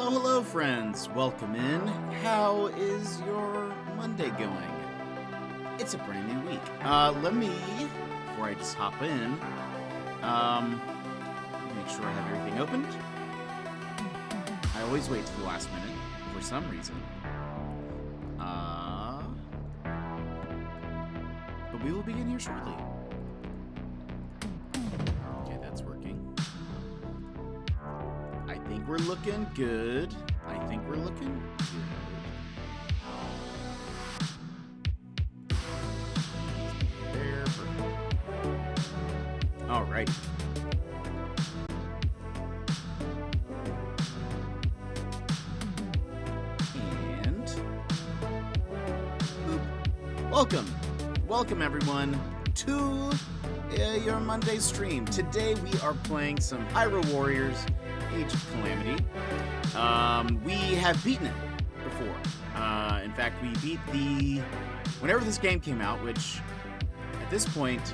Hello, hello, friends. Welcome in. How is your Monday going? It's a brand new week. Let me, before I just hop in, make sure I have everything opened. I always wait to the last minute for some reason. But we will begin here shortly. Okay, that's working. I think we're looking good. There, perfect. Alright. And boop. Welcome everyone to your Monday stream. Today we are playing some Hyrule Warriors Age of Calamity. We have beaten it before. In fact, we beat whenever this game came out, which at this point,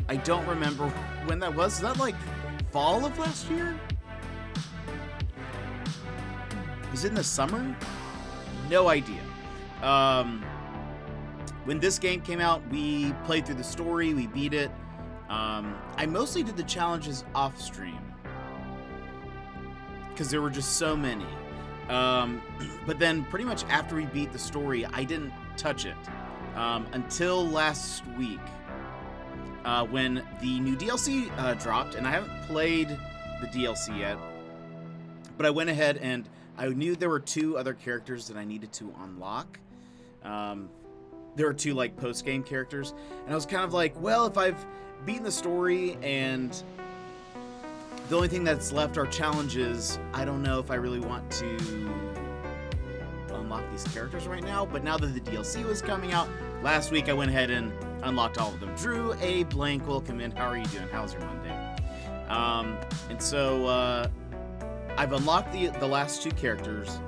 I don't remember when that was. Is that like fall of last year? Was it in the summer? No idea. When this game came out, we played through the story, we beat it. I mostly did the challenges off stream because there were just so many. But then pretty much after we beat the story, I didn't touch it until last week when the new DLC dropped, and I haven't played the DLC yet, but I went ahead and I knew there were two other characters that I needed to unlock. There were two like post-game characters, and I was kind of like, well, if I've beaten the story and the only thing that's left are challenges, I don't know if I really want to unlock these characters right now. But now that the DLC was coming out last week, I went ahead and unlocked all of them. Drew, A. Blank, welcome in. How are you doing? How's your Monday? And so I've unlocked the last two characters.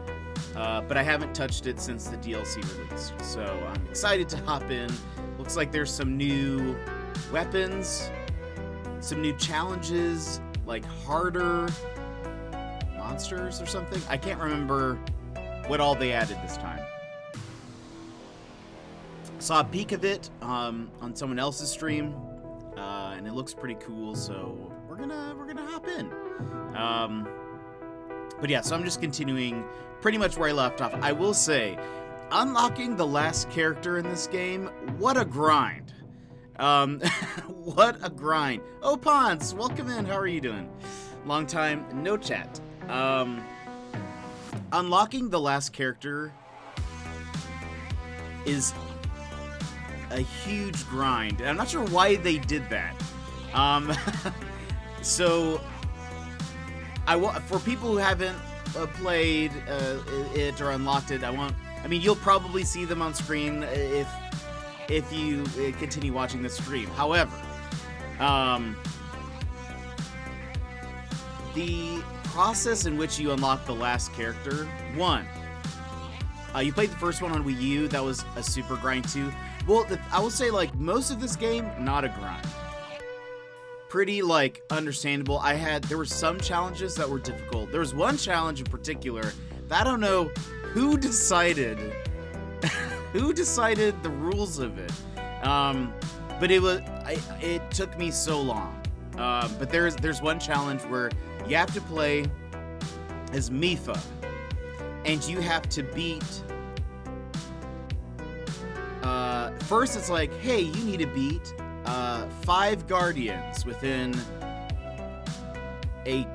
But I haven't touched it since the DLC released, so I'm excited to hop in. Looks like there's some new weapons, some new challenges, like harder monsters or something. I can't remember what all they added this time. Saw a peek of it on someone else's stream, and it looks pretty cool. So we're gonna hop in. But yeah, so I'm just continuing pretty much where I left off. I will say, unlocking the last character in this game, what a grind. What a grind. Oh, Pons, welcome in. How are you doing? Long time, no chat. Unlocking the last character is a huge grind. And I'm not sure why they did that. So for people who haven't played it or unlocked it, you'll probably see them on screen if you continue watching the stream. However, the process in which you unlock the last character, you played the first one on Wii U, that was a super grind too. Well, I will say, like, most of this game, not a grind. Pretty, like, understandable. There were some challenges that were difficult. There was one challenge in particular that I don't know who decided the rules of it. But it took me so long. But there's one challenge where you have to play as Mipha, and you have to beat. First, it's like, hey, you need to beat 5 guardians within an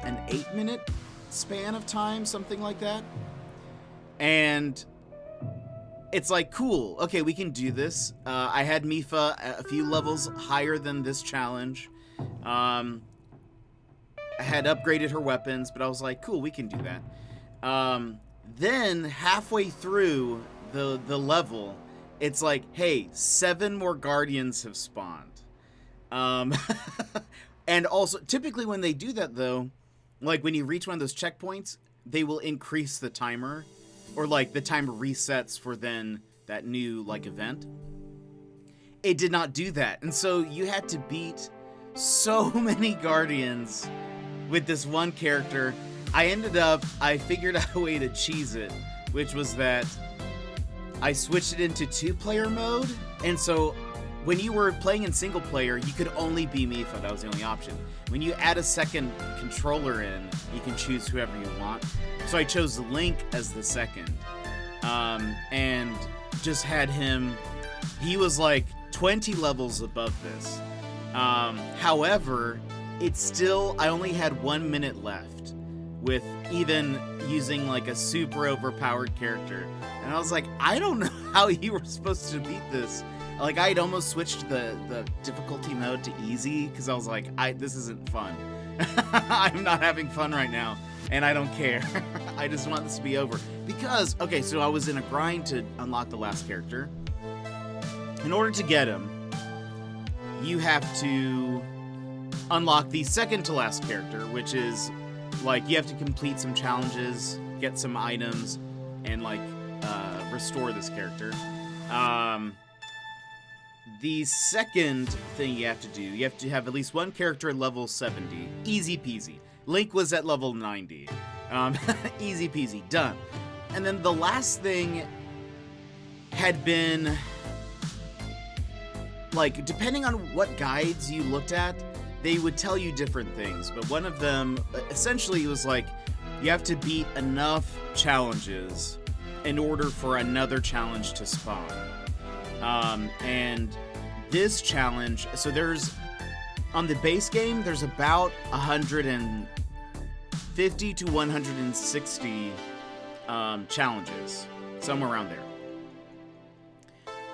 8-minute span of time, something like that. And it's like, cool, okay, we can do this. I had Mipha a few levels higher than this challenge. I had upgraded her weapons, but I was like, cool, we can do that. Then halfway through the level, it's like, hey, 7 more guardians have spawned. And also, typically when they do that, though, like when you reach one of those checkpoints, they will increase the timer, or like the timer resets for then that new like event. It did not do that, and so you had to beat so many guardians with this one character. I figured out a way to cheese it, which was that I switched it into 2-player mode. And so when you were playing in single player, you could only be Mipha. That was the only option. When you add a second controller in, you can choose whoever you want. So I chose Link as the second. And just had him, he was like 20 levels above this. However, I only had 1 minute left with even using like a super overpowered character. And I was like, I don't know how you were supposed to beat this. Like, I'd almost switched the difficulty mode to easy because I was like, this isn't fun. I'm not having fun right now, and I don't care. I just want this to be over. Because, okay, so I was in a grind to unlock the last character. In order to get him, you have to unlock the second to last character, which is, like, you have to complete some challenges, get some items, and, like, restore this character. The second thing you have to have at least one character at level 70. Easy peasy. Link was at level 90. Easy peasy. Done. And then the last thing had been, like, depending on what guides you looked at, they would tell you different things. But one of them, essentially, was like, you have to beat enough challenges in order for another challenge to spawn. And this challenge, so there's, on the base game, there's about 150 to 160 challenges, somewhere around there.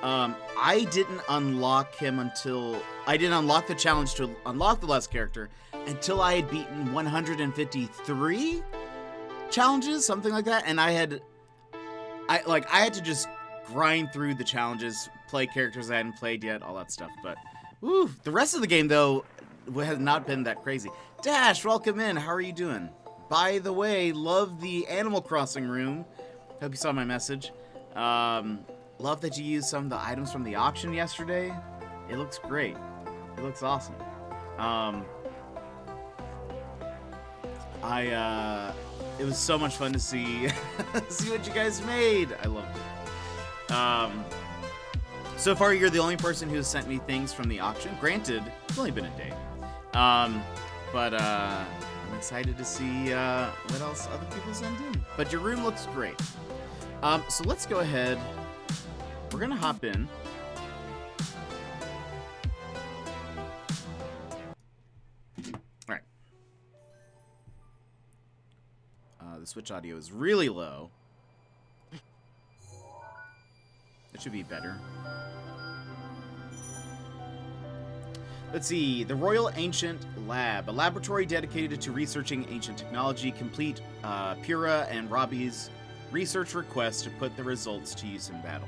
I didn't unlock the challenge to unlock the last character until I had beaten 153 challenges, something like that, and I had to just grind through the challenges, play characters I hadn't played yet, all that stuff. But, woo, the rest of the game, though, has not been that crazy. Dash, welcome in. How are you doing? By the way, love the Animal Crossing room. Hope you saw my message. Love that you used some of the items from the auction yesterday. It looks great. It looks awesome. It was so much fun to see see what you guys made. I loved it. So far, you're the only person who has sent me things from the auction. Granted, it's only been a day. But I'm excited to see what else other people send in. But your room looks great. So let's go ahead. We're going to hop in. All right. The Switch audio is really low. It should be better. Let's see. The Royal Ancient Lab, a laboratory dedicated to researching ancient technology. Complete Pura and Robbie's research request to put the results to use in battle.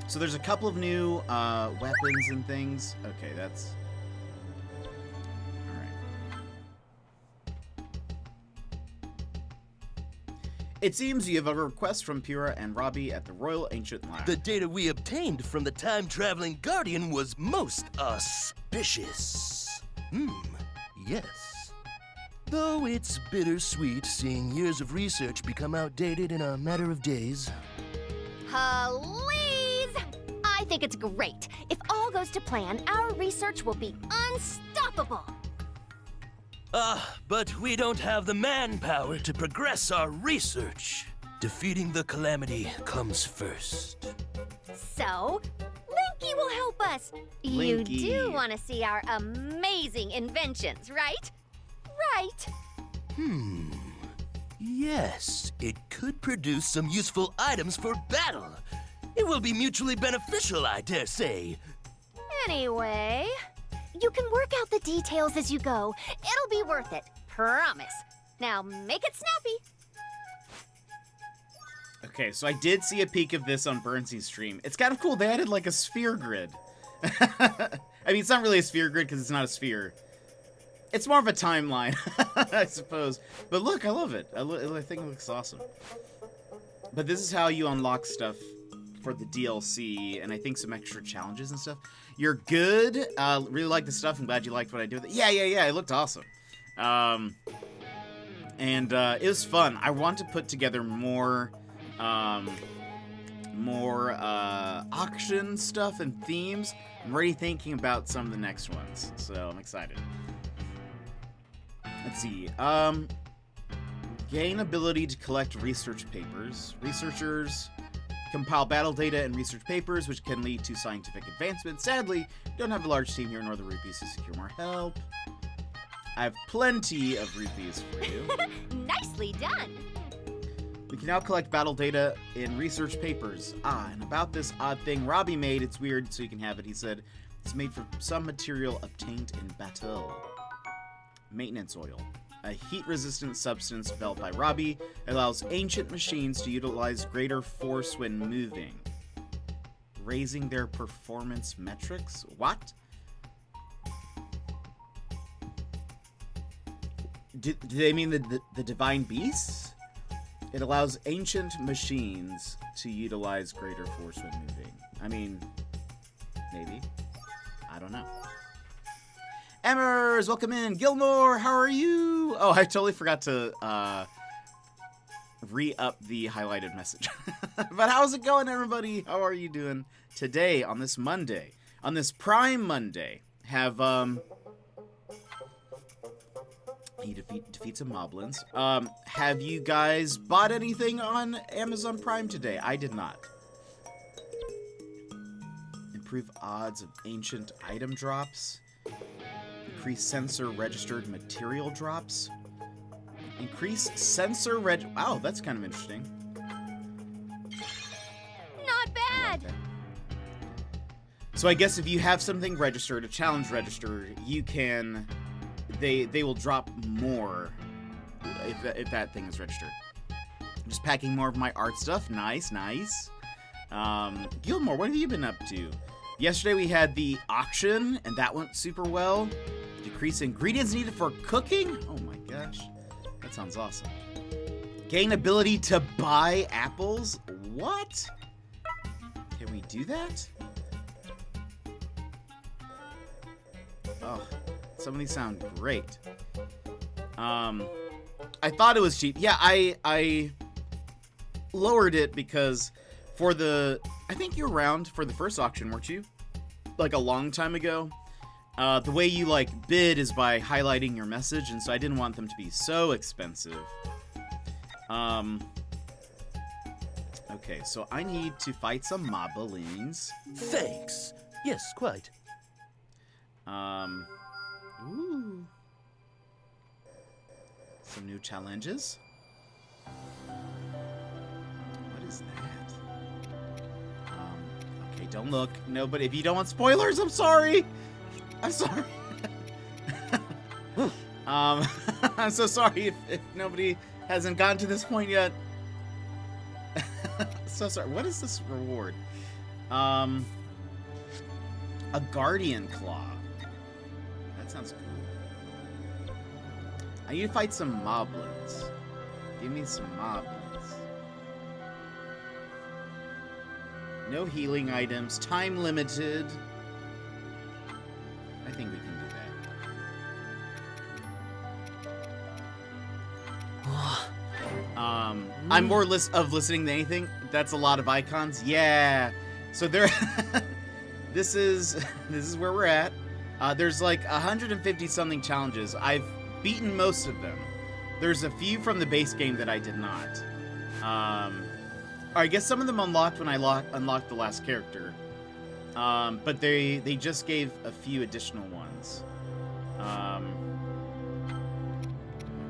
So there's a couple of new weapons and things. Okay, that's... It seems you have a request from Pura and Robbie at the Royal Ancient Lab. The data we obtained from the time-traveling Guardian was most auspicious. Yes. Though it's bittersweet seeing years of research become outdated in a matter of days. Please! I think it's great. If all goes to plan, our research will be unstoppable. But we don't have the manpower to progress our research. Defeating the Calamity comes first. So, Linky will help us. Linky. You do want to see our amazing inventions, right? Right. Yes, it could produce some useful items for battle. It will be mutually beneficial, I dare say. Anyway, you can work out the details as you go. It'll be worth it, promise. Now make it snappy. Okay, so I did see a peek of this on Burnsy's stream. It's kind of cool. They added like a sphere grid. I mean, it's not really a sphere grid because it's not a sphere. It's more of a timeline, I suppose. But look, I love it. I think it looks awesome. But this is how you unlock stuff for the DLC, and I think some extra challenges and stuff. You're good. Really like the stuff. I'm glad you liked what I did with it. Yeah. It looked awesome. And it was fun. I want to put together more auction stuff and themes. I'm already thinking about some of the next ones, so I'm excited. Let's see. Gain ability to collect research papers. Researchers compile battle data and research papers, which can lead to scientific advancement. Sadly, we don't have a large team here nor the rupees to secure more help. I have plenty of rupees for you. Nicely done. We can now collect battle data in research papers. And about this odd thing Robbie made, it's weird, so you can have it. He said, it's made from some material obtained in battle. Maintenance oil. A heat-resistant substance developed by Robbie allows ancient machines to utilize greater force when moving, raising their performance metrics. What? Do they mean the divine beasts? It allows ancient machines to utilize greater force when moving. I mean, maybe. I don't know. Emmers, welcome in. Gilmore, how are you? Oh, I totally forgot to re-up the highlighted message. But how's it going, everybody? How are you doing today on this Monday? On this Prime Monday, have he defeats some moblins. Have you guys bought anything on Amazon Prime today? I did not. Improve odds of ancient item drops. Increase sensor registered material drops. Increase sensor wow, that's kind of interesting. Not bad. Okay. So I guess if you have something registered, a challenge registered, you can... They will drop more if that thing is registered. I'm just packing more of my art stuff. Nice, nice. Gilmore, what have you been up to? Yesterday we had the auction, and that went super well. Decrease ingredients needed for cooking? Oh my gosh. That sounds awesome. Gain ability to buy apples? What? Can we do that? Oh, some of these sound great. I thought it was cheap. Yeah, I lowered it because for the... I think you were around for the first auction, weren't you? Like a long time ago. The way you, like, bid is by highlighting your message, and so I didn't want them to be so expensive. Okay, so I need to fight some moblins. Thanks. Yes, quite. Ooh. Some new challenges. What is that? Okay, don't look. No, but if you don't want spoilers, I'm sorry. I'm sorry. I'm so sorry if nobody hasn't gotten to this point yet. So sorry. What is this reward? A guardian claw. That sounds cool. I need to fight some moblins. Give me some moblins. No healing items. Time limited. I think we can do that. I'm more of listening than anything. That's a lot of icons. Yeah. So there. This is where we're at. There's like 150 something challenges. I've beaten most of them. There's a few from the base game that I did not. Or I guess some of them unlocked when I unlocked the last character. But they just gave a few additional ones.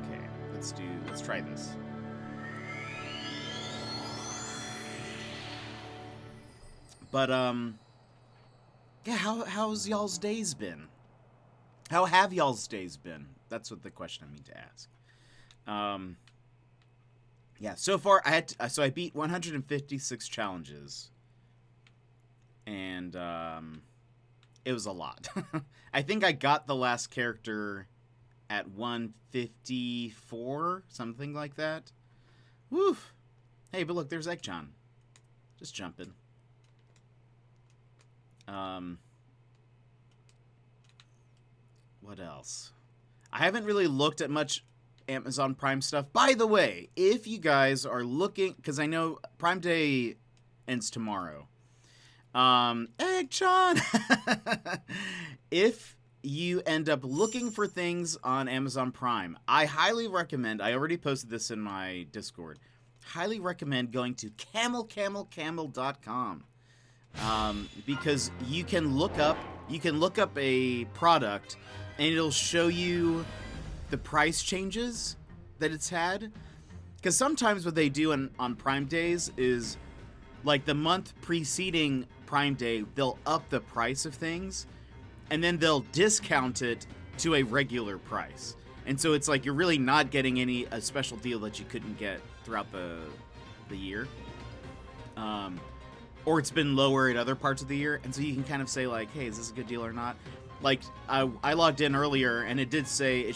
Okay, let's try this. But yeah, how's y'all's days been? How have y'all's days been? That's what the question I mean to ask. Yeah, so far I beat 156 challenges. And it was a lot. I think I got the last character at 154, something like that. Woof. Hey, but look, there's Ekjon. Just jumping. What else? I haven't really looked at much Amazon Prime stuff. By the way, if you guys are looking, because I know Prime Day ends tomorrow. Egg John! If you end up looking for things on Amazon Prime, I highly recommend, I already posted this in my Discord, highly recommend going to camelcamel.com. Because you can look up a product and it'll show you the price changes that it's had. Because sometimes what they do on Prime Days is, like, the month preceding Prime Day, they'll up the price of things, and then they'll discount it to a regular price. And so it's like you're really not getting a special deal that you couldn't get throughout the year. Or it's been lower at other parts of the year, and so you can kind of say, like, hey, is this a good deal or not? Like, I logged in earlier, and it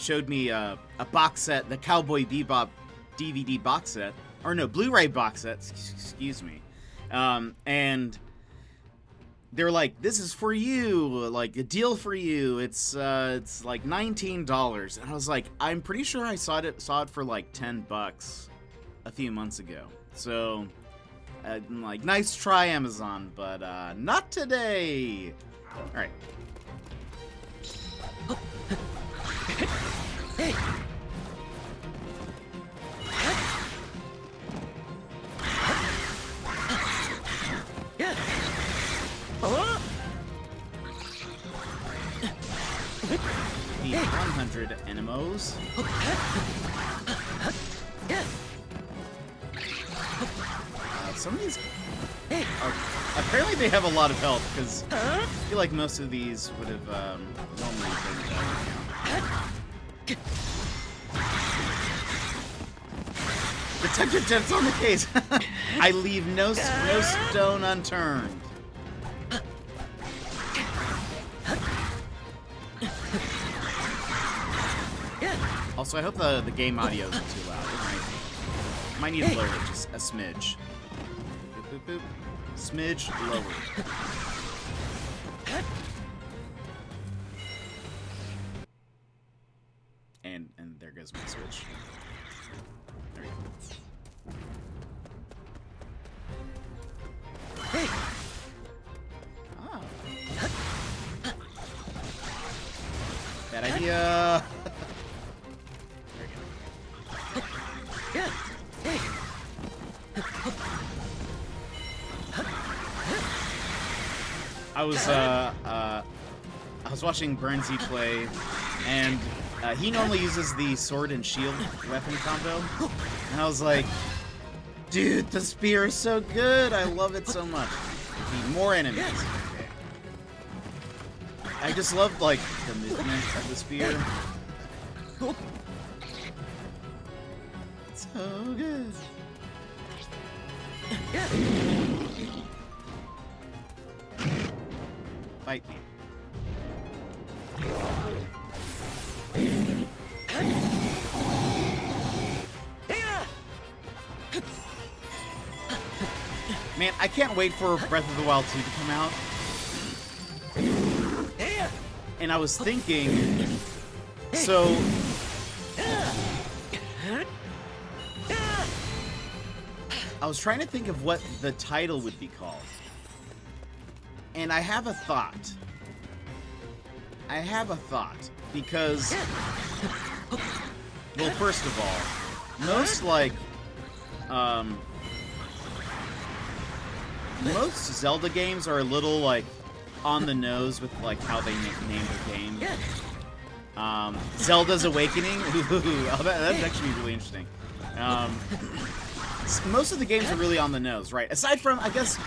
showed me a box set, the Cowboy Bebop DVD box set, or no, Blu-ray box set, excuse me. And they're like, this is for you, like, a deal for you. It's like $19. And I was like, I'm pretty sure I saw it for like $10 a few months ago. So, I'm like, nice try, Amazon, but not today. All right. Hey. Yeah. The 100 NMOs. Some of these apparently they have a lot of health, because I feel like most of these would have normally been Detective Jet's on the case. I leave no stone unturned. Also, I hope the game audio isn't too loud. It might need to lower it just a smidge. Boop, boop, boop. Smidge lower. And there goes my switch. There we go. Oh. Bad idea. I was watching Burnsy play, and he normally uses the sword and shield weapon combo, and I was like, dude, the spear is so good. I love it so much. Need more enemies. Okay. I just love, like, the movement of the spear. So good. Fight me. Man, I can't wait for Breath of the Wild 2 to come out. And I was thinking, so I was trying to think of what the title would be called. And I have a thought. Because, well, first of all, most, like, most Zelda games are a little, like, on the nose with, like, how they name their game. Zelda's Awakening. Oh, that'd actually be really interesting. Most of the games are really on the nose, right? Aside from, I guess,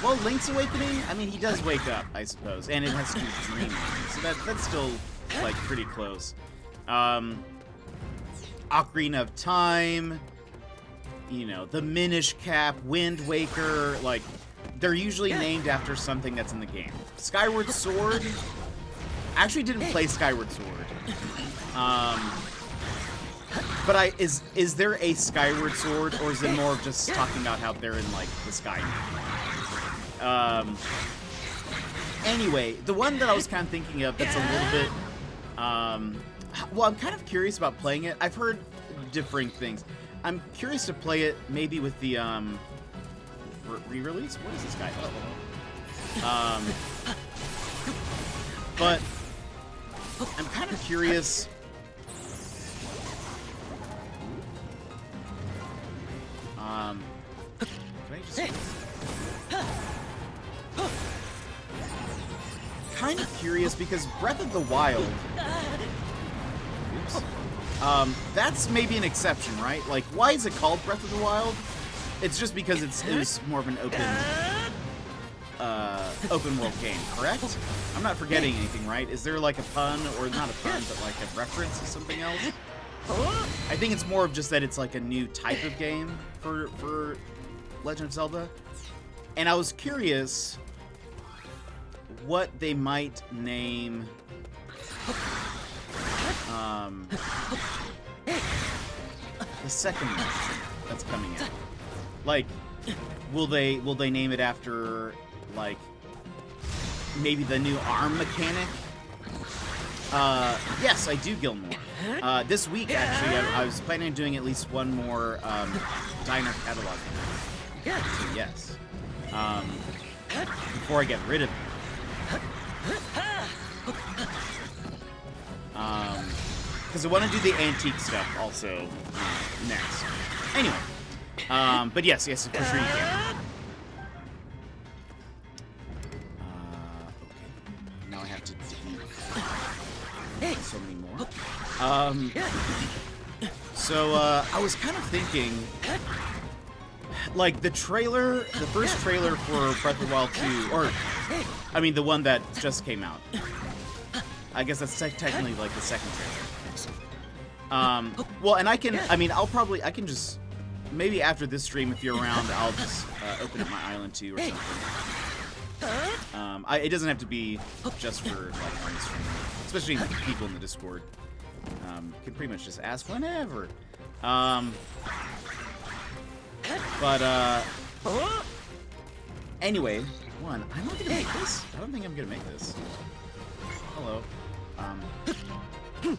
well, Link's Awakening, I mean, he does wake up, I suppose, and it has to do with dreaming, so that's still, like, pretty close. Ocarina of Time, you know, the Minish Cap, Wind Waker, like, they're usually named after something that's in the game. Skyward Sword, I actually didn't play Skyward Sword. But is there a Skyward Sword, or is it more of just talking about how they're in, like, the sky now? Anyway, the one that I was kind of thinking of that's a little bit, well, I'm kind of curious about playing it. I've heard differing things. I'm curious to play it maybe with the re-release. What is this guy? But I'm kind of curious. Can I just... Kind of curious because Breath of the Wild. Oops. That's maybe an exception, right? Like, why is it called Breath of the Wild? It's just because it was more of an open world game, correct? I'm not forgetting anything, right? Is there like a pun, or not a pun, but like a reference to something else? I think it's more of just that it's like a new type of game for Legend of Zelda. And I was curious what they might name the second one that's coming out. Like, will they name it after like maybe the new arm mechanic? Yes, I do, Gilmore. This week, actually, I was planning on doing at least one more diner catalog. So yes. Before I get rid of it. Because I want to do the antique stuff also next. Anyway. But yes, for sure you can. Okay. Now I have to defeat so many more. So I was kind of thinking, like the first trailer for Breath of the Wild 2, or I mean the one that just came out. I guess that's technically like the second trailer. Well, and I can just, maybe after this stream, if you're around, I'll just open up my island too or something. It doesn't have to be just for like on the stream, especially people in the Discord. Can pretty much just ask whenever. Anyway, I'm not gonna make this. I don't think I'm gonna make this. Hello. Ooh,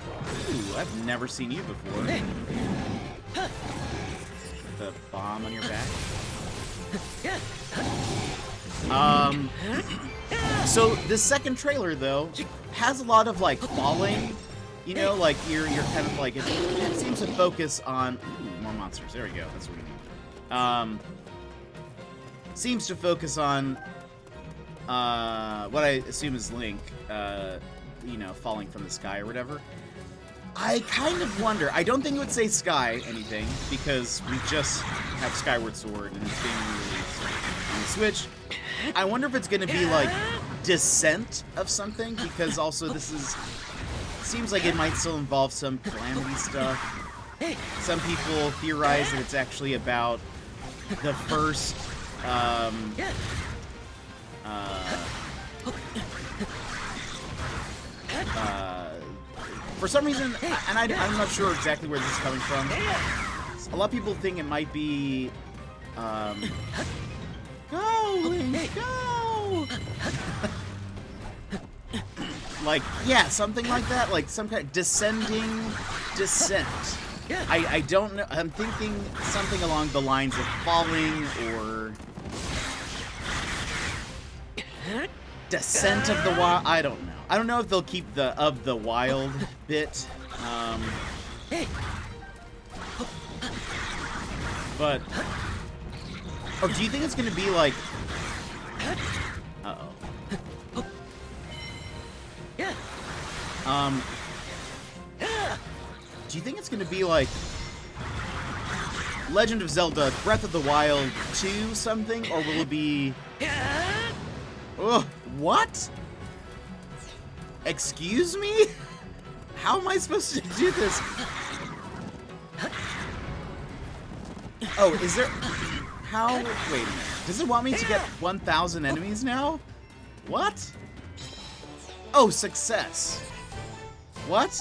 I've never seen you before. The bomb on your back. So this second trailer though has a lot of like falling. You know, like you're kind of like it seems to focus on more monsters. There we go. That's what we need. Seems to focus on what I assume is Link. Falling from the sky or whatever. I kind of wonder. I don't think it would say sky anything because we just have Skyward Sword and it's being released on the Switch. I wonder if it's going to be like descent of something because also this seems like it might still involve some Calamity stuff. Some people theorize that it's actually about the first for some reason, and I'm not sure exactly where this is coming from. A lot of people think it might be, go, Link, go! Like, yeah, something like that, like some kind of descending descent. I don't know, I'm thinking something along the lines of falling or descent of the wild. I don't know. I don't know if they'll keep the of the wild bit. But or do you think it's gonna be like do you think it's gonna be like Legend of Zelda Breath of the Wild 2 something, or will it be what? Excuse me? How am I supposed to do this? Oh, is there... How... Wait a minute. Does it want me to get 1,000 enemies now? What? Oh, success. What?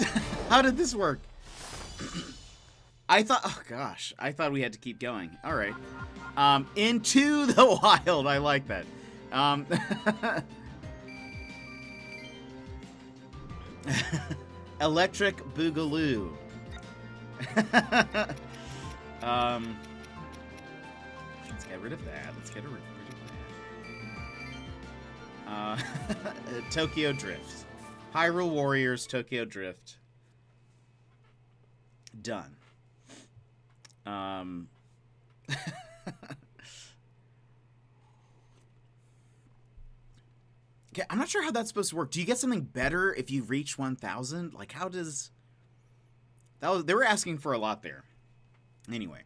How did this work? I thought... Oh, gosh. I thought we had to keep going. All right. Into the wild. I like that. Electric Boogaloo. Let's get rid of that. Let's get rid of that. Tokyo Drift. Hyrule Warriors, Tokyo Drift. Done. Okay, I'm not sure how that's supposed to work. Do you get something better if you reach 1,000? Like, how does... They were asking for a lot there. Anyway.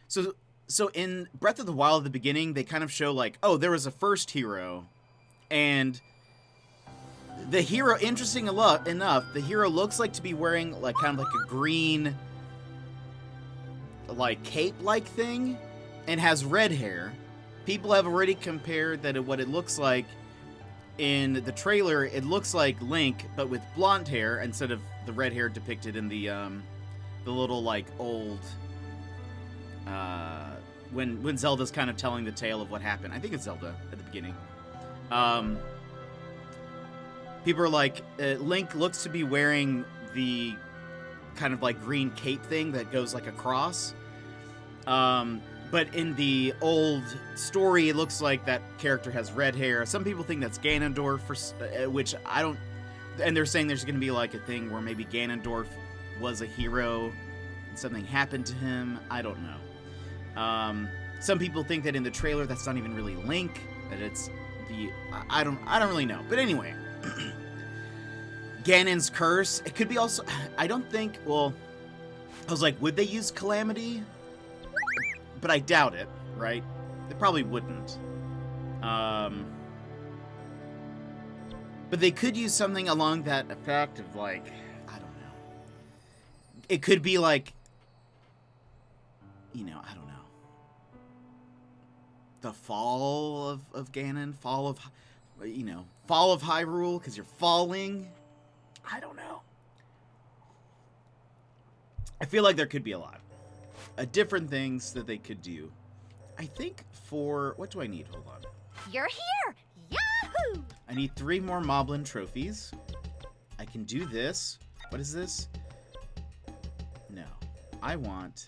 So in Breath of the Wild at the beginning, they kind of show, like, oh, there was a first hero. And the hero, interesting enough, the hero looks like to be wearing, like, kind of like a green, like, cape-like thing. And has red hair. People have already compared that what it looks like in the trailer. It looks like Link, but with blonde hair instead of the red hair depicted in the little like old when Zelda's kind of telling the tale of what happened. I think it's Zelda at the beginning. People are like, Link looks to be wearing the kind of like green cape thing that goes like across. But in the old story, it looks like that character has red hair. Some people think that's Ganondorf, which I don't... And they're saying there's going to be like a thing where maybe Ganondorf was a hero and something happened to him. I don't know. Some people think that in the trailer that's not even really Link, that it's the... I don't really know. But anyway. Ganon's curse. It could be also... I don't think... Well, I was like, would they use Calamity? But I doubt it, right? They probably wouldn't. But they could use something along that effect of, like, I don't know. It could be like, you know, I don't know. The fall of Ganon, fall of Hyrule, because you're falling. I don't know. I feel like there could be a lot. Different things that they could do. I think for... What do I need? Hold on. You're here! Yahoo! I need 3 more Moblin trophies. I can do this. What is this? No. I want...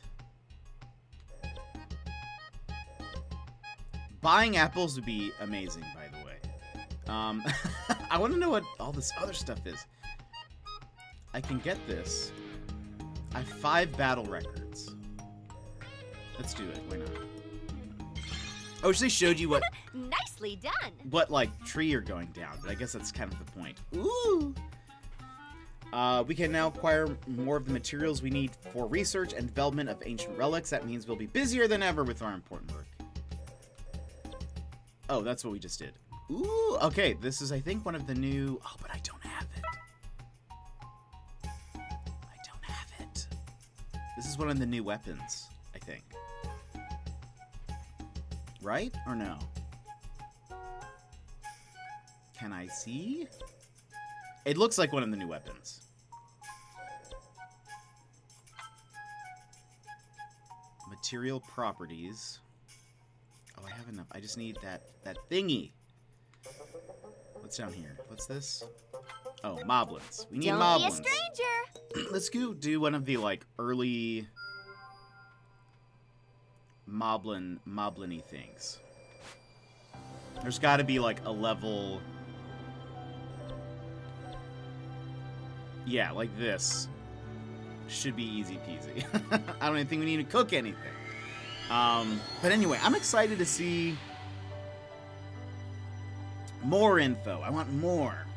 Buying apples would be amazing, by the way. I want to know what all this other stuff is. I can get this. I have 5 battle records. Let's do it. Why not? I wish they showed you what... Nicely done. What, like, tree you're going down. But I guess that's kind of the point. Ooh! We can now acquire more of the materials we need for research and development of ancient relics. That means we'll be busier than ever with our important work. Oh, that's what we just did. Ooh! Okay, this is, I think, one of the new... Oh, but I don't have it. I don't have it. This is one of the new weapons, I think. Right? Or no? Can I see? It looks like one of the new weapons. Material properties. Oh, I have enough. I just need that thingy. What's down here? What's this? Oh, moblins. We need moblins. Don't be a stranger. Let's go do one of the, like, early... moblin-y things. There's got to be like a level. Yeah, like this. Should be easy peasy. I don't even think we need to cook anything. But anyway, I'm excited to see more info. I want more.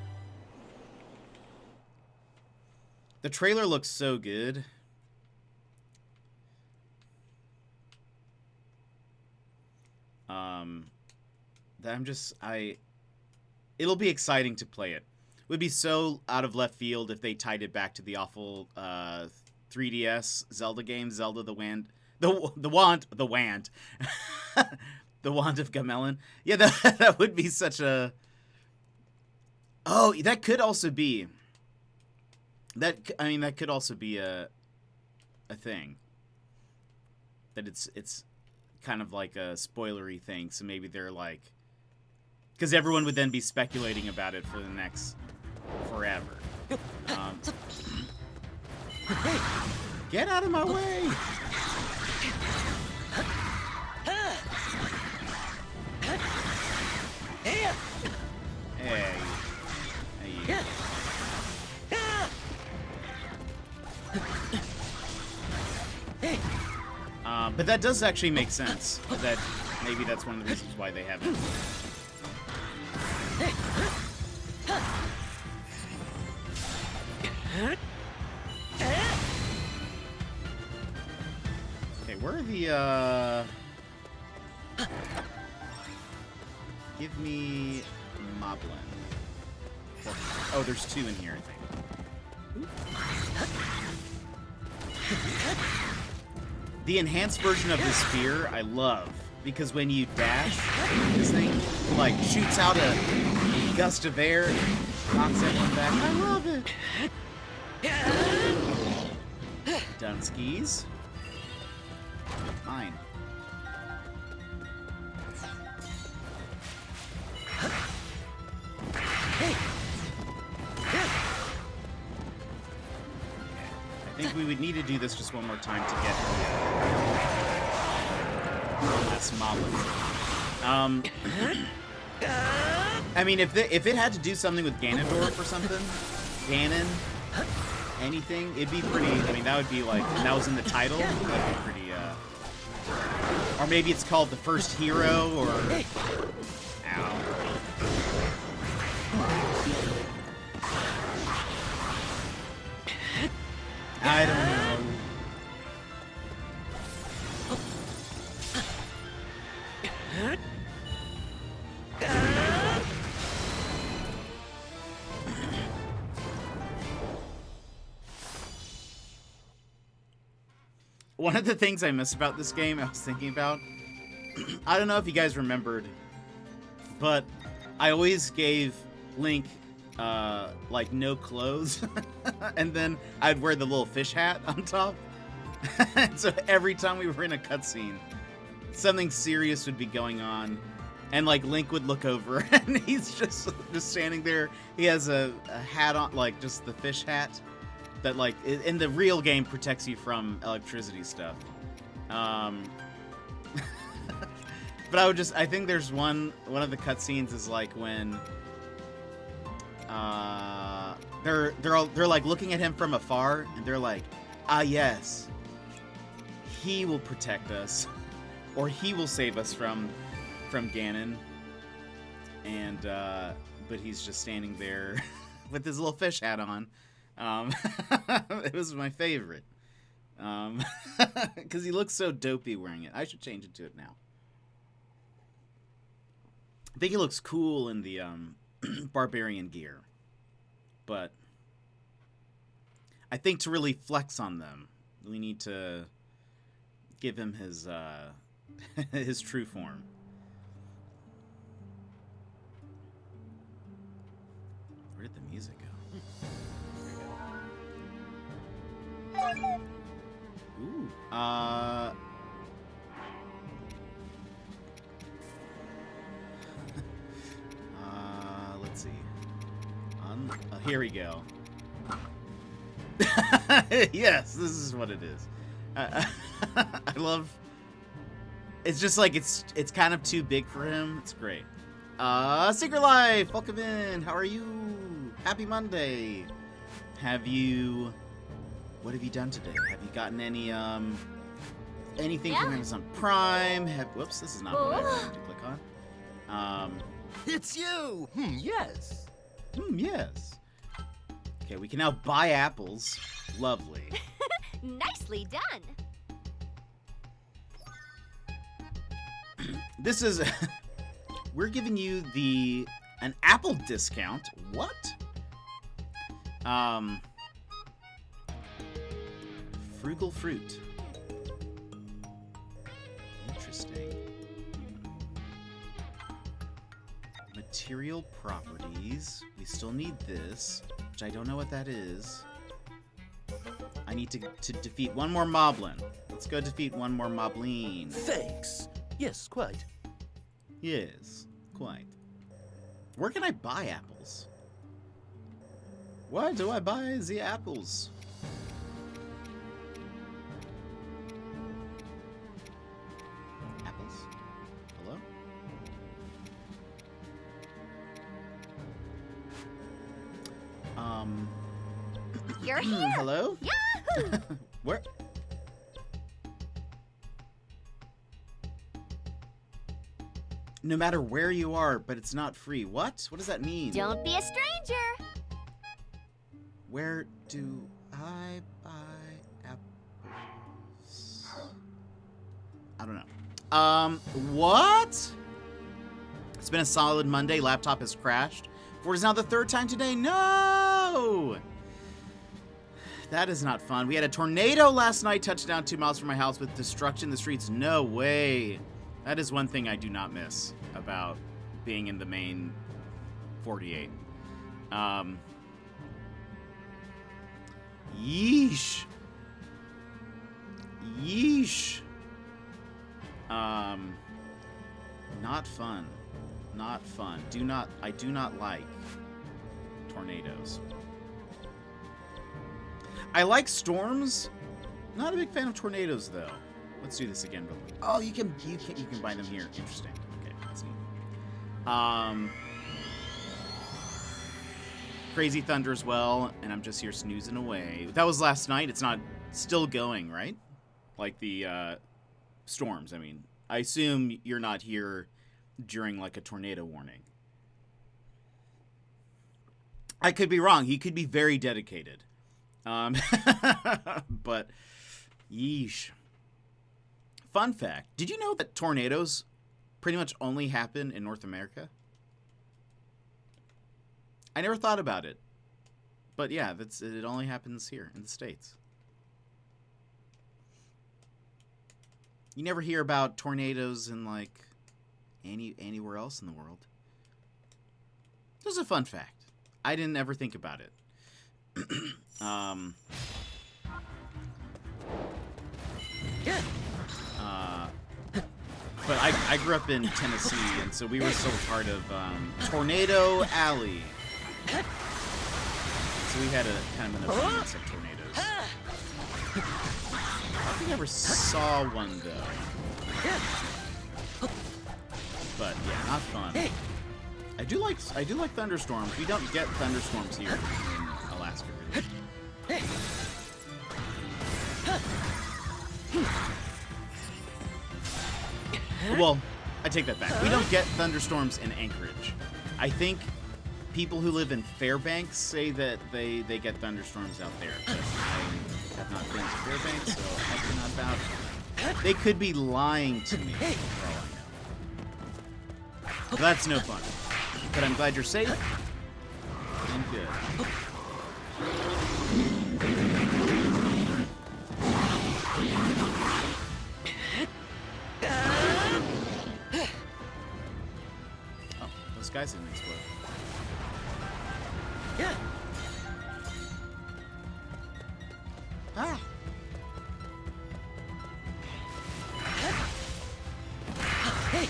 The trailer looks so good. That it'll be exciting to play it. It would be so out of left field if they tied it back to the awful 3DS Zelda game, Zelda the Wand of Gamelon. Yeah, that would be such a... Oh, that could also be... That could also be a thing. That it's kind of like a spoilery thing, so maybe they're like... Because everyone would then be speculating about it for the next forever. Um, get out of my way! Hey. Hey, you. But that does actually make sense. That maybe that's one of the reasons why they haven't. Okay, where are the give me Moblin. Oh, there's two in here, I think. The enhanced version of the spear I love, because when you dash, this thing like shoots out a gust of air and knocks everyone back. I love it. Done skis. Mine. I think we would need to do this just one more time to get the this Moblin. I mean, if it had to do something with Ganondorf or something, Ganon, anything, it'd be pretty. I mean, that would be like that was in the title. That'd be pretty. Or maybe it's called the first hero, or. Ow. I don't know. One of the things I miss about this game, I was thinking about, I don't know if you guys remembered, but I always gave Link, like, no clothes, and then I'd wear the little fish hat on top. So every time we were in a cutscene, something serious would be going on, and, like, Link would look over, and he's just standing there. He has a hat on, like, just the fish hat. That, like, in the real game protects you from electricity stuff. But I think there's one of the cutscenes is like when they're like looking at him from afar, and they're like, ah, yes, he will protect us, or he will save us from Ganon. And but he's just standing there with his little fish hat on. It was my favorite. Because he looks so dopey wearing it. I should change it to it now. I think he looks cool in the barbarian gear. But I think to really flex on them, we need to give him his his true form. Where did the music go? Ooh. Let's see. Here we go. Yes, this is what it is. I love. It's just like it's kind of too big for him. It's great. Secret Life, welcome in. How are you? Happy Monday. What have you done today? Have you gotten any anything from Amazon Prime? Whoops, this is not what I wanted to click on. It's you! Yes. Yes. Okay, we can now buy apples. Lovely. Nicely done. This is we're giving you an apple discount. What? Frugal fruit. Interesting. Material properties. We still need this, which I don't know what that is. I need to defeat one more Moblin. Let's go defeat one more Moblin. Thanks. Yes, quite. Yes, quite. Where can I buy apples? Why do I buy the apples? Apples? Hello? You're here. Hello? Yahoo! Where? No matter where you are, but it's not free. What? What does that mean? Don't be a stranger. Where do I buy apples? I don't know. What? It's been a solid Monday. Laptop has crashed. For it is now the third time today. No! That is not fun. We had a tornado last night, touched down 2 miles from my house with destruction in the streets. No way. That is one thing I do not miss about being in the main 48. Yeesh. Yeesh. Not fun. Not fun. I do not like tornadoes. I like storms. Not a big fan of tornadoes though. Let's do this again. Oh, you can buy them here. Interesting. Okay, let's see. Crazy thunder as well, and I'm just here snoozing away. That was last night. It's not still going, right? Like the storms. I mean, I assume you're not here during like a tornado warning. I could be wrong. He could be very dedicated. But yeesh. Fun fact. Did you know that tornadoes pretty much only happen in North America? I never thought about it. But yeah, it only happens here in the States. You never hear about tornadoes in like anywhere else in the world. This is a fun fact. I didn't ever think about it. But I grew up in Tennessee, and so we were still part of Tornado Alley. So we had a kind of an abundance of tornadoes. I don't think I ever saw one though. But yeah, not fun. I do like thunderstorms. We don't get thunderstorms here in Alaska, really. Well, I take that back. We don't get thunderstorms in Anchorage. I think people who live in Fairbanks say that they get thunderstorms out there. But I have not been to Fairbanks, so I cannot vouch. They could be lying to me, for all I know. But that's no fun. But I'm glad you're safe and good. Oh, those guys didn't explode. Yeah. Ah. Hey.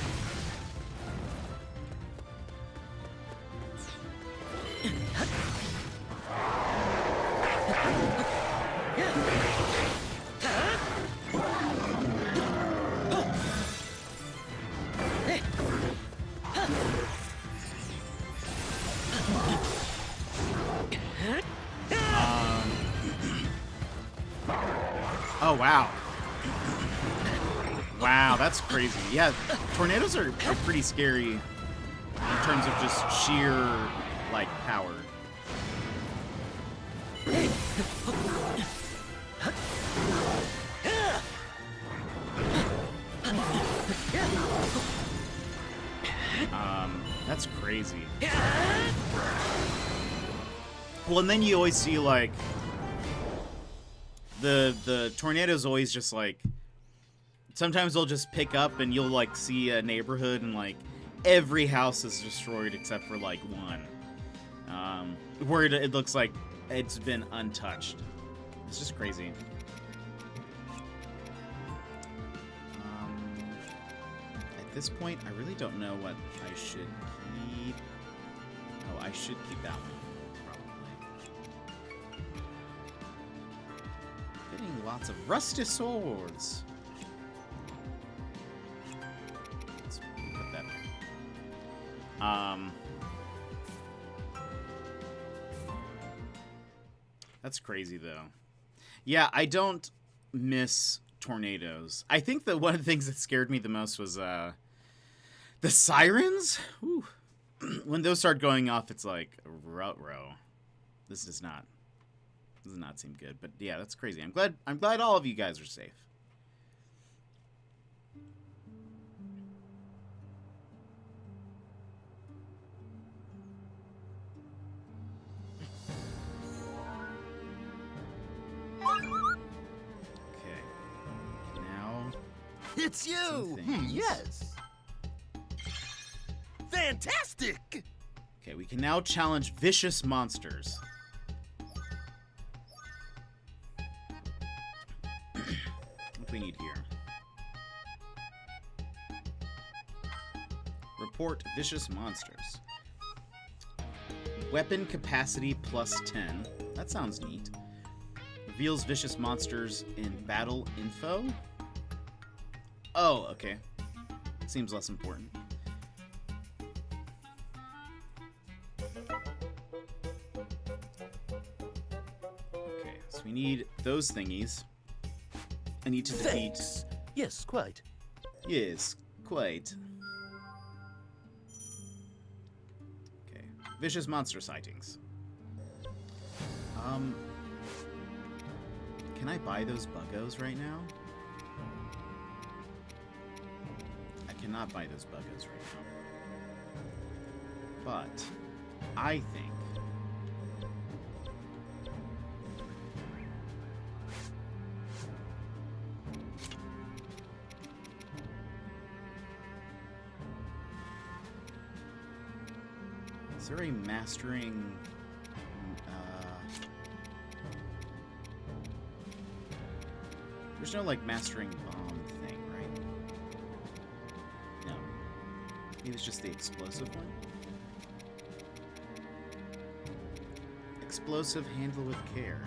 Oh, wow. Wow, that's crazy. Yeah, tornadoes are pretty scary in terms of just sheer, like, power. That's crazy. Well, and then you always see, like, the tornadoes always just, like, sometimes they'll just pick up and you'll, like, see a neighborhood and, like, every house is destroyed except for, like, one. Where it looks like it's been untouched. It's just crazy. At this point, I really don't know what I should keep. Oh, I should keep that one, probably. Lots of rusty swords. Let's put that there. That's crazy, though. Yeah, I don't miss tornadoes. I think that one of the things that scared me the most was the sirens. Whew. When those start going off, it's like, ruh-roh. This does not seem good. But yeah, that's crazy. I'm glad all of you guys are safe. Okay. Now It's you! things. Yes. Fantastic! Okay, we can now challenge vicious monsters. What do we need here? Report vicious monsters. Weapon capacity plus 10. That sounds neat. Reveals vicious monsters in battle info. Oh, okay. Seems less important. Okay, so we need those thingies. I need to defeat... Thanks. Yes, quite. Yes, quite. Okay, vicious monster sightings. Can I buy those buggos right now? I cannot buy those buggos right now. But I think is there a mastering there's no like mastering bomb thing, right? No. Maybe it's just the explosive one. Explosive, handle with care.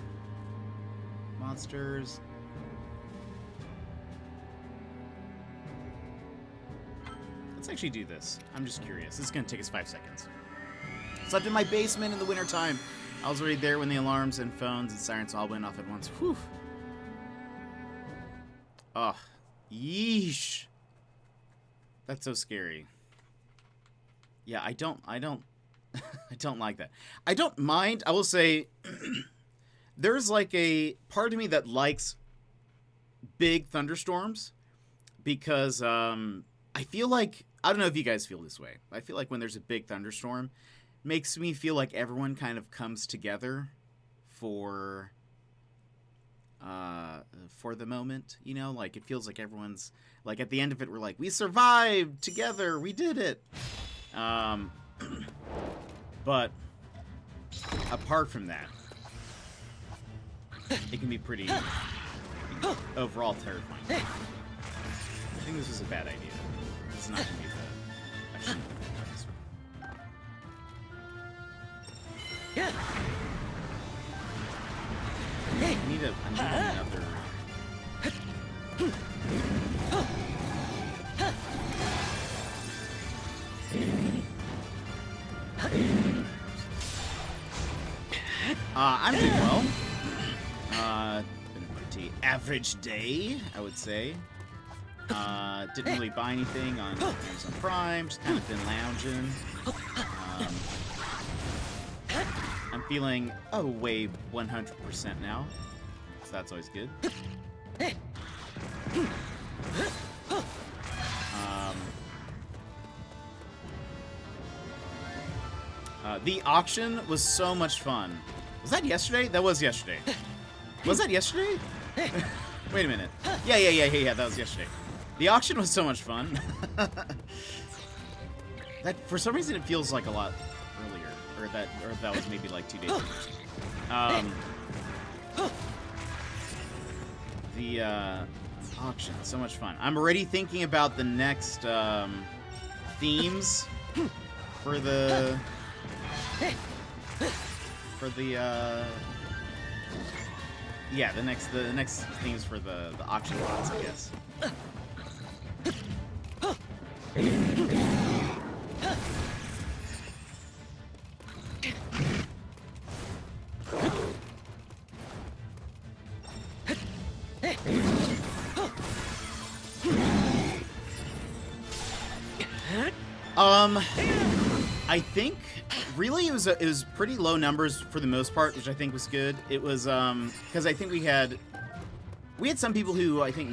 Monsters. Let's actually do this. I'm just curious. This is gonna take us 5 seconds. Slept in my basement in the wintertime. I was already there when the alarms and phones and sirens all went off at once. Whew. Oh, yeesh. That's so scary. Yeah, I don't I don't like that. I don't mind. I will say there's like a part of me that likes big thunderstorms because I feel like, I don't know if you guys feel this way. I feel like when there's a big thunderstorm, it makes me feel like everyone kind of comes together for the moment, you know, like it feels like everyone's like at the end of it we're like, we survived together, we did it. But apart from that, it can be pretty overall terrifying. I think this is a bad idea. It's not gonna be the I shouldn't have done this one. I need another. I'm doing well. Been a pretty average day, I would say. Didn't really buy anything on Amazon Prime. Just kind of been lounging. I'm feeling way 100% now, so that's always good. The auction was so much fun. Was that yesterday? That was yesterday. Was that yesterday? Wait a minute. Yeah, that was yesterday. The auction was so much fun. That for some reason it feels like a lot earlier, or that was maybe like 2 days ago. The auction, so much fun. I'm already thinking about the next themes for the Yeah, the next themes for the auction lots, I guess. I think really it was pretty low numbers for the most part, which I think was good. It was because I think we had some people who I think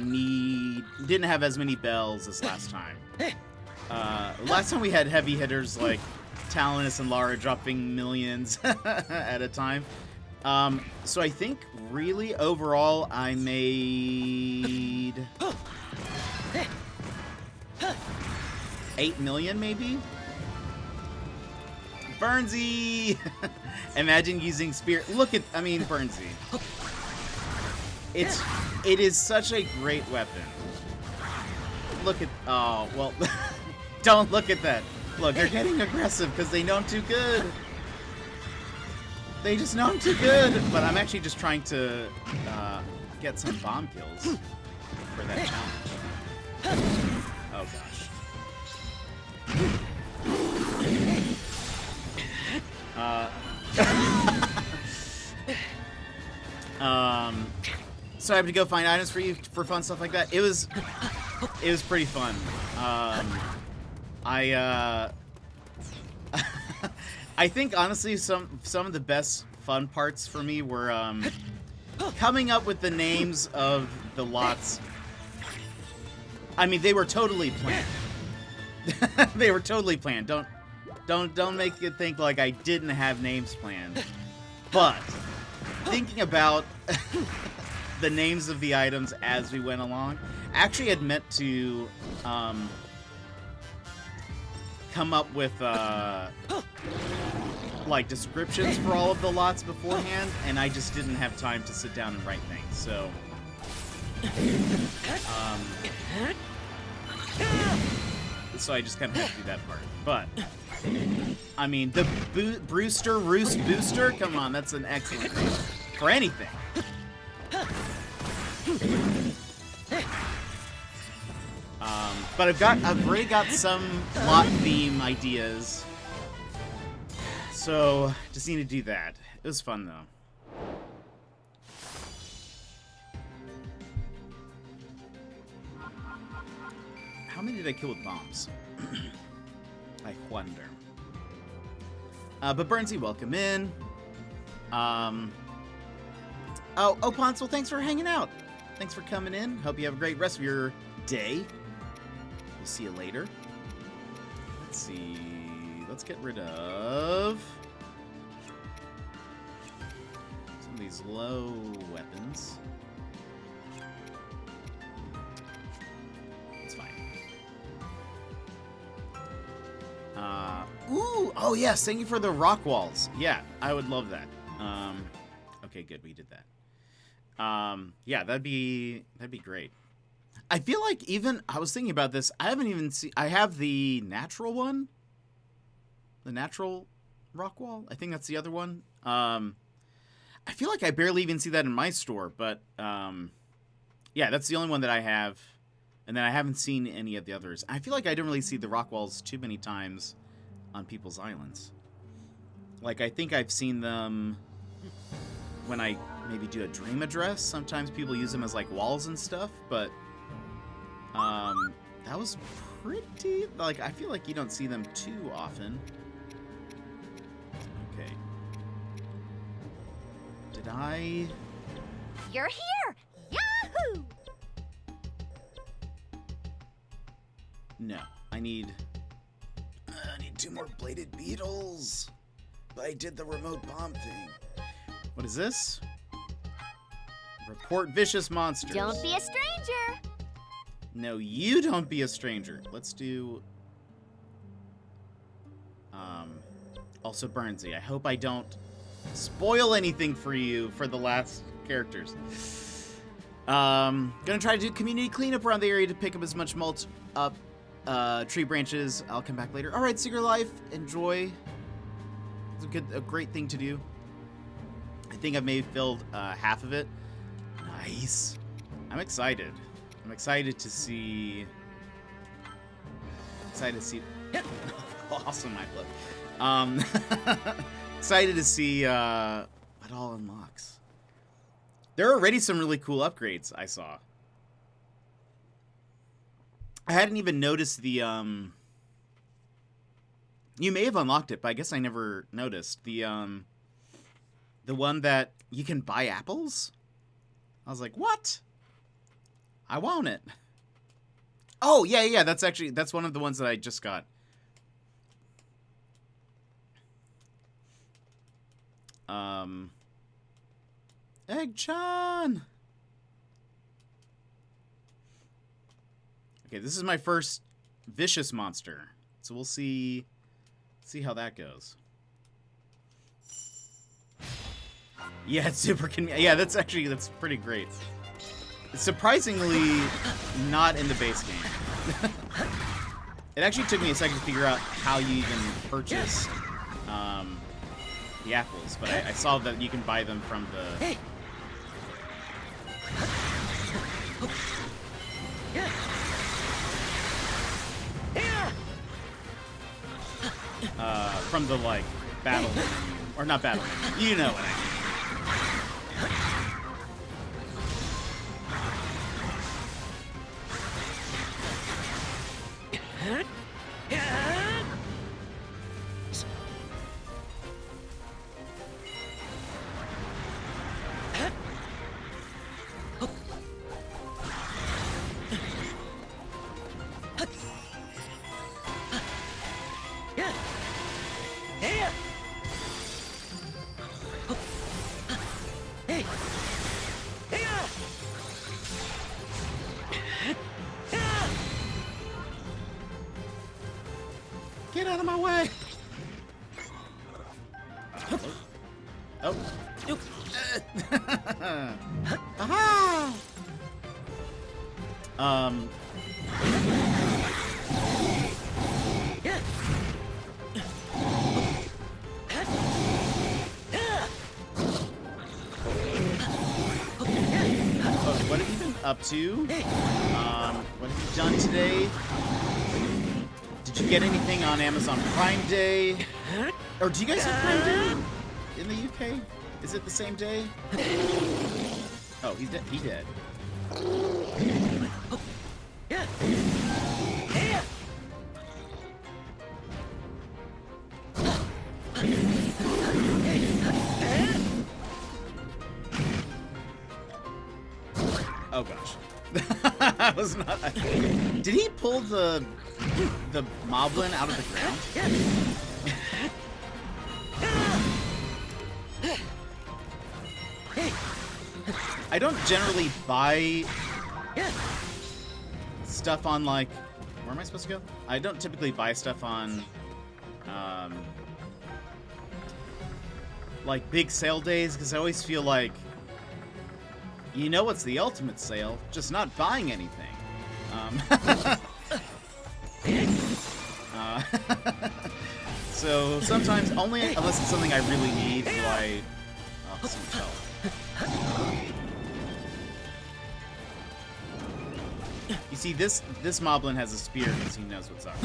didn't have as many bells as last time. Last time we had heavy hitters like Talinus and Lara dropping millions at a time. So I think really overall I made 8 million maybe. Burnsy! Imagine using Spirit. Burnsy. It is such a great weapon. Look at, oh, well, don't look at that. Look, they're getting aggressive because they know I'm too good. They just know I'm too good. But I'm actually just trying to get some bomb kills for that challenge. Oh, gosh. So I have to go find items for you for fun stuff like that. It was pretty fun. I think honestly some of the best fun parts for me were coming up with the names of the lots. I mean, they were totally planned. They were totally planned. Don't make it think like I didn't have names planned. But thinking about the names of the items as we went along, actually had meant to come up with like descriptions for all of the lots beforehand, and I just didn't have time to sit down and write things. So so I just kind of had to do that part. But I mean, the Brewster Roost Booster, come on, that's an excellent name for anything. But I've already got some lot theme ideas, so just need to do that. It was fun though. How many did I kill with bombs? I wonder. But Burnsy, welcome in. Oh, Ponsel, thanks for hanging out. Thanks for coming in. Hope you have a great rest of your day. We'll see you later. Let's see. Let's get rid of some of these low weapons. It's fine. Ooh! Oh, yes! Thank you for the rock walls. Yeah, I would love that. Okay, good. We did that. Yeah, that'd be great. I feel like I was thinking about this. I haven't even seen. I have the natural one, the natural rock wall. I think that's the other one. I feel like I barely even see that in my store, but yeah, that's the only one that I have, and then I haven't seen any of the others. I feel like I don't really see the rock walls too many times on people's islands. Like I think I've seen them when I maybe do a dream address. Sometimes people use them as like walls and stuff, but that was pretty, like, I feel like you don't see them too often. Okay. Did I? You're here! Yahoo! No, I need 2 more bladed beetles. But I did the remote bomb thing. What is this? Report vicious monsters. Don't be a stranger! No, you don't be a stranger. Let's do... also Burnsy. I hope I don't spoil anything for you for the last characters. Gonna try to do community cleanup around the area to pick up as much mulch up tree branches. I'll come back later. Alright, Secret Life. Enjoy. It's a great thing to do. I think I've maybe filled half of it. Nice. I'm excited. I'm excited to see. Awesome, I look. Excited to see what all unlocks. There are already some really cool upgrades I saw. I hadn't even noticed the You may have unlocked it, but I guess I never noticed the one that you can buy apples. I was like, what? I want it. Oh, yeah, that's one of the ones that I just got. Egg-chan! Okay, this is my first vicious monster. So we'll see how that goes. Yeah, it's super convenient. Yeah, that's pretty great. It's surprisingly not in the base game. It actually took me a second to figure out how you even purchase the apples, but I saw that you can buy them from the... from the, like, battle menu. Or not battle menu. You know what I mean. Get out of my way! Oh. Aha! What have you been up to? What have you done today? Did you get anything on Amazon Prime Day? Or do you guys have Prime Day in the UK? Is it the same day? Oh, he's dead. He dead. Oh gosh. I was not. Did he pull the moblin out of the ground? I don't generally buy stuff on, like, where am I supposed to go? I don't typically buy stuff on like big sale days, because I always feel like, you know what's the ultimate sale? Just not buying anything. So sometimes, only unless it's something I really need, do I... Oh, so much health. You see, this moblin has a spear because he knows what's up.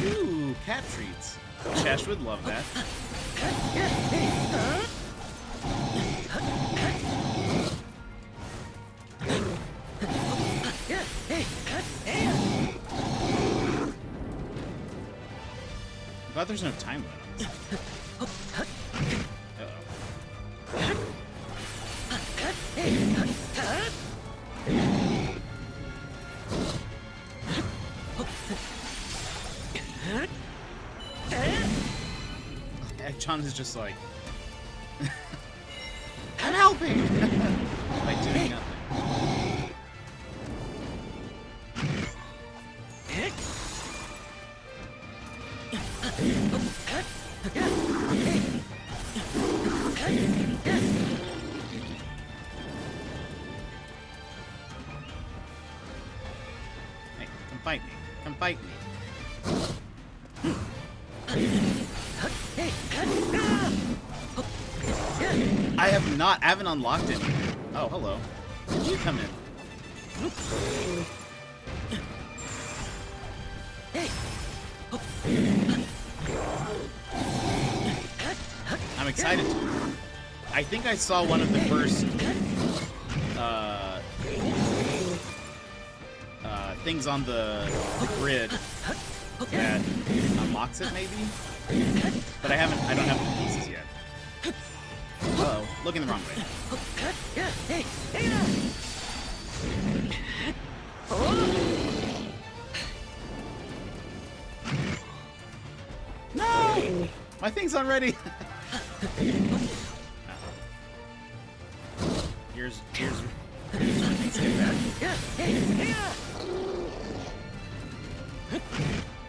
Ooh, cat treats. Chesh would love that. I'm glad there's no time limit on this. John is just like, I'm helping by doing nothing. fight me. Come fight me. I haven't unlocked any. Oh, hello. Did you come in? I'm excited to. I think I saw one of the first things on the grid that unlocks it, maybe? But I don't have the pieces yet. Uh-oh, looking the wrong way. No! My thing's unready. Here's where things get bad.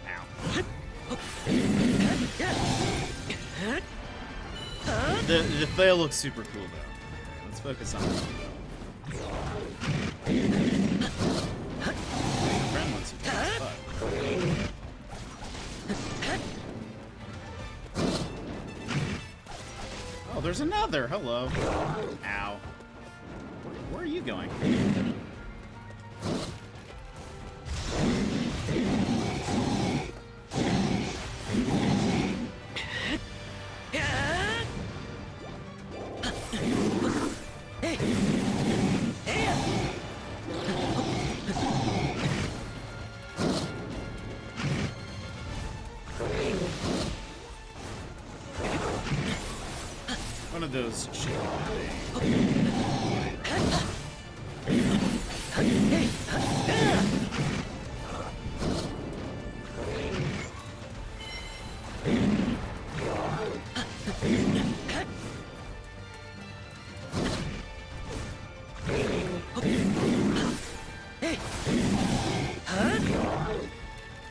Ow. The fail looks super cool though. Let's focus on it. My friend wants to play as fuck. Oh, there's another. Hello. Ow. Where are you going? One of those shit.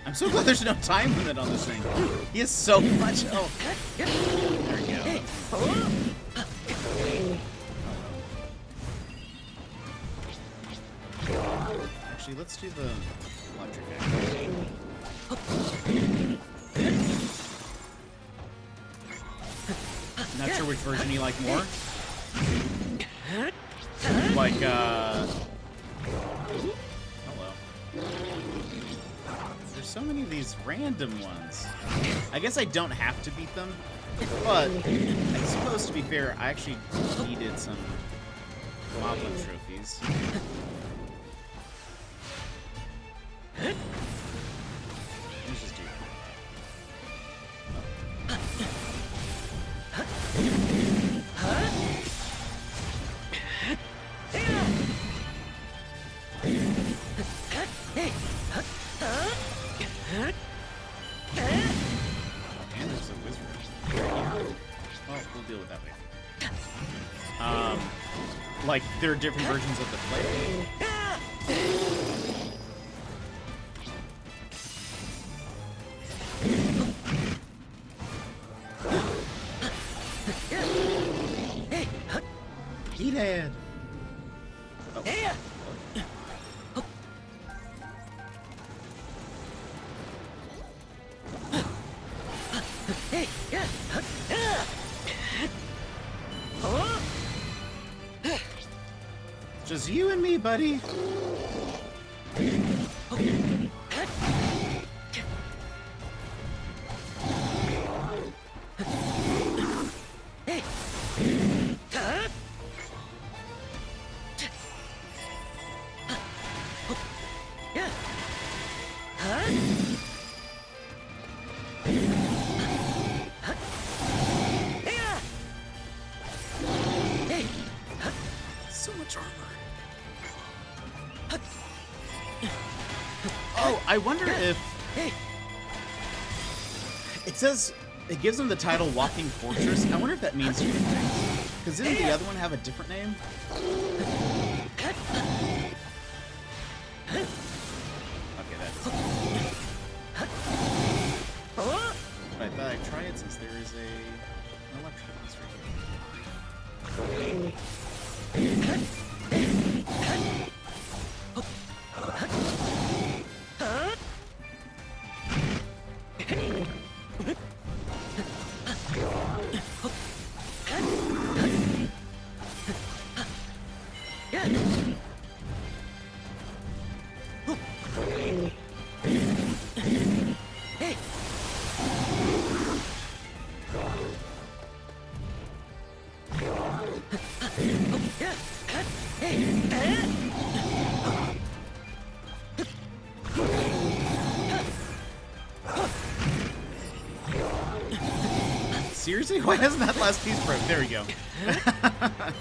I'm so glad there's no time limit on this thing. He has so much health. There we go. Actually, let's do the electric angle. Not sure which version you like more. Like, hello. There's so many of these random ones. I guess I don't have to beat them, but I suppose to be fair, I actually needed some Moblin trophies. Let's just do and there's a wizard. Well, we'll deal with that later. Like, there are different versions of the flavor. Meathead! Oh. Just you and me, buddy. So much armor. Oh, I wonder if it says it gives them the title Walking Fortress. I wonder if that means different things. Because didn't the other one have a different name? Okay, that's. But I thought I'd try it since there is an electric monster here. Seriously? Why hasn't that last piece broke? There we go. I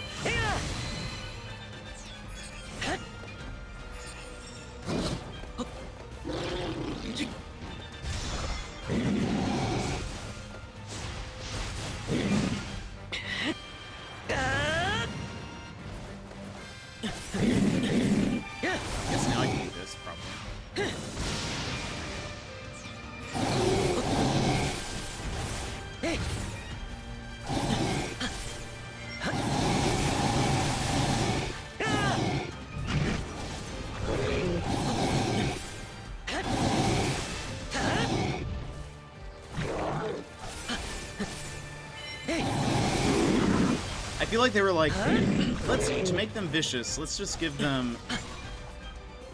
guess now I can do this, probably. I feel like they were like, to make them vicious, let's just give them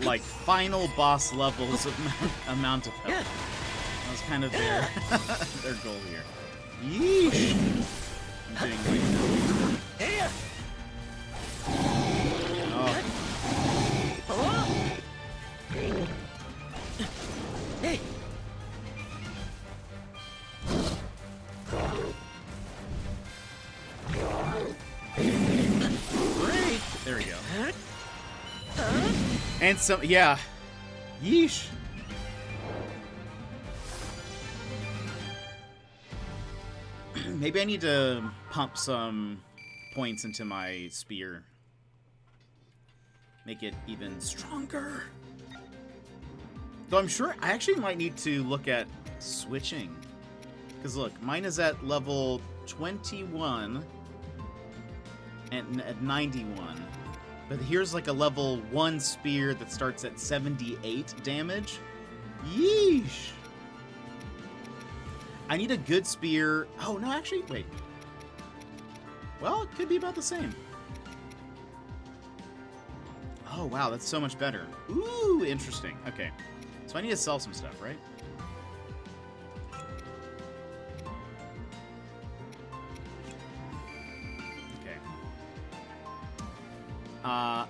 like final boss levels of amount of health. That was kind of their goal here. Yeesh. I'm doing like, oh. Break. There we go. And some, yeah. Yeesh. Maybe I need to pump some points into my spear. Make it even stronger. Though I'm sure I actually might need to look at switching. Because look, mine is at level 21 and at 91. But here's like a level 1 spear that starts at 78 damage. Yeesh. I need a good spear. Oh, no, actually, wait. Well, it could be about the same. Oh, wow, that's so much better. Ooh, interesting. Okay. So I need to sell some stuff, right?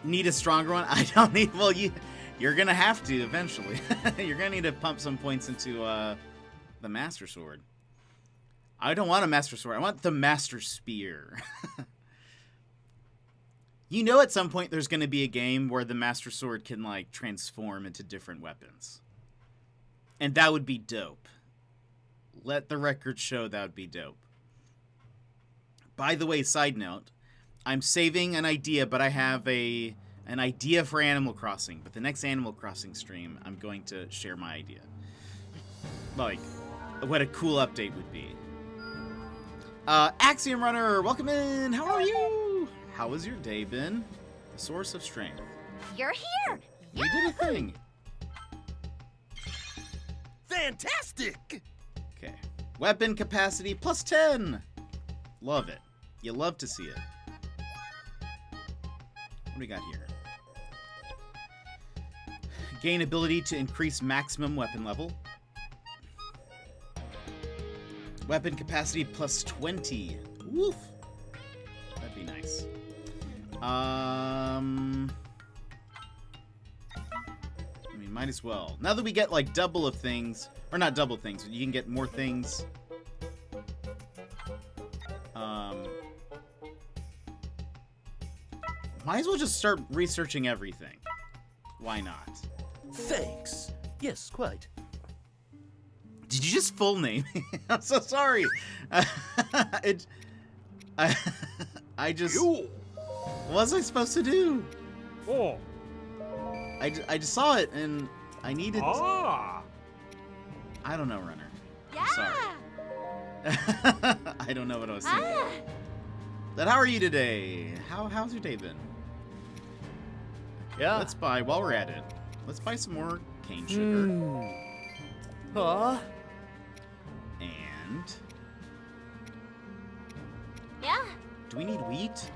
Need a stronger one? I don't need... Well, you're gonna have to eventually. You're gonna need to pump some points into the Master Sword. I don't want a Master Sword. I want the Master Spear. You know at some point there's gonna be a game where the Master Sword can, like, transform into different weapons. And that would be dope. Let the record show that would be dope. By the way, side note, I'm saving an idea, but I have an idea for Animal Crossing. But the next Animal Crossing stream, I'm going to share my idea. Like, what a cool update would be. Axiom Runner, welcome in. How are you? How has your day been? The source of strength. You're here. You did a thing. Fantastic! Okay. Weapon capacity plus 10. Love it. You love to see it. What do we got here? Gain ability to increase maximum weapon level. Weapon capacity plus 20. Woof. That'd be nice. I mean, might as well. Now that we get like double of things, or not double things, but you can get more things. Might as well just start researching everything. Why not? Thanks. Yes, quite. Did you just full name? I'm so sorry. I just... What was I supposed to do? Oh. I just saw it and I needed... Ah. I don't know, Runner. Yeah. Sorry. I don't know what I was thinking. But how are you today? How's your day been? Yeah. Let's buy, while we're at it, let's buy some more cane sugar. Huh? And... Yeah. do we need wheat?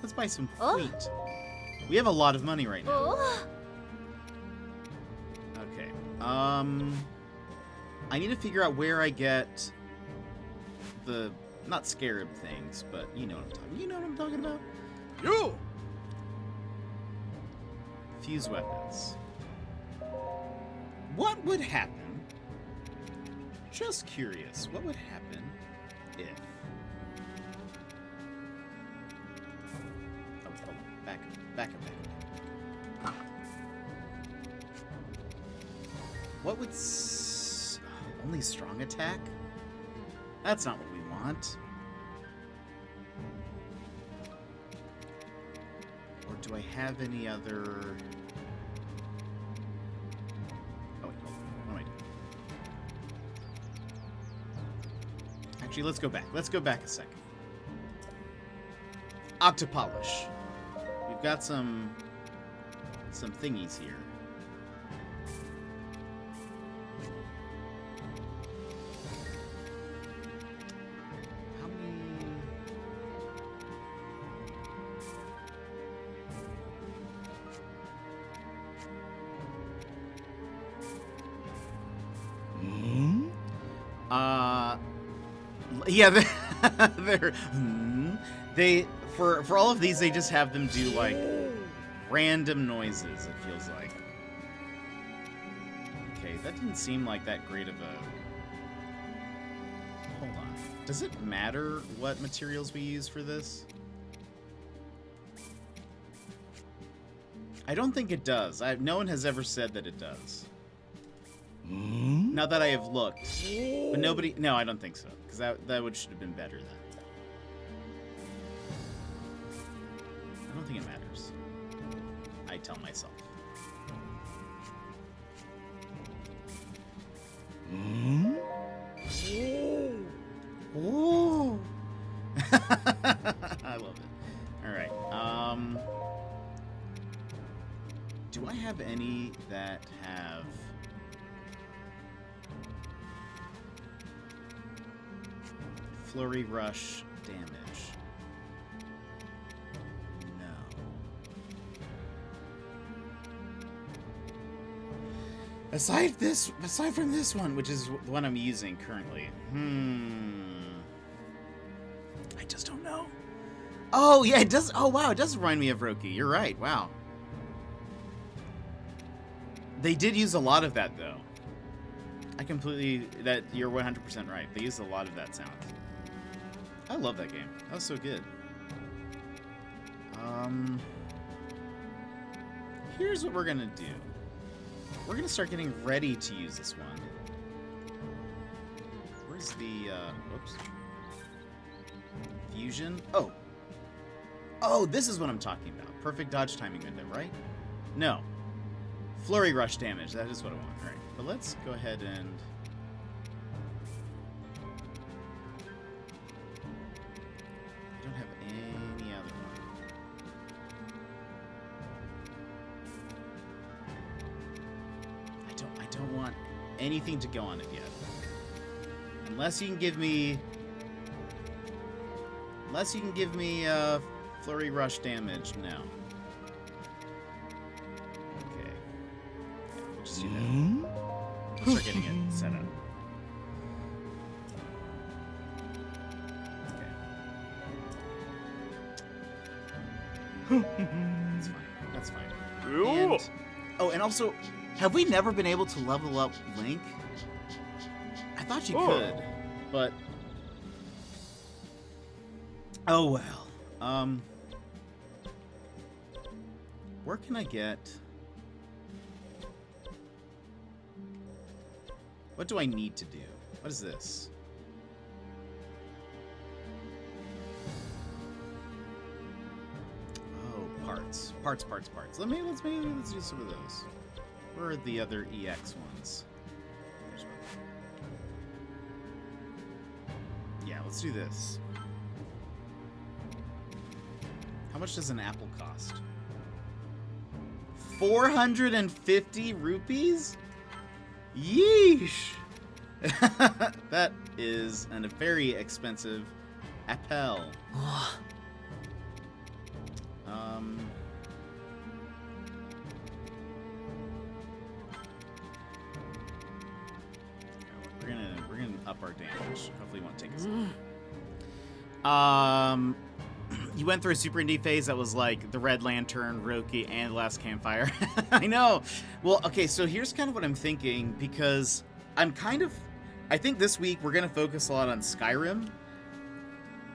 Let's buy some Oh. wheat. We have a lot of money right now. Oh. Okay. I need to figure out where I get the, not scarab things, but you know what I'm talking about? You! Fuse weapons. What would happen? Just curious, what would happen if. Oh, hold on. Back up. What would only strong attack? That's not what we want. Or do I have any other? Oh wait, hold on. What am I doing? Actually, let's go back. Let's go back a second. Octopolish. We've got some thingies here. How many? Yeah, they for all of these, they just have them do like random noises. It feels like. Okay, that didn't seem like that great of a. Hold on. Does it matter what materials we use for this? I don't think it does. No one has ever said that it does. Now that I have looked, but nobody. No, I don't think so, because that should have been better then. I don't think it matters. I tell myself. Ooh. I love it. All right. Do I have any that have? Flurry rush damage. No. Aside from this one, which is the one I'm using currently. I just don't know. Oh yeah, it does. Oh wow, it does remind me of Roki. You're right. Wow. They did use a lot of that though. You're 100% right. They used a lot of that sound. I love that game. That was so good. Here's what we're gonna do. We're gonna start getting ready to use this one. Where's the, whoops. Fusion? Oh, this is what I'm talking about. Perfect dodge timing window, right? No. Flurry rush damage. That is what I want. All right, but let's go ahead and... anything to go on it yet. Unless you can give me flurry rush damage. No. Okay. We'll just do that. We'll start getting it set up. Okay. That's fine. And also, have we never been able to level up Link? I thought you could, but... Oh well. Where can I get... What do I need to do? What is this? Oh, parts. Parts. Let's do some of those. Where are the other EX ones? There's one. Yeah, let's do this. How much does an apple cost? 450 rupees? Yeesh! That is a very expensive apple. We're gonna up our damage. Hopefully, it won't take us long. You went through a Super Indie phase that was like the Red Lantern, Roki, and Last Campfire. I know. Well, okay, so here's kind of what I'm thinking, because I think this week we're gonna focus a lot on Skyrim,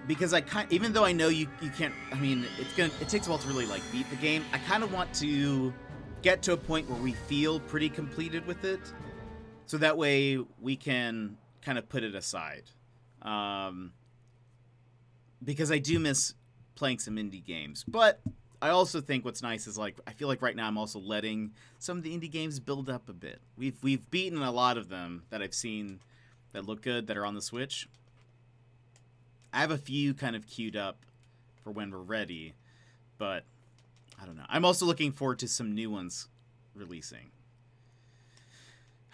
because even though I know you can't, I mean, it takes a while to really like beat the game. I kind of want to get to a point where we feel pretty completed with it, so that way we can kind of put it aside. Because I do miss playing some indie games, but I also think what's nice is like I feel like right now I'm also letting some of the indie games build up a bit. We've beaten a lot of them that I've seen that look good that are on the Switch. I have a few kind of queued up for when we're ready, but I don't know. I'm also looking forward to some new ones releasing.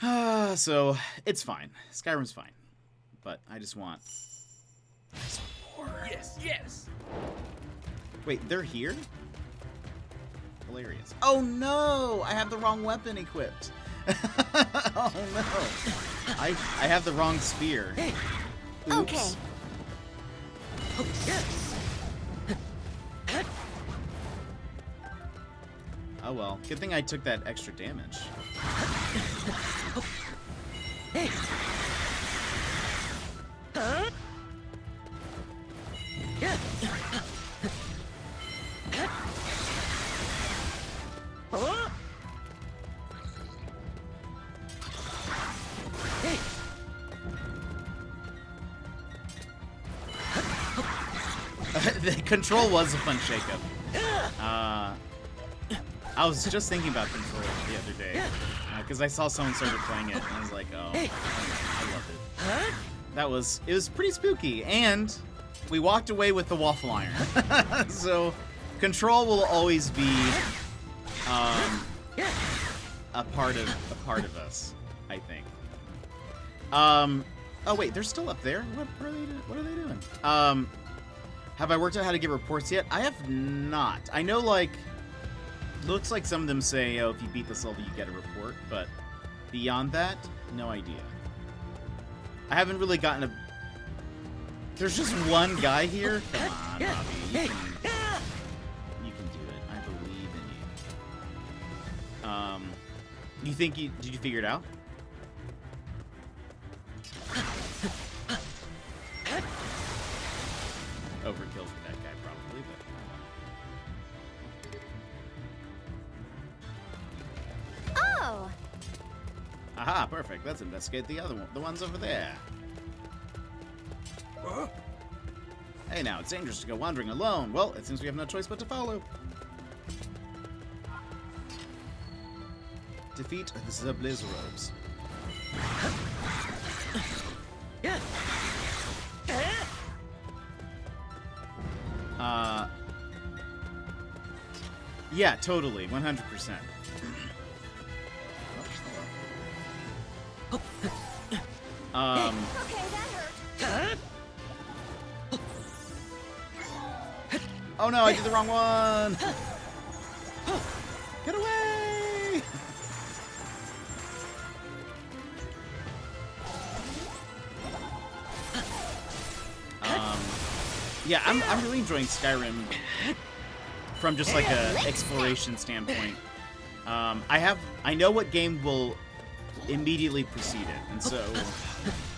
So it's fine. Skyrim's fine, but I just want more. Yes, yes. Wait, they're here? Hilarious. Oh no! I have the wrong weapon equipped. Oh no! I have the wrong spear. Oops. Okay. Oh, yes. Oh well. Good thing I took that extra damage. Hey. Huh? Yeah. Huh? Hey. The control was a fun shakeup. I was just thinking about Control the other day because I saw someone started playing it and I was like, oh, I loved it. It was pretty spooky, and we walked away with the waffle iron. So Control will always be a part of us, I think. Oh wait, they're still up there. What are they doing? Have I worked out how to get reports yet? I have not. I know, like, looks like some of them say, oh, if you beat this level, you get a report, but beyond that, no idea. I haven't really gotten a... There's just one guy here? Come on, Bobby. You can do it. I believe in you. Did you figure it out? Overkill for that guy, probably, but... Oh! Aha, perfect. Let's investigate the ones over there. Huh? Hey now, it's dangerous to go wandering alone. Well, it seems we have no choice but to follow. Defeat the Blizzarobes. Yeah. Yeah, totally, 100%. Okay, that hurt. Oh no, I did the wrong one! Get away! Yeah, I'm really enjoying Skyrim from just like a exploration standpoint. I know what game will immediately precede it, and so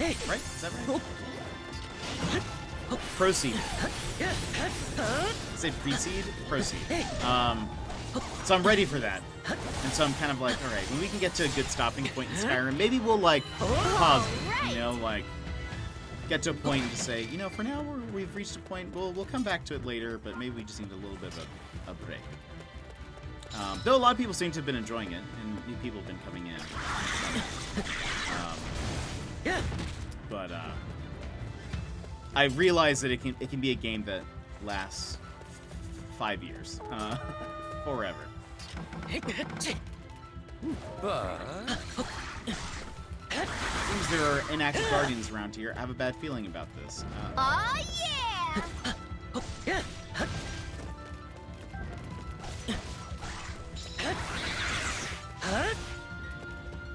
right? Is that right? Proceed. Say precede? Proceed. So I'm ready for that. And so I'm kind of like, alright, when we can get to a good stopping point in Skyrim, maybe we'll like pause it, you know, like get to a point and just say, you know, for now we've reached a point, we'll come back to it later, but maybe we just need a little bit of a break. Though a lot of people seem to have been enjoying it, and new people have been coming in. But I realize that it can be a game that lasts 5 years, forever. Seems there are inactive guardians around here. I have a bad feeling about this. Oh, yeah!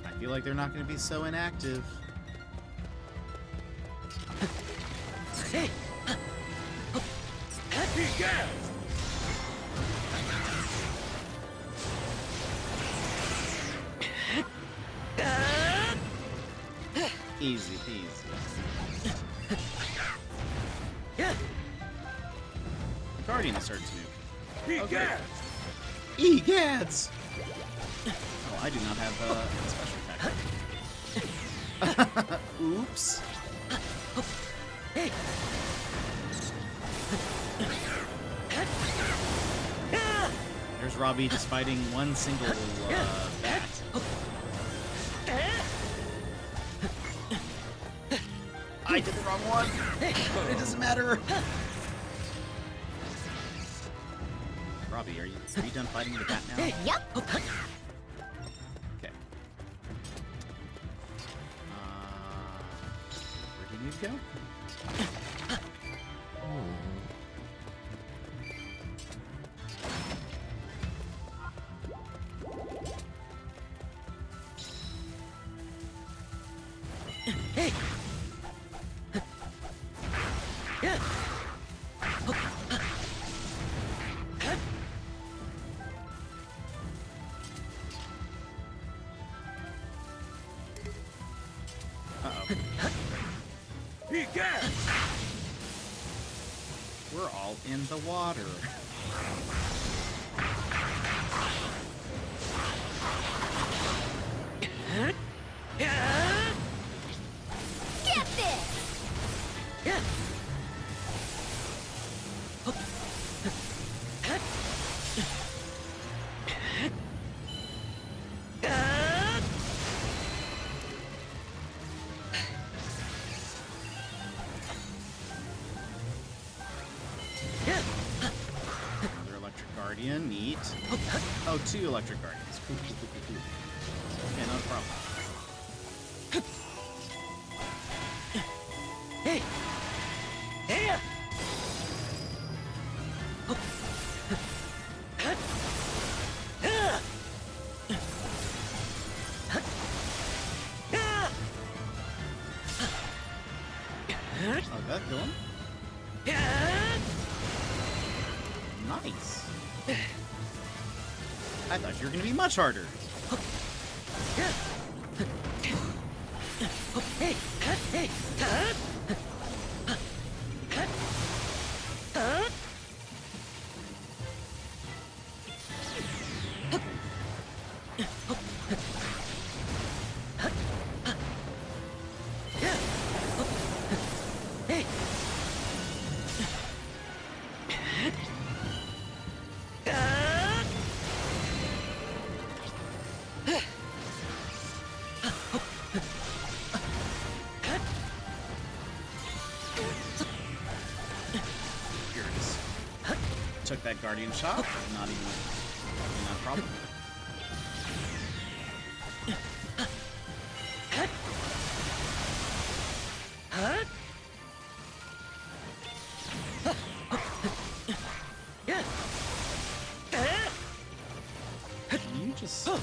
I feel like they're not going to be so inactive. Easy peasy. Guardian is starting to move. Egads! Egads! Oh, I do not have a special attack. Oops. There's Robbie just fighting one single bat. I did the wrong one. It doesn't matter. Robbie, are you done fighting the bat now? Yup. Okay. Where do you need to go? Egads! We're all in the water. Get this! Another electric guardian, neat. Oh, 2 electric guardians. Cool, cool, cool, cool, cool. Okay, not a problem. Oh, did that kill him? Nice. I thought you were gonna be much harder. Here it is. Took that guardian shot. Not a problem. Can you just stop?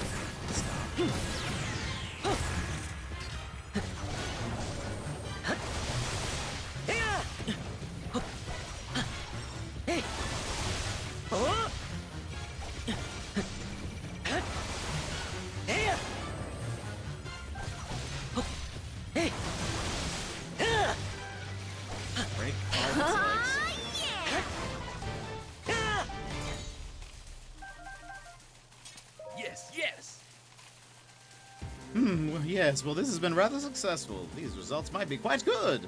Break all its legs. Yes, yes! Well, yes, well, this has been rather successful. These results might be quite good.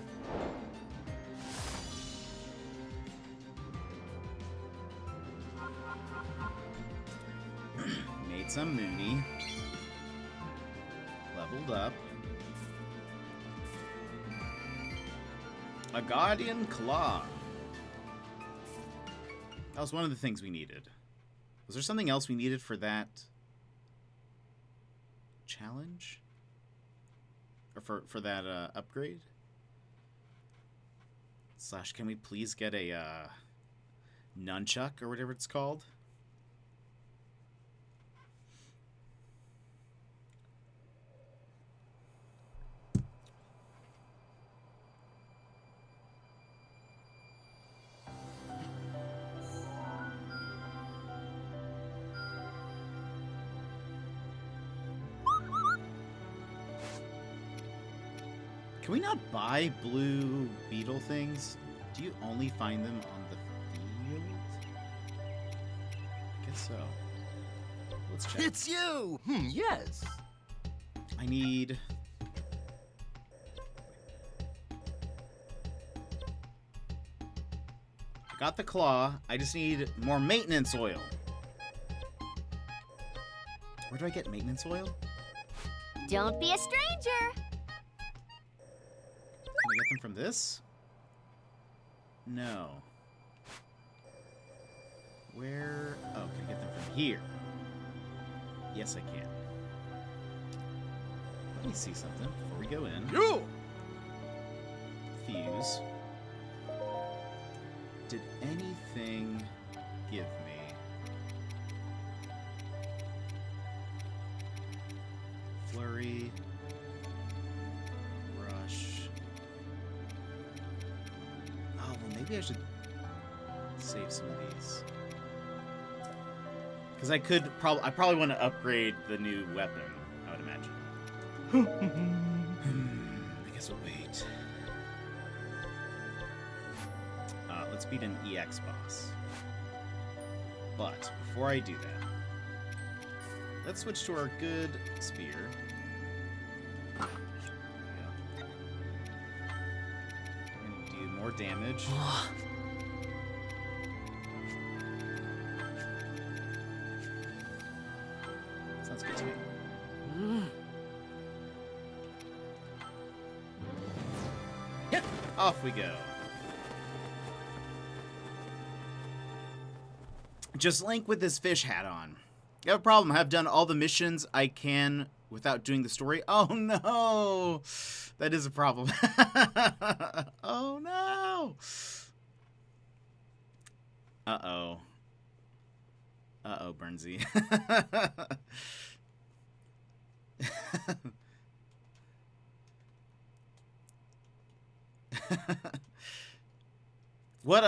Made some Mooney. Leveled up. A Guardian Claw. That was one of the things we needed. Was there something else we needed for that challenge? Or for that upgrade? Slash, can we please get a nunchuck or whatever it's called? Can we not buy blue beetle things? Do you only find them on the field? guess so. Let's check. It's you! Yes. I need... I got the claw. I just need more maintenance oil. Where do I get maintenance oil? Don't be a stranger. Can I get them from this? No. Where? Oh, can I get them from here? Yes, I can. Let me see something before we go in. You! Fuse. Did anything give me? Flurry. Rush. Oh, well, maybe I should save some of these. Because I probably want to upgrade the new weapon, I would imagine. I guess we'll wait. Let's beat an EX boss. But before I do that, let's switch to our good spear. There we go. I'm gonna do more damage. Sounds good to me. Off we go. Just Link with his fish hat on. You have a problem. I've done all the missions I can without doing the story. Oh no! That is a problem. Oh no! Uh-oh. Uh-oh, Burnsy.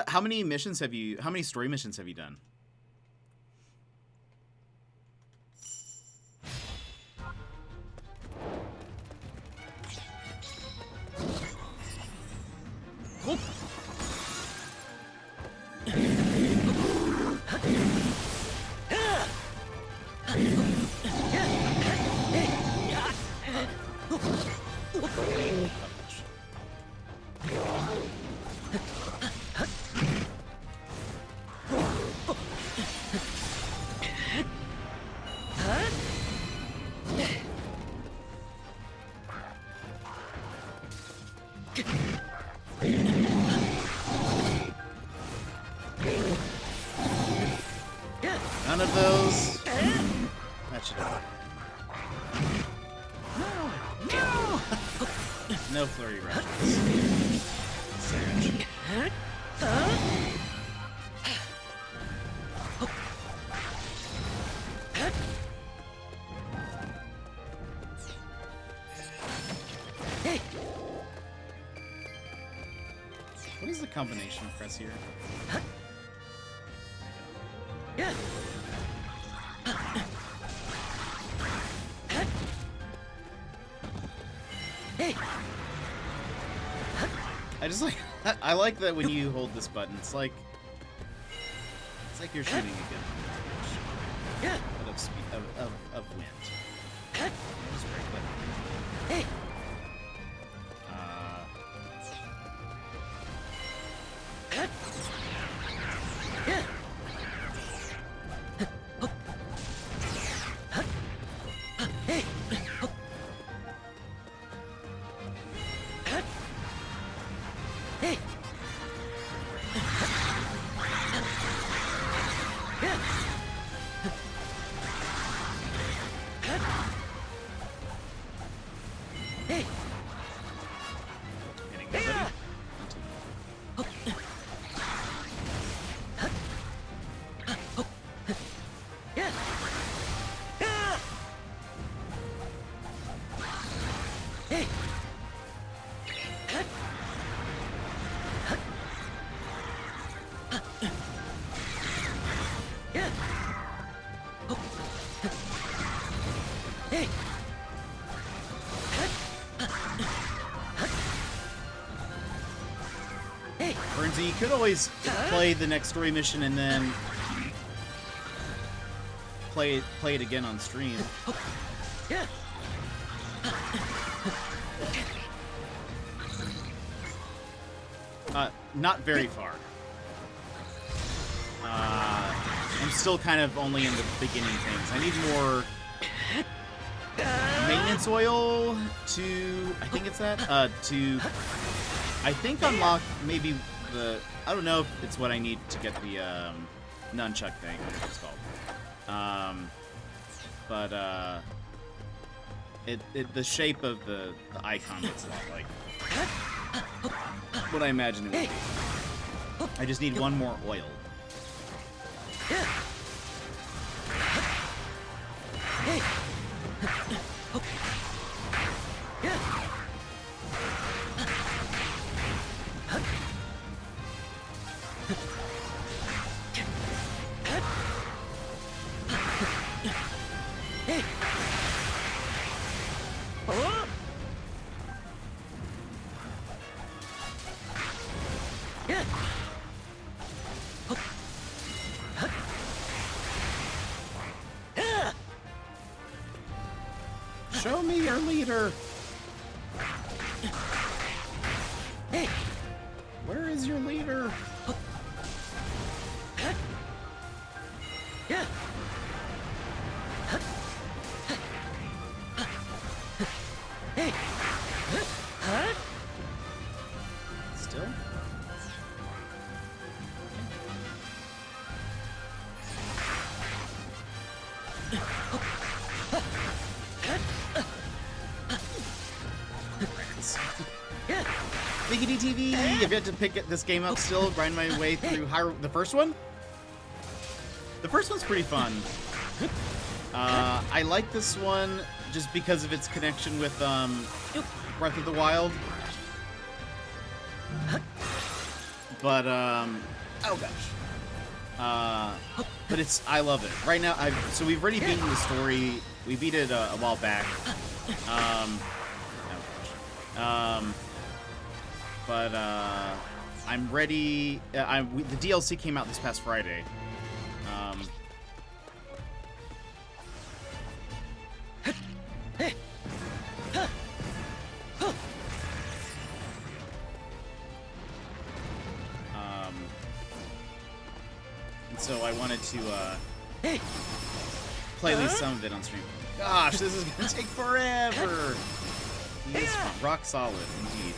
How many story missions have you done? None of those. That should help. No! No flurry rushes. Surge. What is the combination press here? I like that when you hold this button, it's like you're shooting a gun, but of wind. It's very clever. Burnsy, you could always play the next story mission and then play it again on stream. Not very far. I'm still kind of only in the beginning things. I need more maintenance oil to, I think it's that, to, I think unlock maybe the, I don't know if it's what I need to get the nunchuck thing, whatever it's called. The shape of the icon looks a lot like what I imagine it would be. I just need one more oil. Show me your leader. Where is your leader? Still? Biggity TV! I've yet to pick this game up still, grind my way through Hyrule. The first one? The first one's pretty fun. I like this one just because of its connection with Breath of the Wild. But, oh gosh. But I love it. Right now, so we've already beaten the story. We beat it a while back. But I'm ready. The DLC came out this past Friday. And so I wanted to play at least some of it on stream. Gosh, this is gonna take forever. He is rock solid, indeed.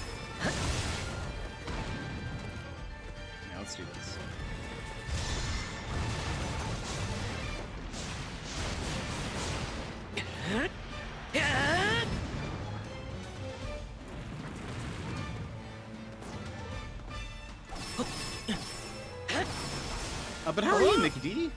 Now let's do this. But how are you, Mickey Dee?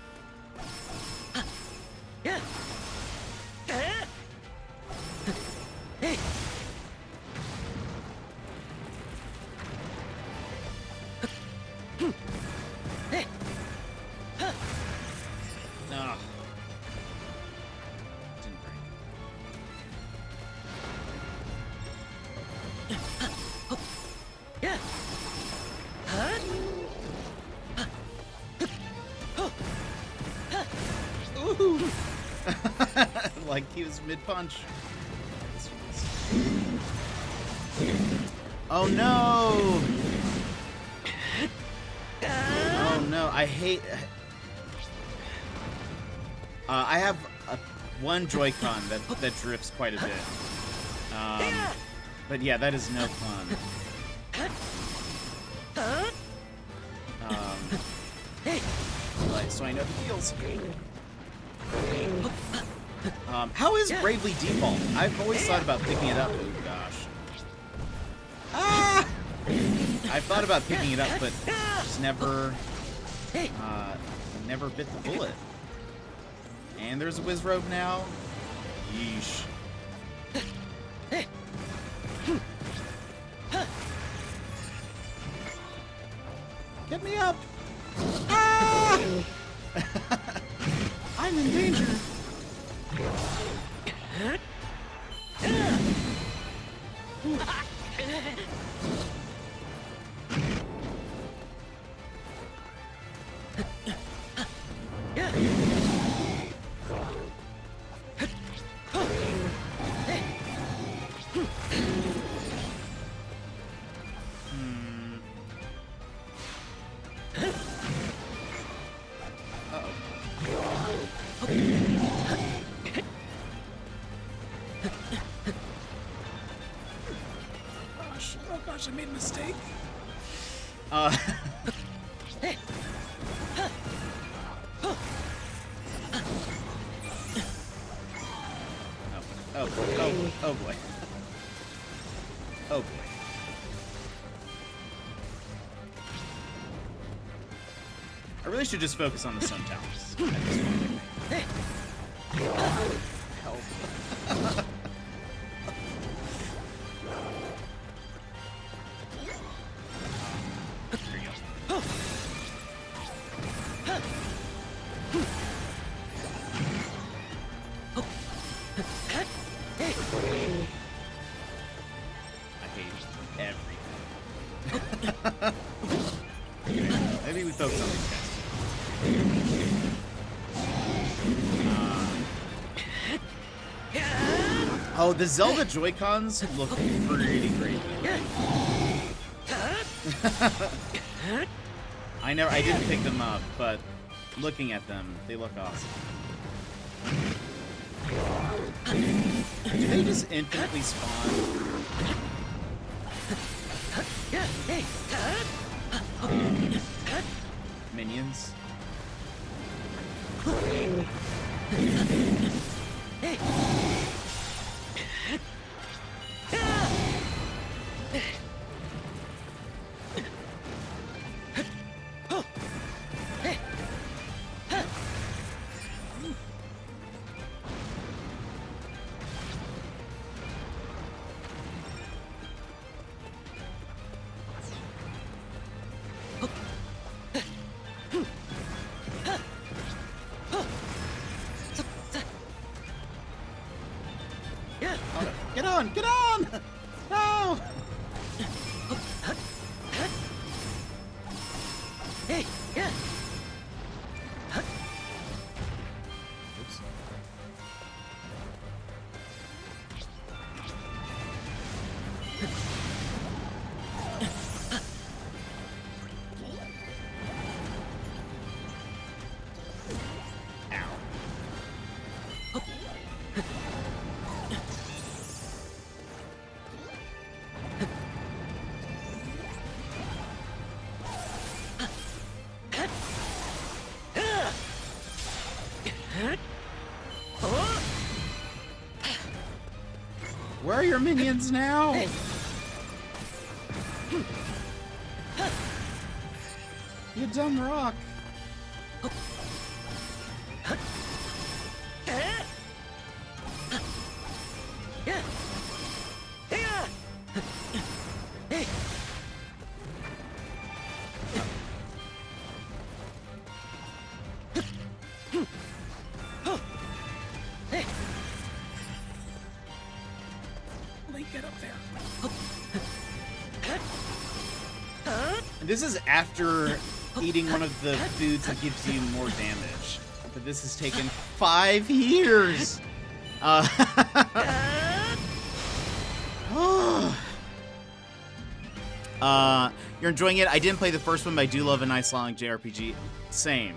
No. Didn't break. Ooh. Like he was mid-punch. Oh no! Oh no, I hate... I have one Joy-Con that drifts quite a bit. But yeah, that is no fun. Right, so I know the feels. How is Bravely Default? I've always thought about picking it up. Oh gosh. Ah! I've thought about picking it up, but just never bit the bullet. And there's a Wizrobe now. Yeesh. Get me up! Ah! I'm in danger. Oh gosh, I made a mistake. Uh, oh boy. Oh boy. I really should just focus on the sun towers at this point. Help. There you go. I hate everything. Maybe we focus on these guys. Oh, the Zelda Joy-Cons look pretty great. I didn't pick them up, but looking at them, they look awesome. Do they just infinitely spawn? Minions? Get on! Get on! No! Oops. Where are your minions now? You dumb rock. Link, get up there. And this is after eating one of the foods that gives you more damage. But this has taken 5 years. You're enjoying it? I didn't play the first one, but I do love a nice long JRPG. Same.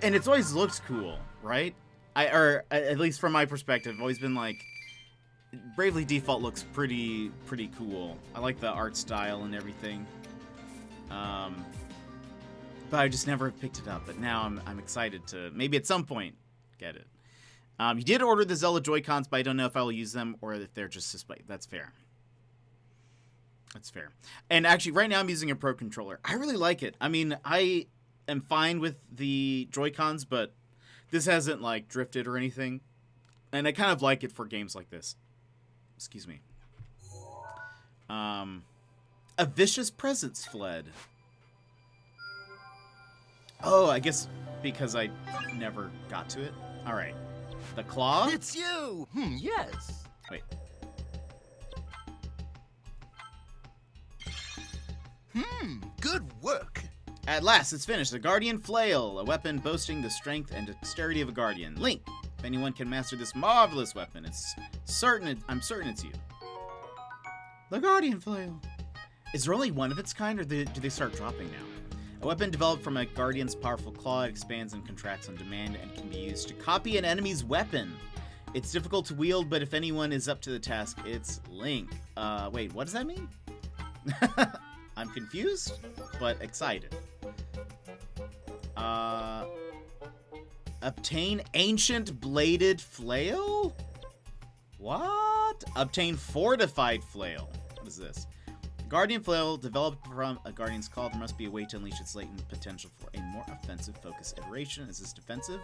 And it's always looked cool, right? Or at least from my perspective, I've always been like, Bravely Default looks pretty cool. I like the art style and everything. But I just never picked it up. But now I'm excited to maybe at some point get it. You did order the Zelda Joy-Cons, but I don't know if I will use them or if they're just displayed. That's fair. That's fair. And actually, right now I'm using a Pro Controller. I really like it. I mean, I am fine with the Joy-Cons, but this hasn't, like, drifted or anything. And I kind of like it for games like this. Excuse me. A vicious presence fled. Oh, I guess because I never got to it. All right. The claw? It's you! Yes. Wait. Good work. At last, it's finished. The Guardian Flail, a weapon boasting the strength and dexterity of a guardian. Link, if anyone can master this marvelous weapon, I'm certain it's you. The Guardian Flail. Is there only one of its kind, or do they start dropping now? A weapon developed from a Guardian's powerful claw, it expands and contracts on demand and can be used to copy an enemy's weapon. It's difficult to wield, but if anyone is up to the task, it's Link. Wait, what does that mean? I'm confused, but excited. Obtain Ancient Bladed Flail? What? Obtain Fortified Flail. What is this? Guardian Flail, developed from a Guardian's Call, there must be a way to unleash its latent potential for a more offensive focused iteration. Is this defensive?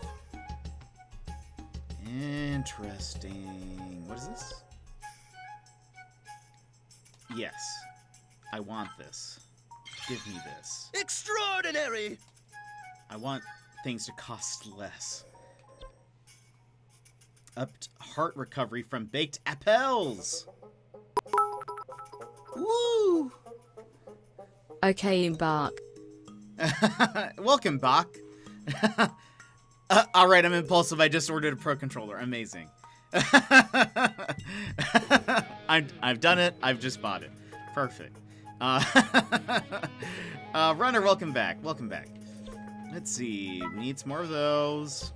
Interesting. What is this? Yes. I want this. Give me this. Extraordinary! I want things to cost less. Upped heart recovery from baked apples. Woo! Okay, Bach. Welcome, Bach. All right, I'm impulsive. I just ordered a Pro Controller. Amazing. I've done it. I've just bought it. Perfect. Runner, welcome back. Welcome back. Let's see. We need some more of those.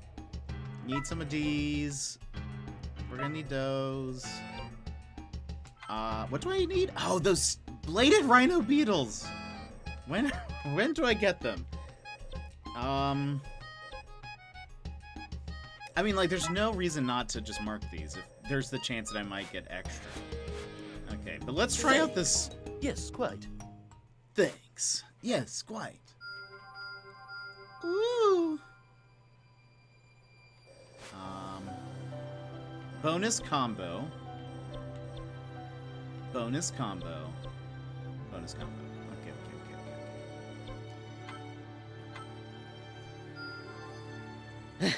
Need some of these. We're gonna need those. What do I need? Oh, those bladed rhino beetles. When do I get them? I mean, like, there's no reason not to just mark these if there's the chance that I might get extra. Okay, but let's try out this. Yes, quite. Thanks. Yes, quite. Ooh. Bonus combo. Bonus combo. Bonus combo. Okay.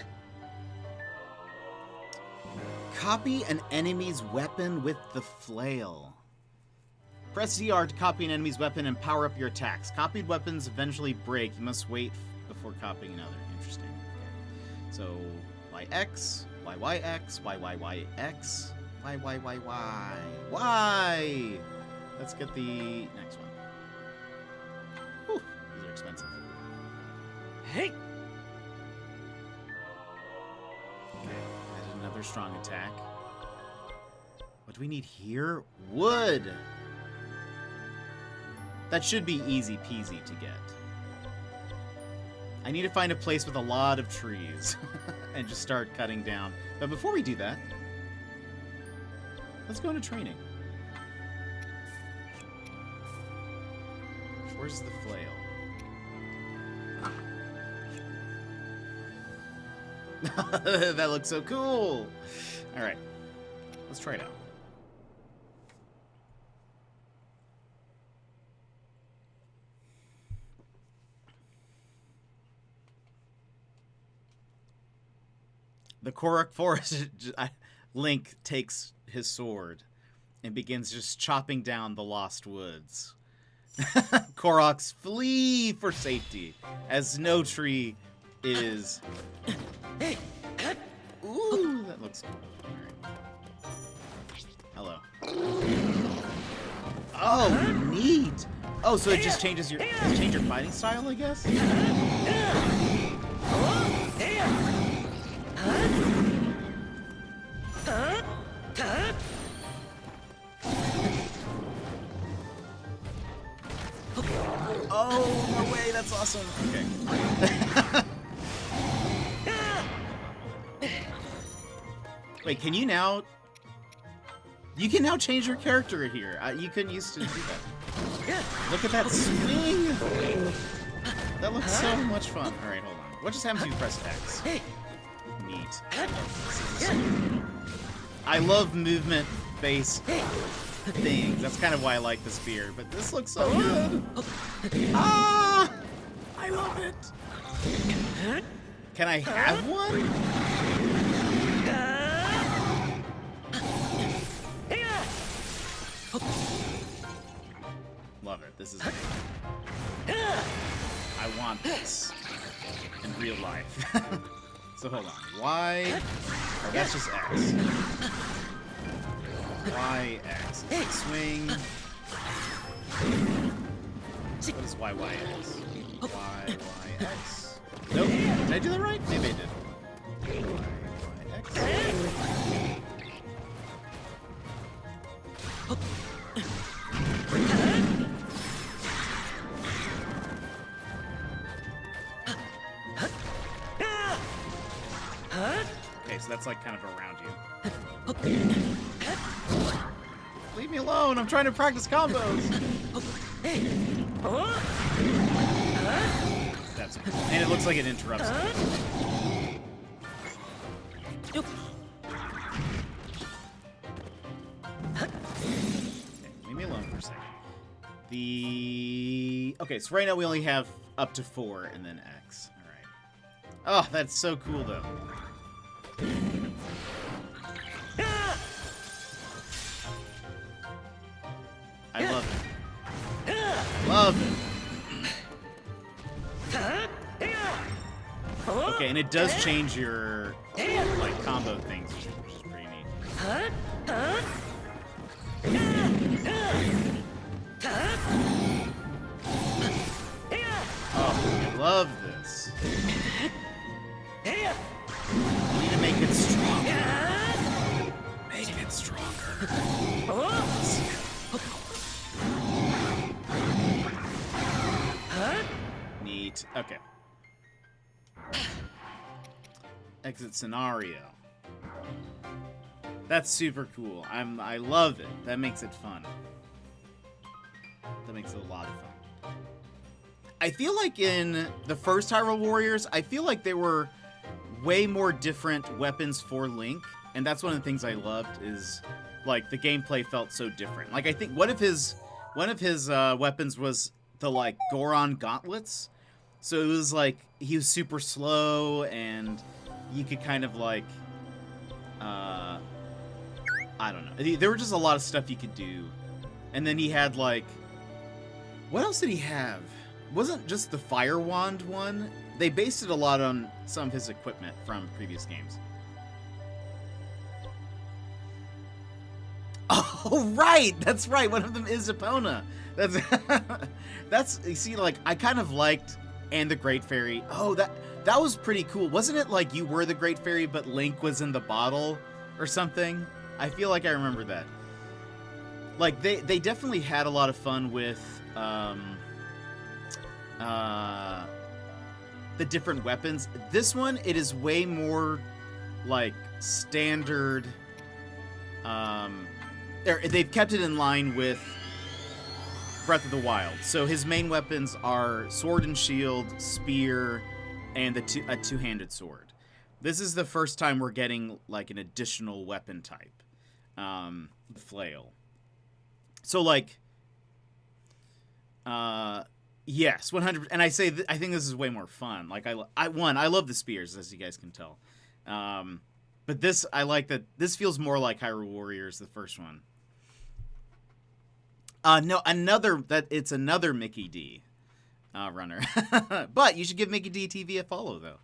Copy an enemy's weapon with the flail. Press ZR to copy an enemy's weapon and power up your attacks. Copied weapons eventually break. You must wait before copying another. Interesting. Okay. So, YX, YYX, YYYX, YYYY. Let's get the next one. Whew, these are expensive. Hey! Okay, add another strong attack. What do we need here? Wood! That should be easy peasy to get. I need to find a place with a lot of trees and just start cutting down. But before we do that, let's go into training. Where's the flail? That looks so cool. All right, let's try it out. The Korok Forest, Link takes his sword and begins just chopping down the lost woods. Koroks flee for safety, as no tree is... Ooh, that looks cool. All right. Hello. Oh, neat! Oh, so it just changes your fighting style, I guess? Oh, no way, that's awesome. Okay. Wait, can you now... You can now change your character here. You couldn't used to do that. Look at that swing! That looks so much fun. Alright, hold on. What just happens if you press X? Neat. I love movement-based things. That's kind of why I like the spear. But this looks so good. Ah! I love it. Can I have one? Love it. This is amazing. I want this in real life. So hold on. Y. Oh, that's just X. Y, X. Swing. What is Y, Y, X? Y, Y, X. Nope. Did I do that right? Maybe I did. Y, Y, X. Okay, so that's like kind of around you. Leave me alone, I'm trying to practice combos. That's cool. And it looks like it interrupts me. Okay, leave me alone for a second. Okay, so right now we only have up to 4 and then X. Alright. Oh, that's so cool though. I love it. Love it. Okay, and it does change your like combo things, which is pretty neat. Oh, I love this. We need to make it stronger. Make it stronger. Neat. Okay. Exit scenario. That's super cool. I love it. That makes it fun. That makes it a lot of fun. I feel like in the first Hyrule Warriors, I feel like there were way more different weapons for Link, and that's one of the things I loved is like the gameplay felt so different. Like I think one of his weapons was the like Goron gauntlets. So it was like he was super slow and you could kind of like I don't know. There were just a lot of stuff you could do. And then he had like what else did he have? Wasn't just the Fire Wand one? They based it a lot on some of his equipment from previous games. Oh, right! That's right! One of them is Epona. That's you see, like, I kind of liked And the Great Fairy. Oh, that was pretty cool. Wasn't it like you were the Great Fairy, but Link was in the bottle or something? I feel like I remember that. Like, they definitely had a lot of fun with, the different weapons. This one, it is way more like standard. They've kept it in line with Breath of the Wild. So his main weapons are sword and shield, spear, and a two-handed sword. This is the first time we're getting like an additional weapon type, flail. So like, yes, 100%. And I say I think this is way more fun. Like I love the spears, as you guys can tell. But this, I like that this feels more like Hyrule Warriors, the first one. No, it's another Mickey D runner. But you should give Mickey D TV a follow, though.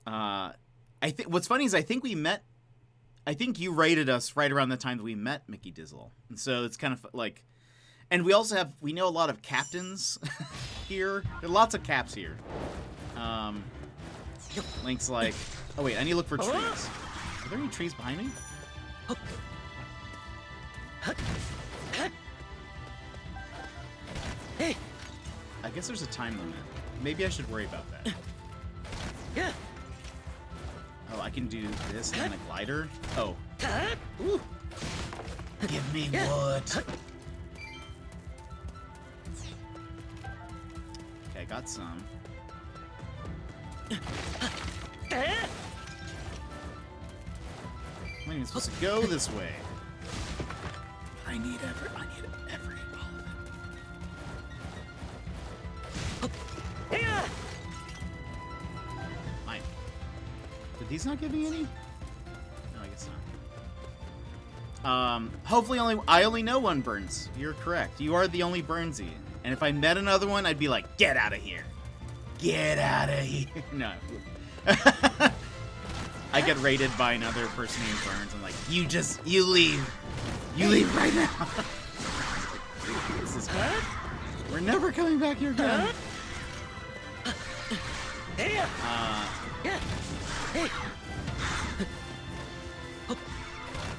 I think what's funny is I think you rated us right around the time that we met Mickey Dizzle. And so it's kind of like, and we know a lot of captains here. There are lots of caps here. Link's like, oh wait, I need to look for trees. Are there any trees behind me? I guess there's a time limit. Maybe I should worry about that. Oh, I can do this and a glider? Oh. Ooh. Give me wood. Okay, I got some. I'm not even supposed to go this way. I need every all of it. Mine. Did these not give me any? No, I guess not. Hopefully I only know one Burns. You're correct. You are the only Burnsy. And if I met another one, I'd be like, get out of here. Get out of here. No. I get raided by another person named Burns. I'm like, you leave. You leave right now. This is bad. We're never coming back here again.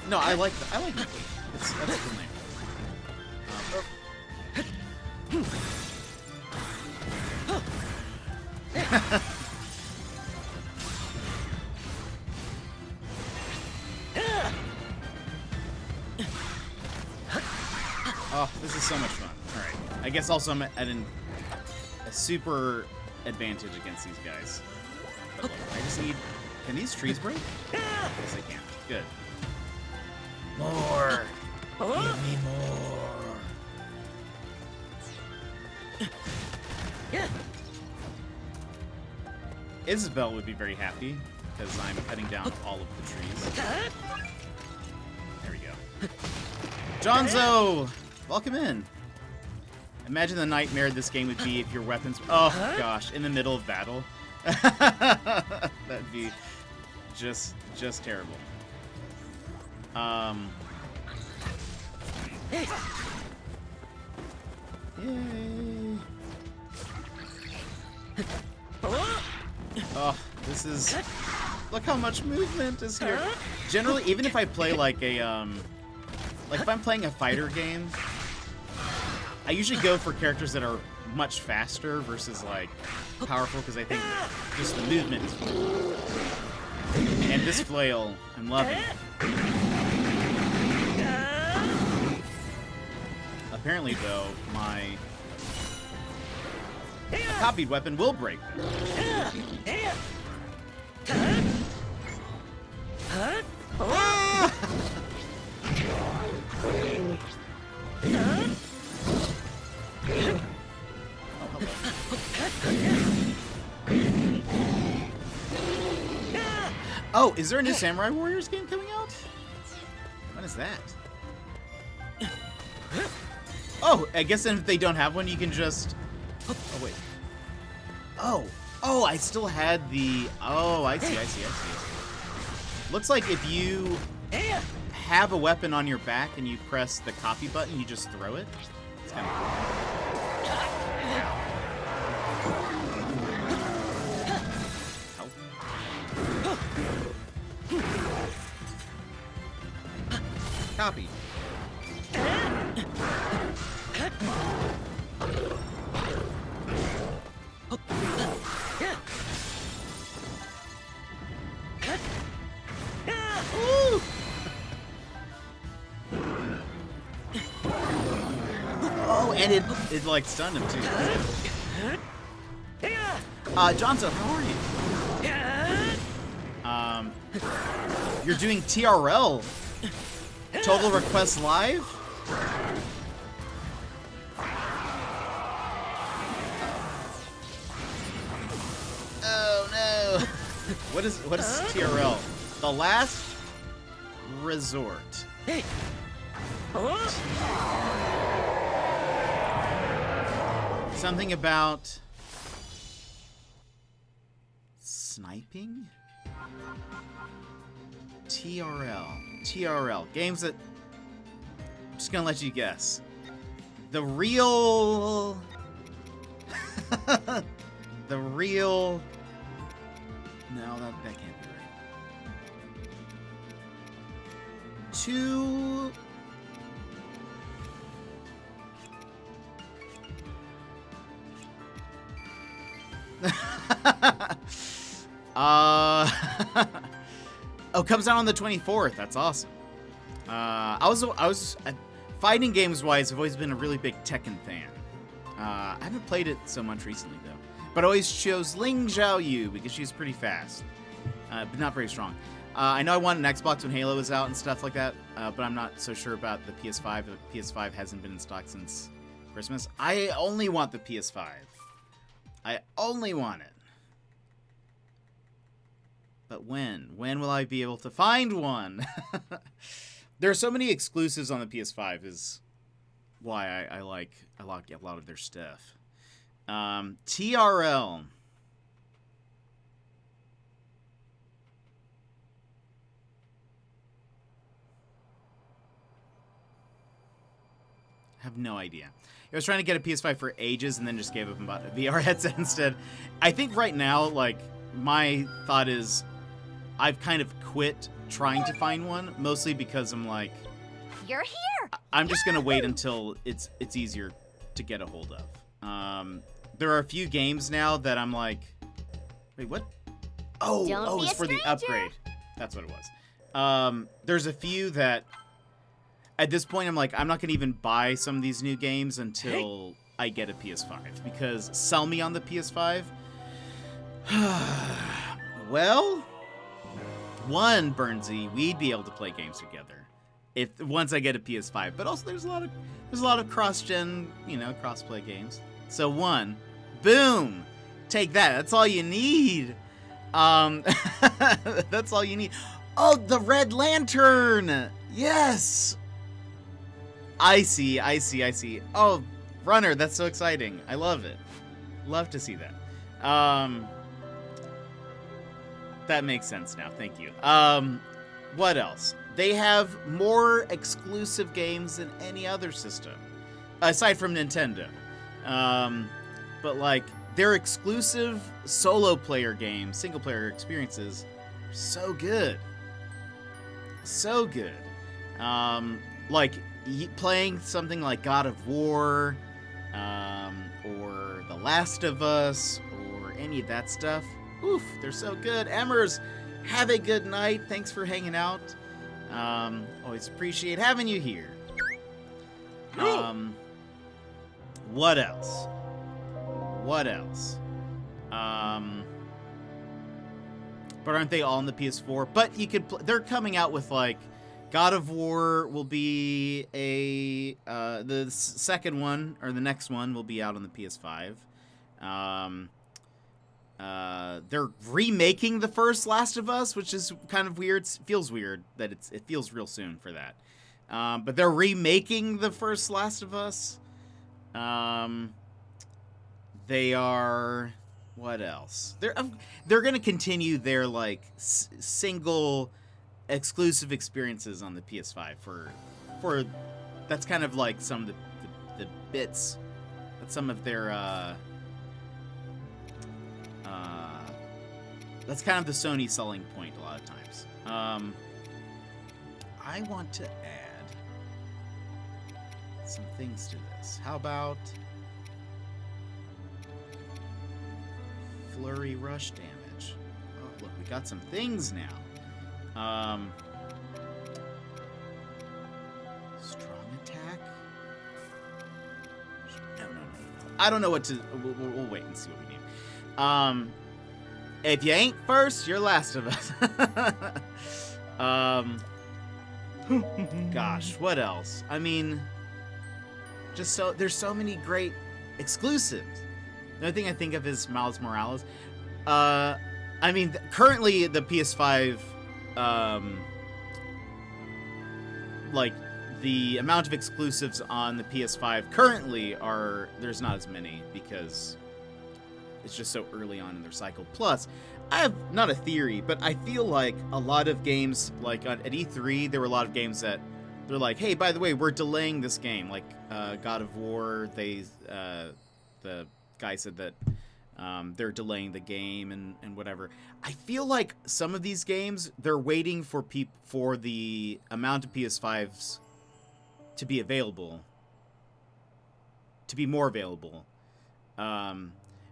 No, I like that. I like that. That's a good name. Oh, this is so much fun. All right. I guess also I'm at a super advantage against these guys. But look, I just need... Can these trees break? Yes, they can. Good. More! Give me more! Isabel would be very happy, because I'm cutting down all of the trees. There we go. Jonzo! Welcome in. Imagine the nightmare this game would be if your weapons... Oh, gosh. In the middle of battle. That'd be just terrible. Yay. Oh, this is... Look how much movement is here. Generally, even if I play like a, like if I'm playing a fighter game, I usually go for characters that are much faster versus like powerful, because I think just the movement is cool. And this flail, I'm loving it. Apparently, though, my copied weapon will break them. Oh, is there a new Samurai Warriors game coming out? What is that? Oh, I guess then if they don't have one, you can just... Oh, wait. Oh, I still had the... Oh, I see. Looks like if you have a weapon on your back and you press the copy button, you just throw it. It's kind of cool. Copy. Oh, and it like stunned him too. Jonzo, how are you? You're doing TRL. Total Request Live? Oh no. What is TRL? The Last Resort. Something about sniping? TRL. Games that... I'm just gonna let you guess. The real... The real... No, that can't be right. Two... Oh, comes out on the 24th. That's awesome. Fighting games wise, I've always been a really big Tekken fan. I haven't played it so much recently though, but I always chose Ling Xiaoyu because she's pretty fast, but not very strong. I know I wanted an Xbox when Halo was out and stuff like that, but I'm not so sure about the PS5. The PS5 hasn't been in stock since Christmas. I only want the PS5. I only want it. But when? When will I be able to find one? There are so many exclusives on the PS5 is why I like a lot of their stuff. TRL. have no idea. I was trying to get a PS5 for ages and then just gave up and bought a VR headset instead. I think right now, like, my thought is I've kind of quit trying to find one, mostly because I'm like, You're here. I'm just gonna wait until it's easier to get a hold of. There are a few games now that I'm like, wait, what? Don't be It's a for the stranger. upgrade. That's what it was. There's a few that at this point I'm like, I'm not gonna even buy some of these new games until I get a PS5, because sell me on the PS5. Well, one, Burnsy, we'd be able to play games together if once I get a PS5. But also there's a lot of cross-gen, cross-play games. So one, boom, take that. That's all you need. That's all you need. Oh, the Red Lantern. Yes. I see. Oh, Runner, that's so exciting. I love it. Love to see that. That makes sense now. Thank you. What else? They have more exclusive games than any other system, aside from Nintendo. But like, their exclusive solo player games, single player experiences, are so good. So good. Like playing something like God of War, or The Last of Us, or any of that stuff. Oof, they're so good. Emmers, have a good night. Thanks for hanging out. Always appreciate having you here. What else? But aren't they all on the PS4? But you could. They're coming out with like God of War will be the second one, or the next one will be out on the PS5. They're remaking the first Last of Us, which is kind of weird. It feels weird that it feels real soon for that. But they're remaking the first Last of Us. They are. What else? They're gonna continue their like single exclusive experiences on the PS5 for that's kind of like some of the bits. That's some of their that's kind of the Sony selling point a lot of times. I want to add some things to this. How about flurry rush damage? Oh, look, we got some things now. Strong attack? No. I don't know what to... We'll wait and see what we need. If you ain't first, you're last of us. Gosh, what else? I mean, there's so many great exclusives. Another thing I think of is Miles Morales. I mean, currently the PS5, like the amount of exclusives on the PS5 currently there's not as many because it's just so early on in their cycle. Plus, I have not a theory, but I feel like a lot of games, like at E3, there were a lot of games that they're like, hey, by the way, we're delaying this game. Like God of War, the guy said that they're delaying the game and whatever. I feel like some of these games, they're waiting for the amount of PS5s to be available, to be more available.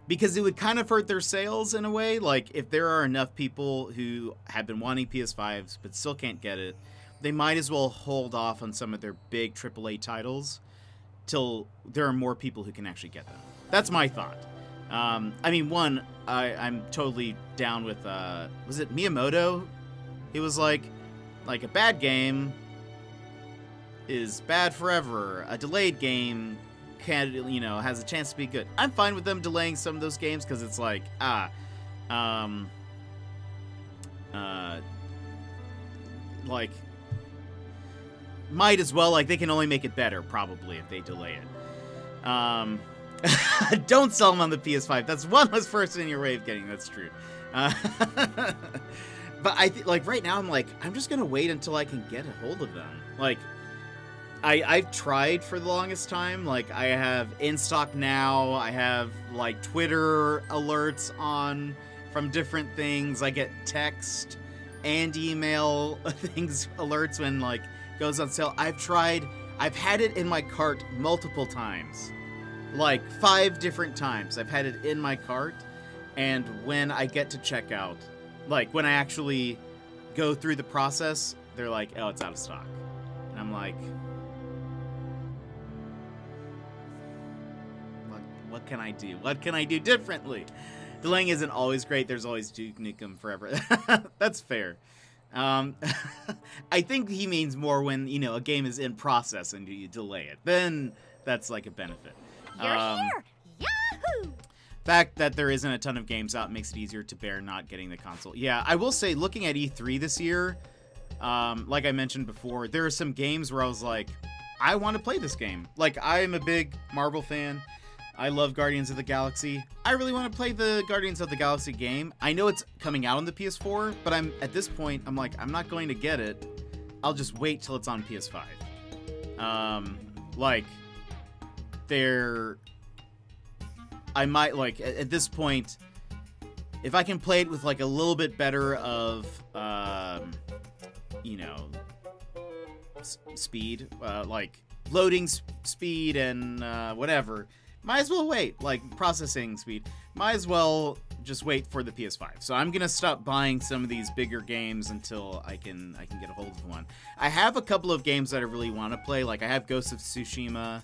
Because it would kind of hurt their sales in a way. Like, if there are enough people who have been wanting PS5s but still can't get it, they might as well hold off on some of their big AAA titles till there are more people who can actually get them. That's my thought. I mean, I'm totally down with, was it Miyamoto? He was like a bad game is bad forever. A delayed game has a chance to be good. I'm fine with them delaying some of those games because it's like, like, might as well, like, they can only make it better, probably, if they delay it. Don't sell them on the PS5. That's one less person in your way of getting. That's true. But I think, like, right now, I'm just gonna wait until I can get a hold of them. Like, I've tried for the longest time. Like, I have In Stock Now. I have, like, Twitter alerts on from different things. I get text and email things, alerts when, like, goes on sale. I've tried. I've had it in my cart multiple times. Like, 5 different times I've had it in my cart. And when I get to checkout, like, when I actually go through the process, they're like, oh, it's out of stock. And I'm like... What can I do? What can I do differently? Delaying isn't always great. There's always Duke Nukem forever. That's fair. I think he means more when, you know, a game is in process and you delay it. Then that's like a benefit. You're here! Yahoo! Fact that there isn't a ton of games out makes it easier to bear not getting the console. Yeah, I will say, looking at E3 this year, like I mentioned before, there are some games where I was like, I want to play this game. Like, I am a big Marvel fan. I love Guardians of the Galaxy. I really want to play the Guardians of the Galaxy game. I know it's coming out on the PS4, but at this point, I'm like, I'm not going to get it. I'll just wait till it's on PS5. Like, I might, like, at this point, if I can play it with, like, a little bit better of, you know, speed, like, loading speed and whatever, might as well wait. Like, processing speed, might as well just wait for the PS5. So I'm gonna stop buying some of these bigger games until I can get a hold of one. I have a couple of games that I really want to play. Like, I have Ghost of Tsushima.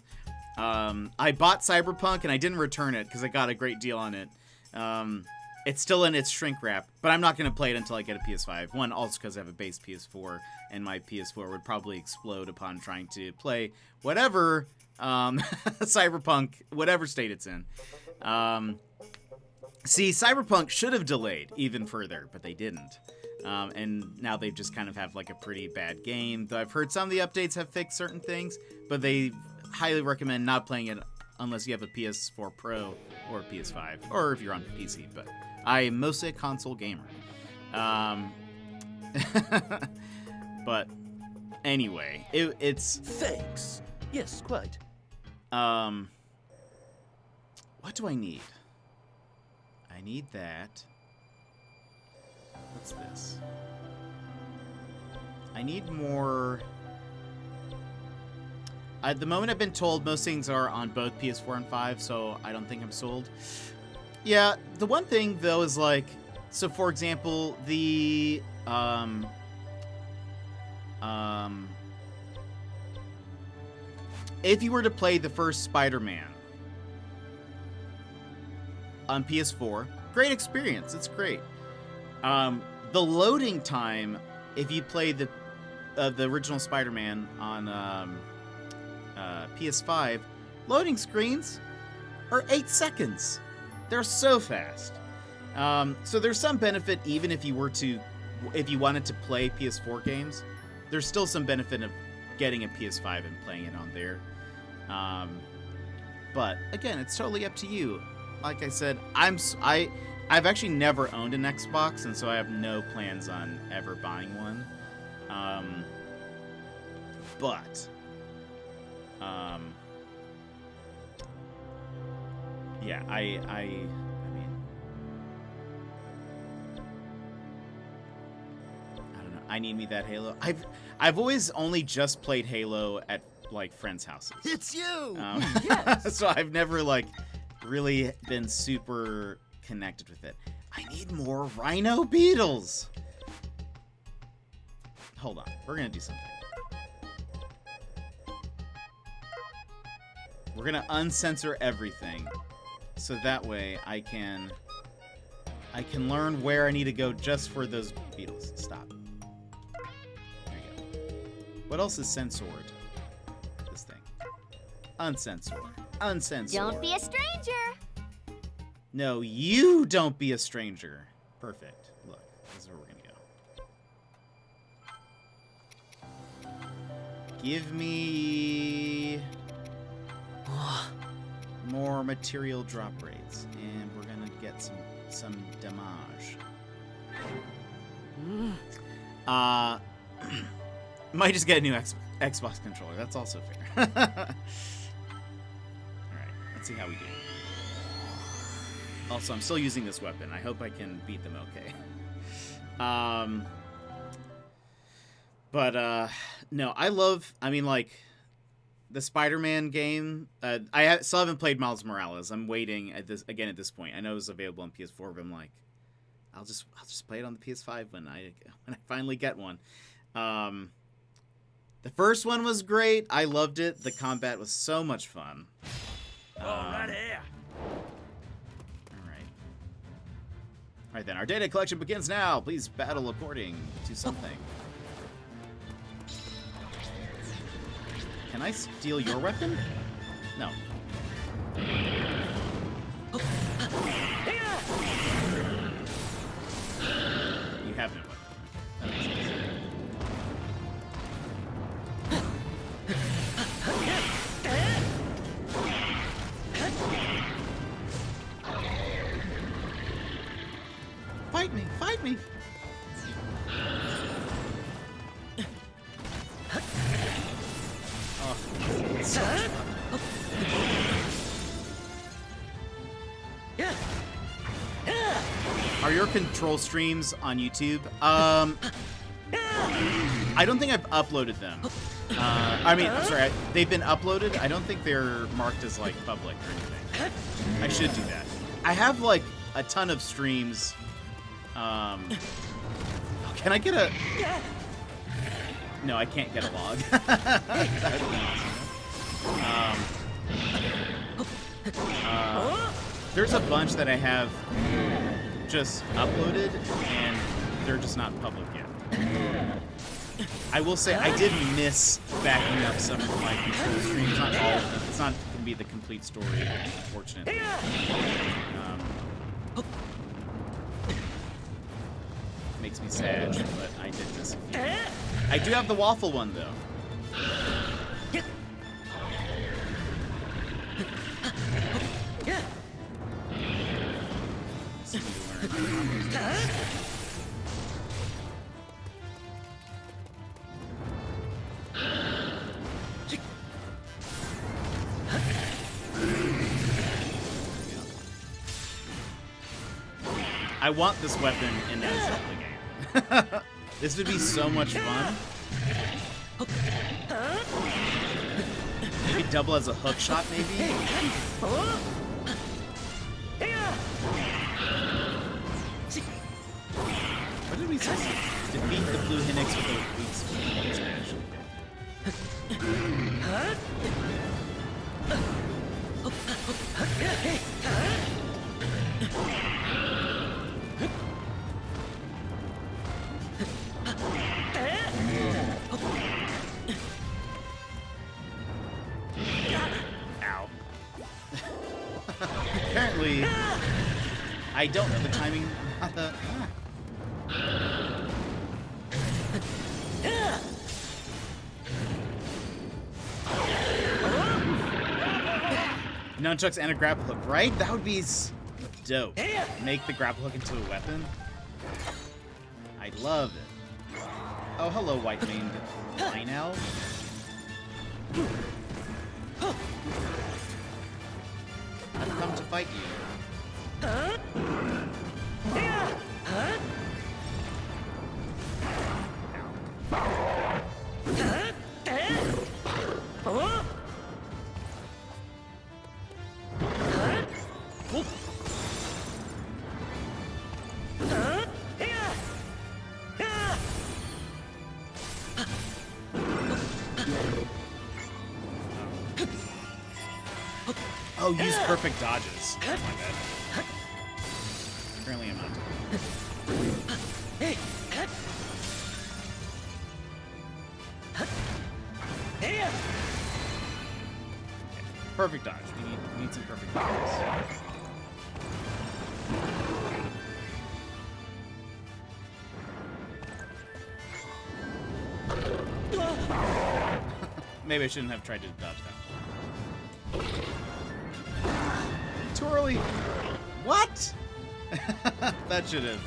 I bought Cyberpunk and I didn't return it because I got a great deal on it. It's still in its shrink wrap, but I'm not going to play it until I get a PS5. One, also because I have a base PS4, and my PS4 would probably explode upon trying to play whatever Cyberpunk, whatever state it's in. See, Cyberpunk should have delayed even further, but they didn't. And now they just kind of have like a pretty bad game. Though I've heard some of the updates have fixed certain things, but they highly recommend not playing it unless you have a PS4 Pro or PS5, or if you're on PC, but I am mostly a console gamer. But anyway, it's... Thanks. Yes, quite. What do I need? I need that. What's this? I need more... At the moment, I've been told most things are on both PS4 and 5, so I don't think I'm sold. Yeah, the one thing, though, is like... So, for example, the... if you were to play the first Spider-Man on PS4, great experience. It's great. The loading time, if you play the original Spider-Man on PS5, loading screens are 8 seconds. They're so fast. So there's some benefit even if you wanted to play PS4 games. There's still some benefit of getting a PS5 and playing it on there. But again, it's totally up to you. Like I said, I've actually never owned an Xbox, and so I have no plans on ever buying one. Yeah, I mean, I don't know. I need me that Halo. I've always only just played Halo at like friends' houses. It's you. Yes. So I've never like really been super connected with it. I need more Rhino Beetles. Hold on, we're gonna do something. We're gonna uncensor everything, so that way I can learn where I need to go just for those beetles. Stop. There you go. What else is censored? This thing. Uncensored. Uncensored. Don't be a stranger. No, you don't be a stranger. Perfect. Look, this is where we're gonna go. Give me more material drop rates, and we're gonna get some damage. Might just get a new Xbox. Xbox controller. That's also fair. All right, let's see how we do. Also, I'm still using this weapon. I hope I can beat them okay. But no, I mean, like, the Spider-Man game. Still haven't played Miles Morales. I'm waiting at this point. I know it was available on PS4, but I'm like, I'll just play it on the PS5 when I finally get one. The first one was great. I loved it. The combat was so much fun. Right here. All right then, our data collection begins now. Please battle according to something. Can I steal your weapon? No. You have no weapon. That makes sense. Fight me! Fight me! Oh, so much fun. Are your control streams on YouTube? I don't think I've uploaded them. I'm sorry, they've been uploaded. I don't think they're marked as, like, public or anything. I should do that. I have, like, a ton of streams. Can I get a... No, I can't get a log. That would be awesome. There's a bunch that I have just uploaded, and they're just not public yet. I will say I did miss backing up some of my control streams. Not all of them. It's not going to be the complete story, unfortunately. Makes me sad, but I did miss a few. I do have the waffle one, though. I want this weapon in that Zelda game. This would be so much fun. Maybe double as a hook shot, maybe? What did we say? Defeat the blue Hinnix with a weak smash. Ow. Apparently, I don't know the timing on the... Nunchucks and a grapple hook, right? That would be dope. Make the grapple hook into a weapon. I love it. Oh, hello, white-maned line owl. I've come to fight you. Oh, use perfect dodges. That's my bad. Apparently I'm not. Perfect dodge. We need some perfect dodges. Maybe I shouldn't have tried to dodge that. Too early. What? That should have.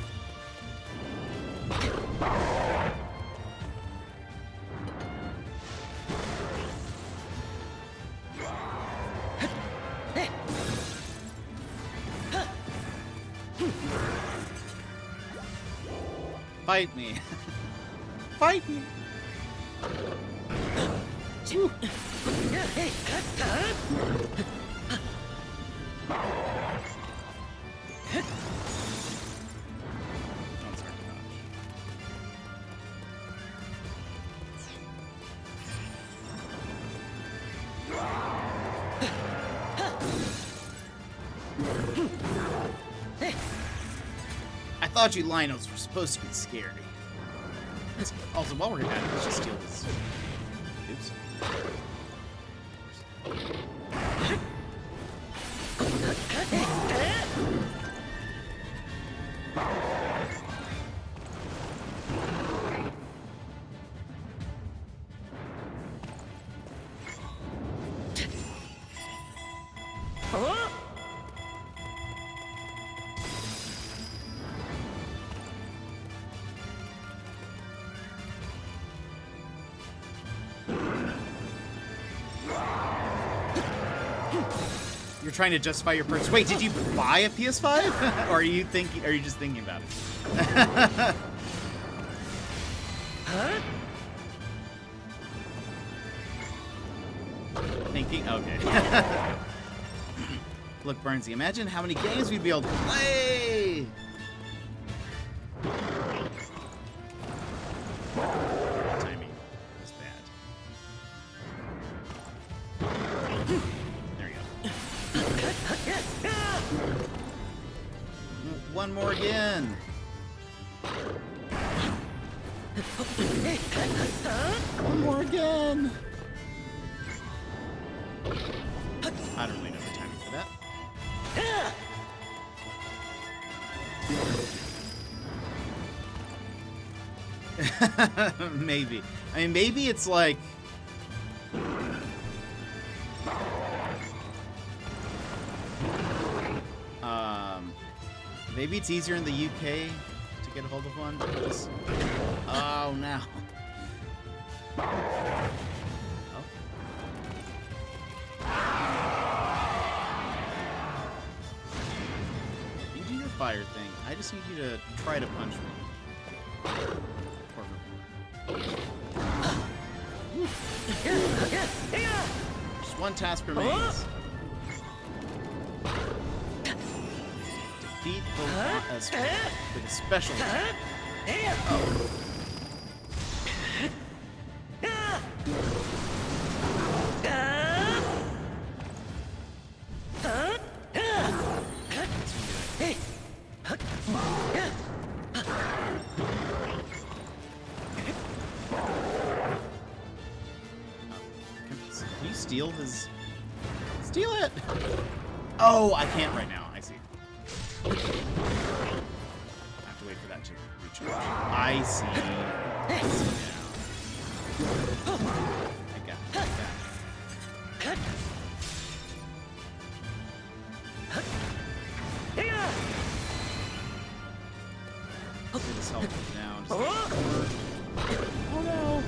Fight me. Fight me. Woo. Don't start to dodge. I thought you Linos were supposed to be scary. Also, while we're at it, let's just steal this. Oops. You're trying to justify your purchase. Wait, did you buy a PS5? Or are you thinking? Are you just thinking about it? Thinking? Okay. Look, Burnsy, imagine how many games we'd be able to play. Timing is bad. There you go. One more again. One more again. I don't really know the timing for that. Maybe. I mean, maybe it's like... maybe it's easier in the UK to get a hold of one. Just... oh, no. Oh. You do your fire thing. I just need you to try to punch me. Just one task remains. Defeat the with a special. Oh. Can you steal his... steal it! Oh, I can't right now. I see. I have to wait for that to recharge. I see. I see now. I got it. I got it. Get this health down. Just oh no!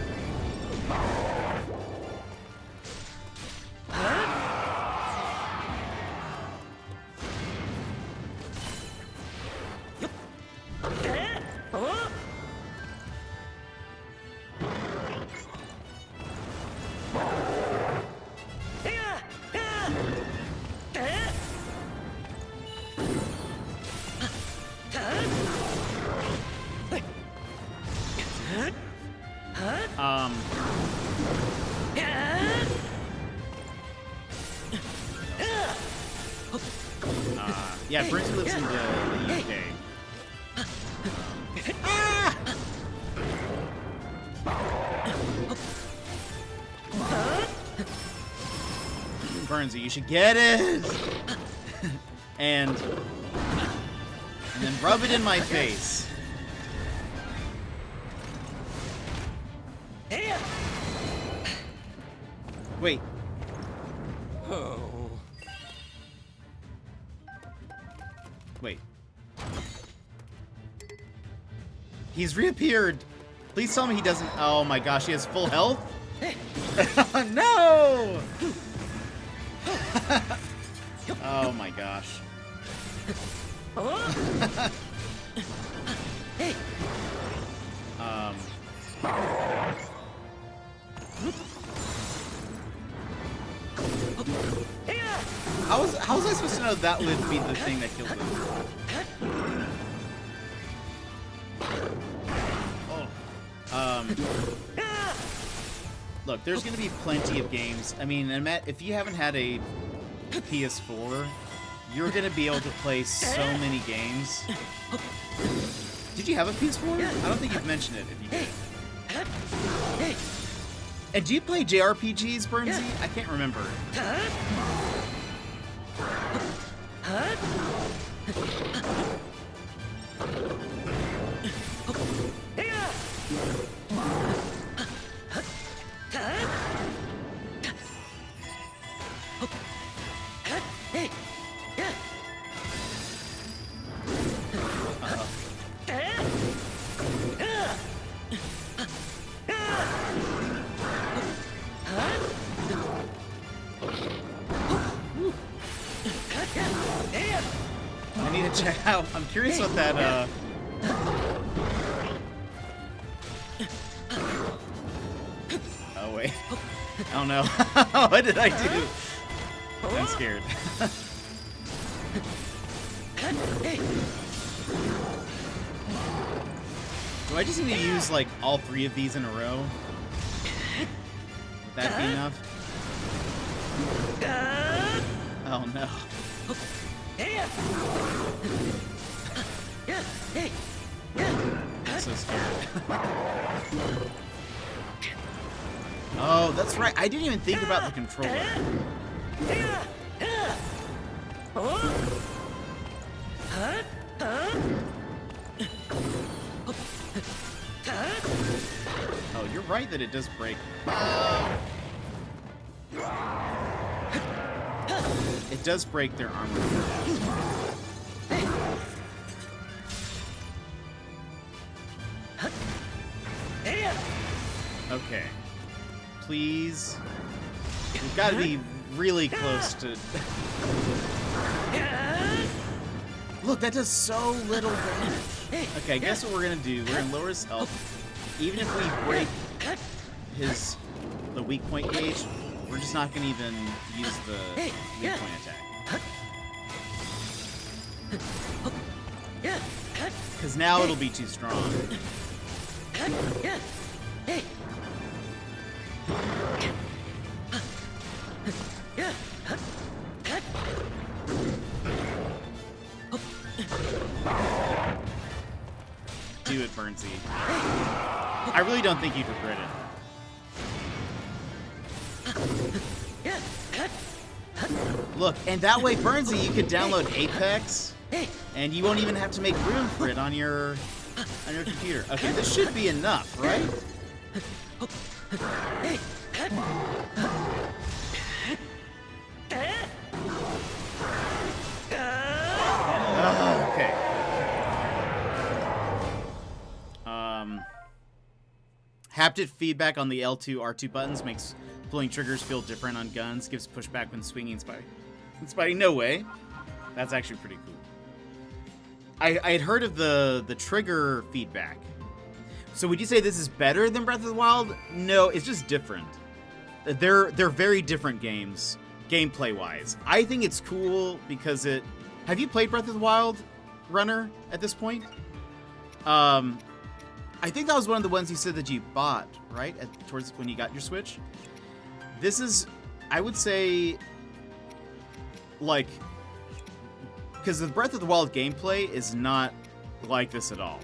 Yeah, Brinsley lives in the UK. Ah! Burnsy, you should get it! and then rub it in my face. Wait. Oh. Wait. He's reappeared. Please tell me he doesn't... oh my gosh, he has full health? No! Oh my gosh. Um, how was I supposed to know that would be the thing that killed him? Look, there's going to be plenty of games. I mean, if you haven't had a PS4, you're going to be able to play so many games. Did you have a PS4? I don't think you've mentioned it if you did. And do you play JRPGs, Burnsy? I can't remember. I need to check out. I'm curious what that, Oh, wait. Oh, no. What did I do? I'm scared. Do I just need to use, like, all 3 of these in a row? Would that be enough? Oh, no. I'm so scared. Oh, that's right. I didn't even think about the controller. Oh, you're right that it does break. It does break their armor. Okay. Please. We've got to be really close to... Look, that does so little damage. Okay, I guess what we're going to do, we're going to lower his health. Even if we break the weak point gauge, we're just not going to even use the weak point attack. Because now it'll be too strong. Do it, Burnsy. I really don't think you'd regret it. Look, and that way, Burnsy, you could download Apex, and you won't even have to make room for it on your computer. Okay, this should be enough, right? Okay. Haptic feedback on the L2, R2 buttons makes pulling triggers feel different on guns. Gives pushback when swinging and spiking. No way. That's actually pretty cool. I had heard of the trigger feedback. So would you say this is better than Breath of the Wild? No, it's just different. They're very different games, gameplay-wise. I think it's cool because it... Have you played Breath of the Wild, Runner, at this point? I think that was one of the ones you said that you bought, right? Towards when you got your Switch. This is, I would say, like... Because the Breath of the Wild gameplay is not like this at all.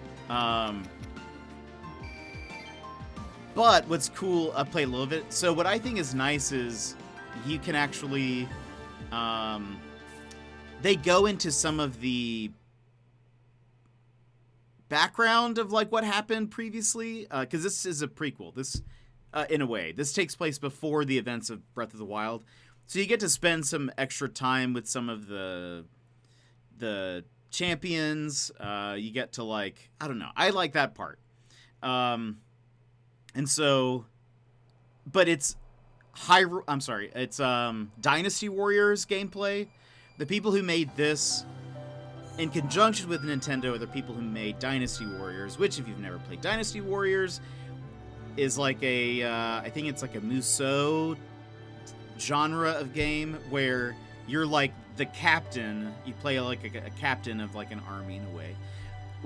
But what's cool, I played a little bit. So what I think is nice is you can actually, they go into some of the background of like what happened previously. Because this is a prequel. This, in a way, this takes place before the events of Breath of the Wild. So you get to spend some extra time with some of the champions. You get to like, I don't know. I like that part. And so, but it's Hyrule, I'm sorry, it's Dynasty Warriors gameplay. The people who made this in conjunction with Nintendo are the people who made Dynasty Warriors, which, if you've never played Dynasty Warriors, is like a, I think it's like a Musou genre of game where you're like the captain. You play like a captain of like an army in a way,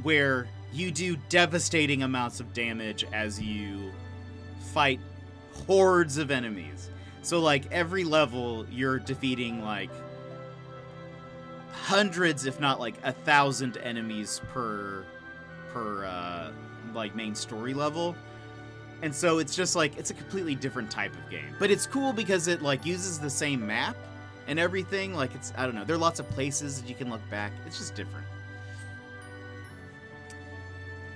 where you do devastating amounts of damage as you fight hordes of enemies. So like every level, you're defeating like hundreds, if not like 1,000 enemies per like main story level. And so it's just like, it's a completely different type of game. But it's cool because it like uses the same map and everything. Like it's, I don't know, there are lots of places that you can look back. It's just different.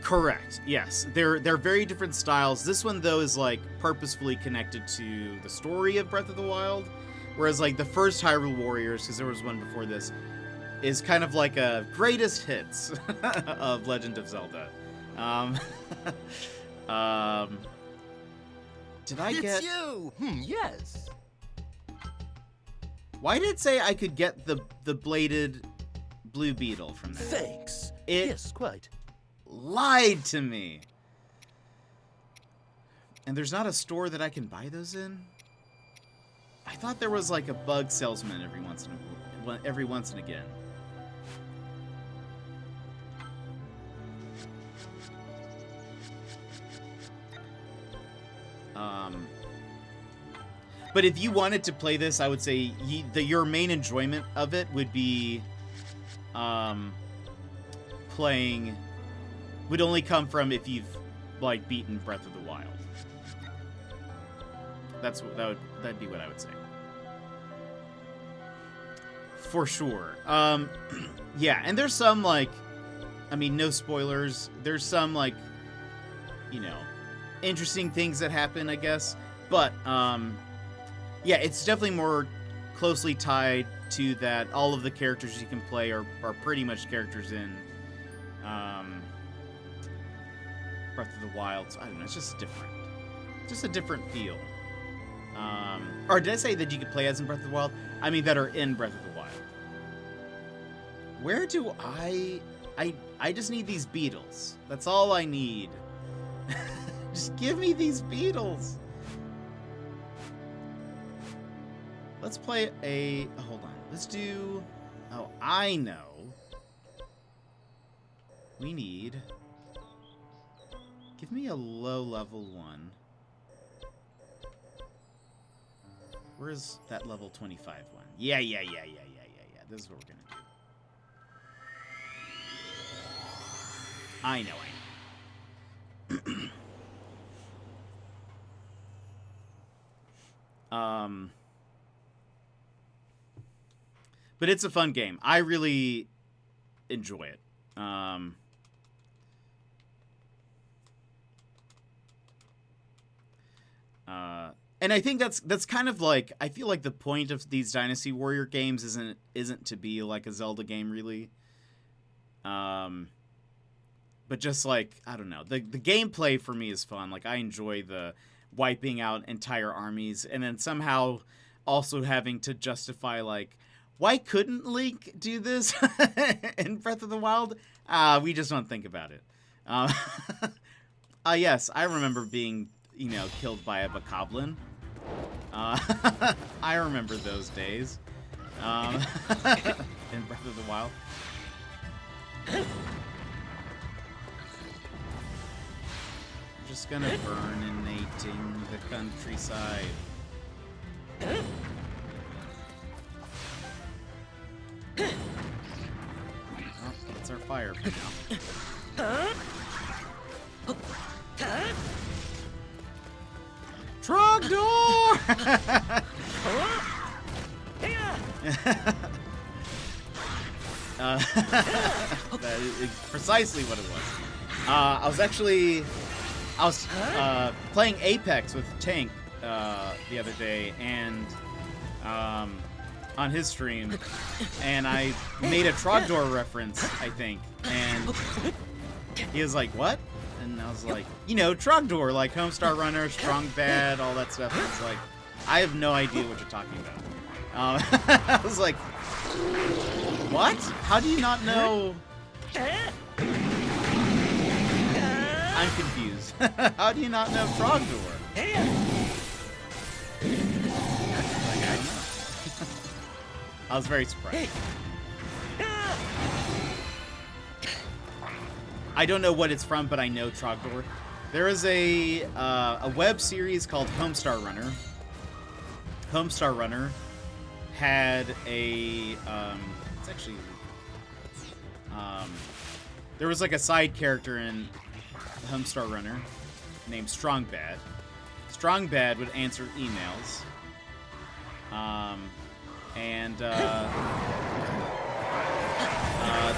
Correct. Yes. They're very different styles. This one though is like purposefully connected to the story of Breath of the Wild. Whereas like the first Hyrule Warriors, because there was one before this, is kind of like a greatest hits of Legend of Zelda. Did I get... It's you! Yes. Why did it say I could get the bladed blue beetle from that? Thanks. It Yes, quite. lied to me. And there's not a store that I can buy those in? I thought there was like a bug salesman every once and again. But if you wanted to play this, I would say your main enjoyment of it would be playing, would only come from if you've like beaten Breath of the Wild. That'd be what I would say. For sure. Yeah, and there's some like, I mean, no spoilers. There's some like, you know, interesting things that happen, I guess. But yeah, it's definitely more closely tied to that. All of the characters you can play are pretty much characters in Breath of the Wild. So, I don't know, it's just different. Just a different feel. Or did I say that you could play as in Breath of the Wild? I mean, that are in Breath of the Wild. Where do I just need these beetles. That's all I need. Just give me these beetles. Let's play a... hold on. Let's do... oh, I know. We need... give me a low-level one. Where's that level 25 one? Yeah. This is what we're gonna do. I know. But it's a fun game. I really enjoy it. And I think that's kind of like, I feel like the point of these Dynasty Warrior games isn't to be like a Zelda game really. But just like, I don't know, the gameplay for me is fun. Like I enjoy the wiping out entire armies and then somehow also having to justify like, why couldn't Link do this in Breath of the Wild? We just don't think about it. Yes, I remember being, killed by a bokoblin. I remember those days in Breath of the Wild. I'm just gonna burninating the countryside. Oh, that's our fire for now. Trogdor! That is precisely what it was. I was playing Apex with Tank the other day, and on his stream, and I made a Trogdor reference, I think, and he was like, "What?" And I was like, Trogdor, like Homestar Runner, Strong Bad, all that stuff. And it's like, I have no idea what you're talking about. I was like, What? How do you not know? I'm confused. How do you not know Trogdor? Like, I don't know. I was very surprised. I don't know what it's from, but I know Trogdor. There is a web series called Homestar Runner. Homestar Runner had a it's actually there was like a side character in Homestar Runner named Strongbad. Strongbad would answer emails, and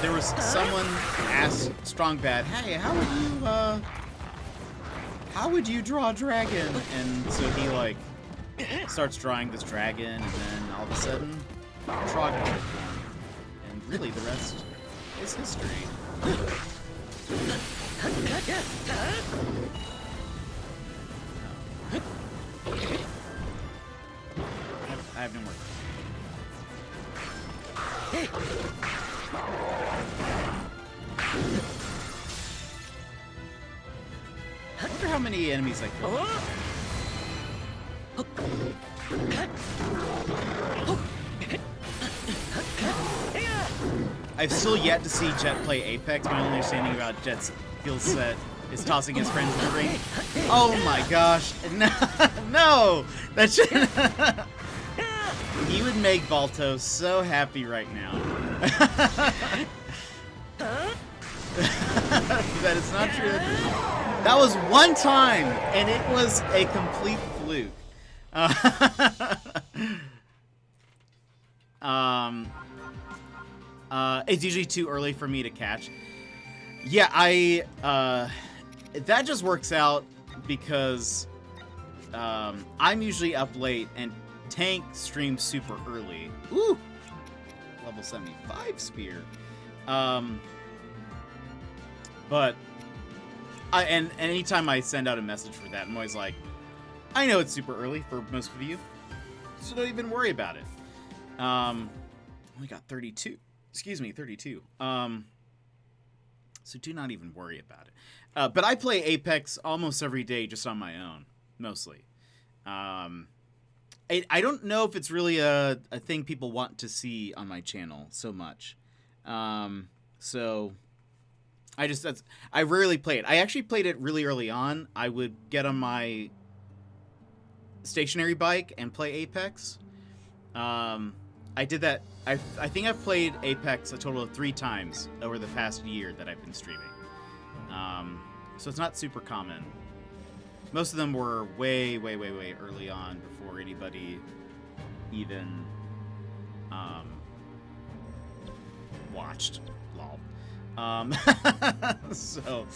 there was someone asked Strongbad, "Hey, how would you draw a dragon?" And so he like starts drawing this dragon, and then all of a sudden, Trogdor is born, and really the rest is history. I have no more. I wonder how many enemies I killed. I've still yet to see Jet play Apex. My only understanding about Jet's skill set is tossing his friends in the ring. Oh my gosh. No, no! That should... He would make Balto so happy right now. That is not true. That was one time, and it was a complete fluke. It's usually too early for me to catch. Yeah, that just works out because I'm usually up late and Tank streams super early. Ooh, level 75 spear. But and anytime I send out a message for that, I'm always like, I know it's super early for most of you, so don't even worry about it. Only got 32. Excuse me, 32. So do not even worry about it. But I play Apex almost every day just on my own, mostly. I don't know if it's really a thing people want to see on my channel so much. So I rarely play it. I actually played it really early on. I would get on my stationary bike and play Apex. I did that. I think I've played Apex a total of 3 times over the past year that I've been streaming. So it's not super common. Most of them were way early on before anybody even watched. Lol. So,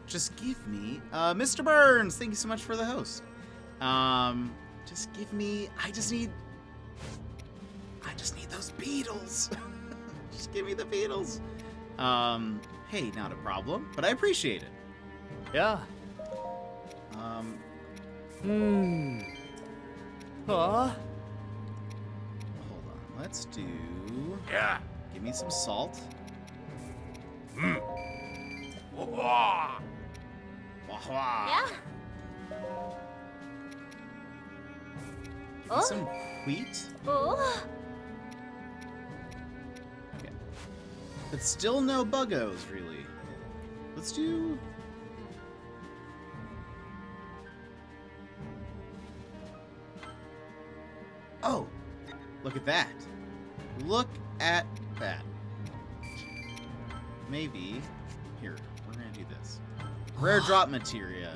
just give me, Mr. Burns, thank you so much for the host. Just give me, I just need those beetles. Just give me the beetles. Hey, not a problem, but I appreciate it. Yeah. Hold on, let's do... Yeah. Give me some salt. Wah-wah. Wah-wah. Yeah. Give me some wheat. Oh. Okay. But still no buggos, really. Let's do... Oh! Look at that. Look at that. Maybe... Here, we're gonna do this. Rare drop material.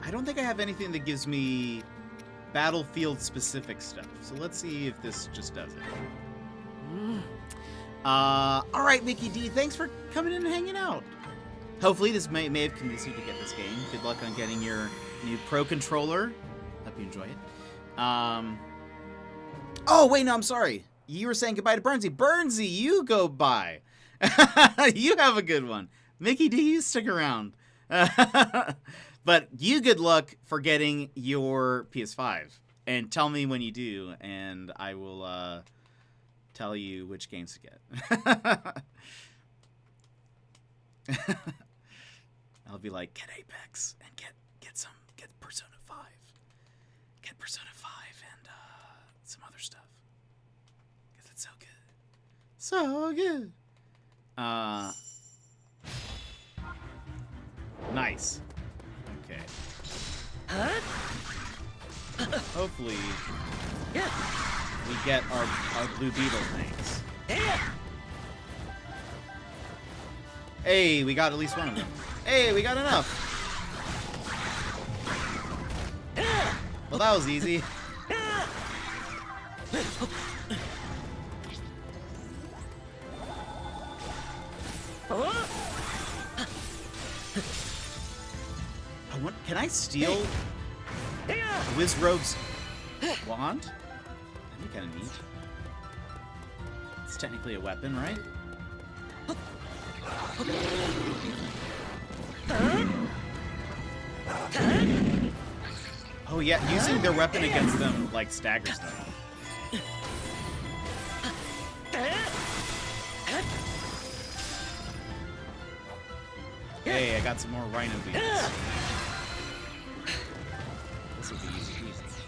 I don't think I have anything that gives me battlefield-specific stuff. So let's see if this just does it. Alright, Mickey D, thanks for coming in and hanging out. Hopefully this may have convinced you to get this game. Good luck on getting your new Pro Controller. Hope you enjoy it. Oh, wait, no, I'm sorry. You were saying goodbye to Burnsy. Burnsy, you go by. But you good luck for getting your PS5. And tell me when you do, and I will tell you which games to get. I'll be like, get Apex and get Persona 5. Get Persona 5 and some other stuff. Because it's so good. So good. Nice. Okay. Hopefully, we get our Blue Beetle things. Hey, we got at least one of them. Hey, we got enough. Well, that was easy. Can I steal Wizrobe's wand? That'd be kind of neat. It's technically a weapon, right? Oh yeah, using their weapon against them, like, staggers them. Hey, I got some more rhino beans. This will be easy peasy.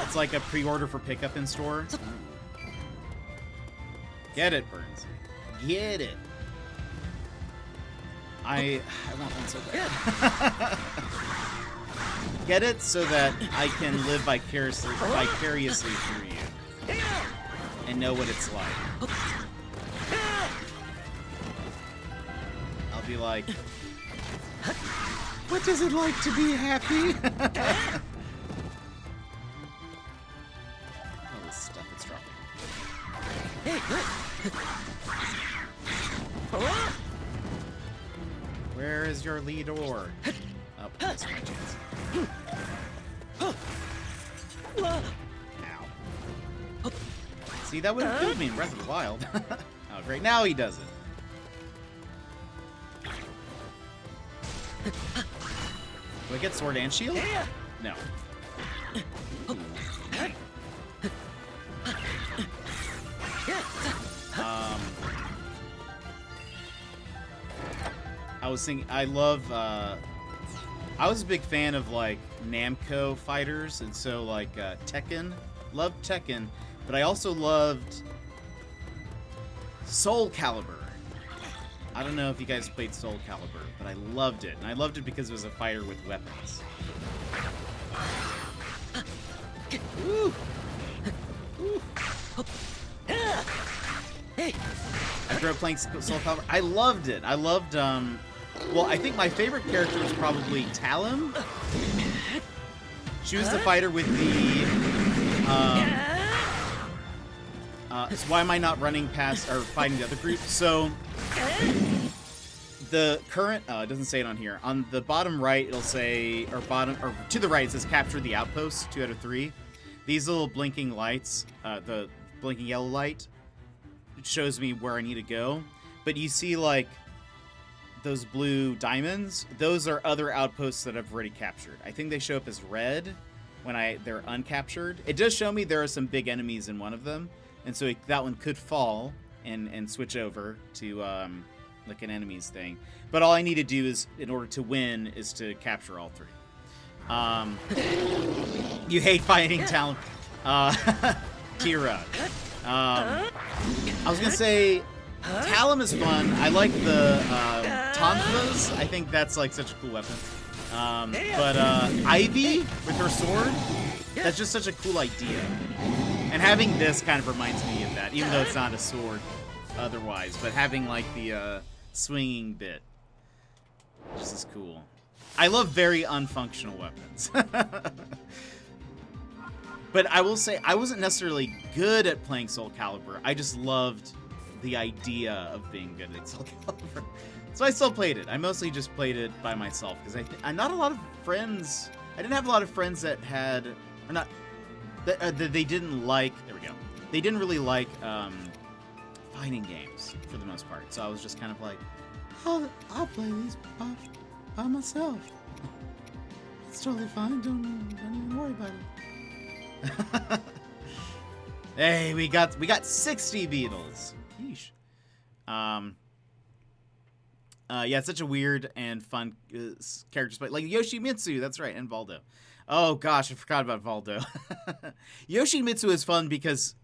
It's like a pre-order for pickup in store. Get it, Burns. Get it. I want one so bad. Get it so that I can live vicariously through you and know what it's like. I'll be like, what is it like to be happy? All this stuff it's dropping. Where is your lead ore? Oh, that's my chance. Ow. See, that would have killed me in Breath of the Wild. Oh, great. Now he does it. Do I get sword and shield? No. I was thinking, I was a big fan of, like, Namco fighters, and so, like, Tekken. Loved Tekken, but I also loved Soul Calibur. I don't know if you guys played Soul Calibur, but I loved it. And I loved it because it was a fighter with weapons. Ooh. Ooh. I grew up playing Soul Calibur. I loved it. I loved, well, I think my favorite character was probably Talim. She was the fighter with the, so why am I not running past, or fighting the other group? So, the current, it doesn't say it on here. On the bottom right, it'll say, or to the right, it says capture the outpost, 2 out of 3. These little blinking lights, the blinking yellow light, it shows me where I need to go. But you see, like, those blue diamonds, those are other outposts that I've already captured. I think they show up as red when they're uncaptured. It does show me there are some big enemies in one of them, and so that one could fall and switch over to like an enemies thing. But all I need to do is, in order to win, is to capture all 3. You hate fighting talent. Tira. I was gonna say Talim is fun. I like the Tonfas. I think that's like such a cool weapon. But Ivy with her sword, that's just such a cool idea. And having this kind of reminds me of that, even though it's not a sword otherwise. But having like the swinging bit just is cool. I love very unfunctional weapons. But I will say, I wasn't necessarily good at playing Soul Calibur. I just loved the idea of being good at Soul Calibur. So I still played it. I mostly just played it by myself, because I'm not a lot of friends. I didn't have a lot of friends that had, or not, that they didn't like, there we go. They didn't really like, fighting games for the most part. So I was just kind of like, I'll play these by myself. It's totally fine. Don't even worry about it. Hey, we got 60 beetles. Yeesh. Yeah, it's such a weird and fun character split. Like Yoshimitsu, that's right, and Valdo. Oh gosh, I forgot about Valdo. Yoshimitsu is fun because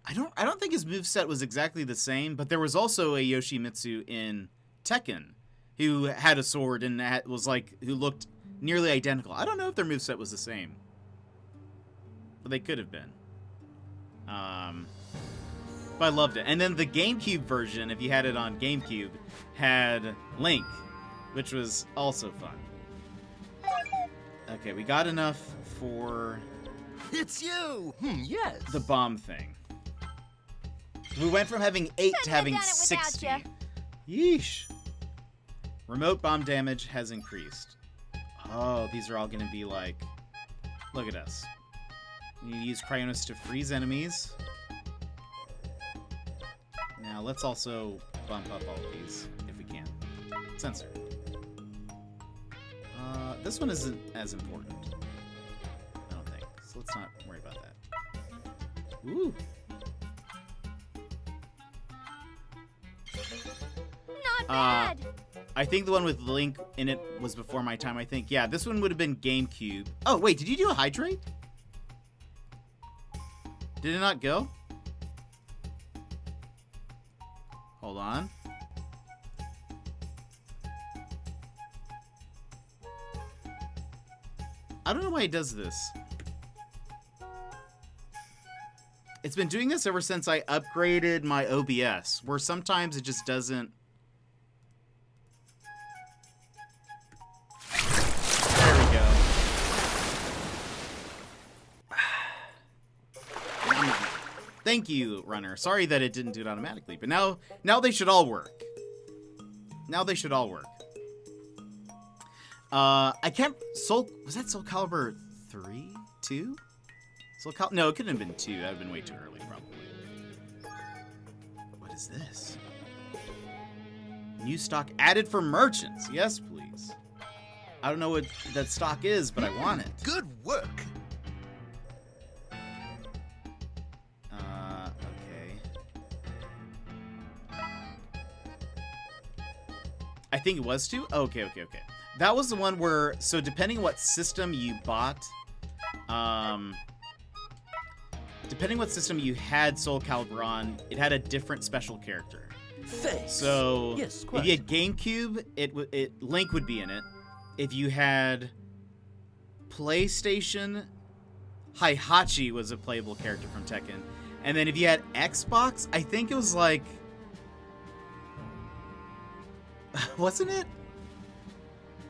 I don't think his moveset was exactly the same, but there was also a Yoshimitsu in Tekken who had a sword and who looked nearly identical. I don't know if their moveset was the same, but they could have been. But I loved it. And then the GameCube version, if you had it on GameCube, had Link, which was also fun. Okay, we got enough for It's you! Yes. the bomb thing. We went from having 8 to having Couldn't have done it 60. without Yeesh. Remote bomb damage has increased. Oh, these are all going to be like... Look at us. You use Cryonis to freeze enemies. Now, let's also bump up all of these, if we can. Sensor. This one isn't as important. I don't think. So let's not worry about that. Ooh. Not bad. I think the one with Link in it was before my time, I think. Yeah, this one would have been GameCube. Oh, wait, did you do a hydrate? Did it not go? Hold on. I don't know why it does this. It's been doing this ever since I upgraded my OBS, where sometimes it just doesn't... There we go. Thank you, Runner. Sorry that it didn't do it automatically, but now they should all work. Now they should all work. I can't... Was that Soul Calibur 3? 2? No, it couldn't have been 2. That would have been way too early, probably. What is this? New stock added for merchants. Yes, please. I don't know what that stock is, but I want it. Good work. Okay. I think it was 2? Okay. That was the one where, so depending what system you bought, depending what system you had Soul Calibur on, it had a different special character. Thanks. So, yes, if you had GameCube, Link would be in it. If you had PlayStation, Heihachi was a playable character from Tekken. And then if you had Xbox, I think it was like... wasn't it?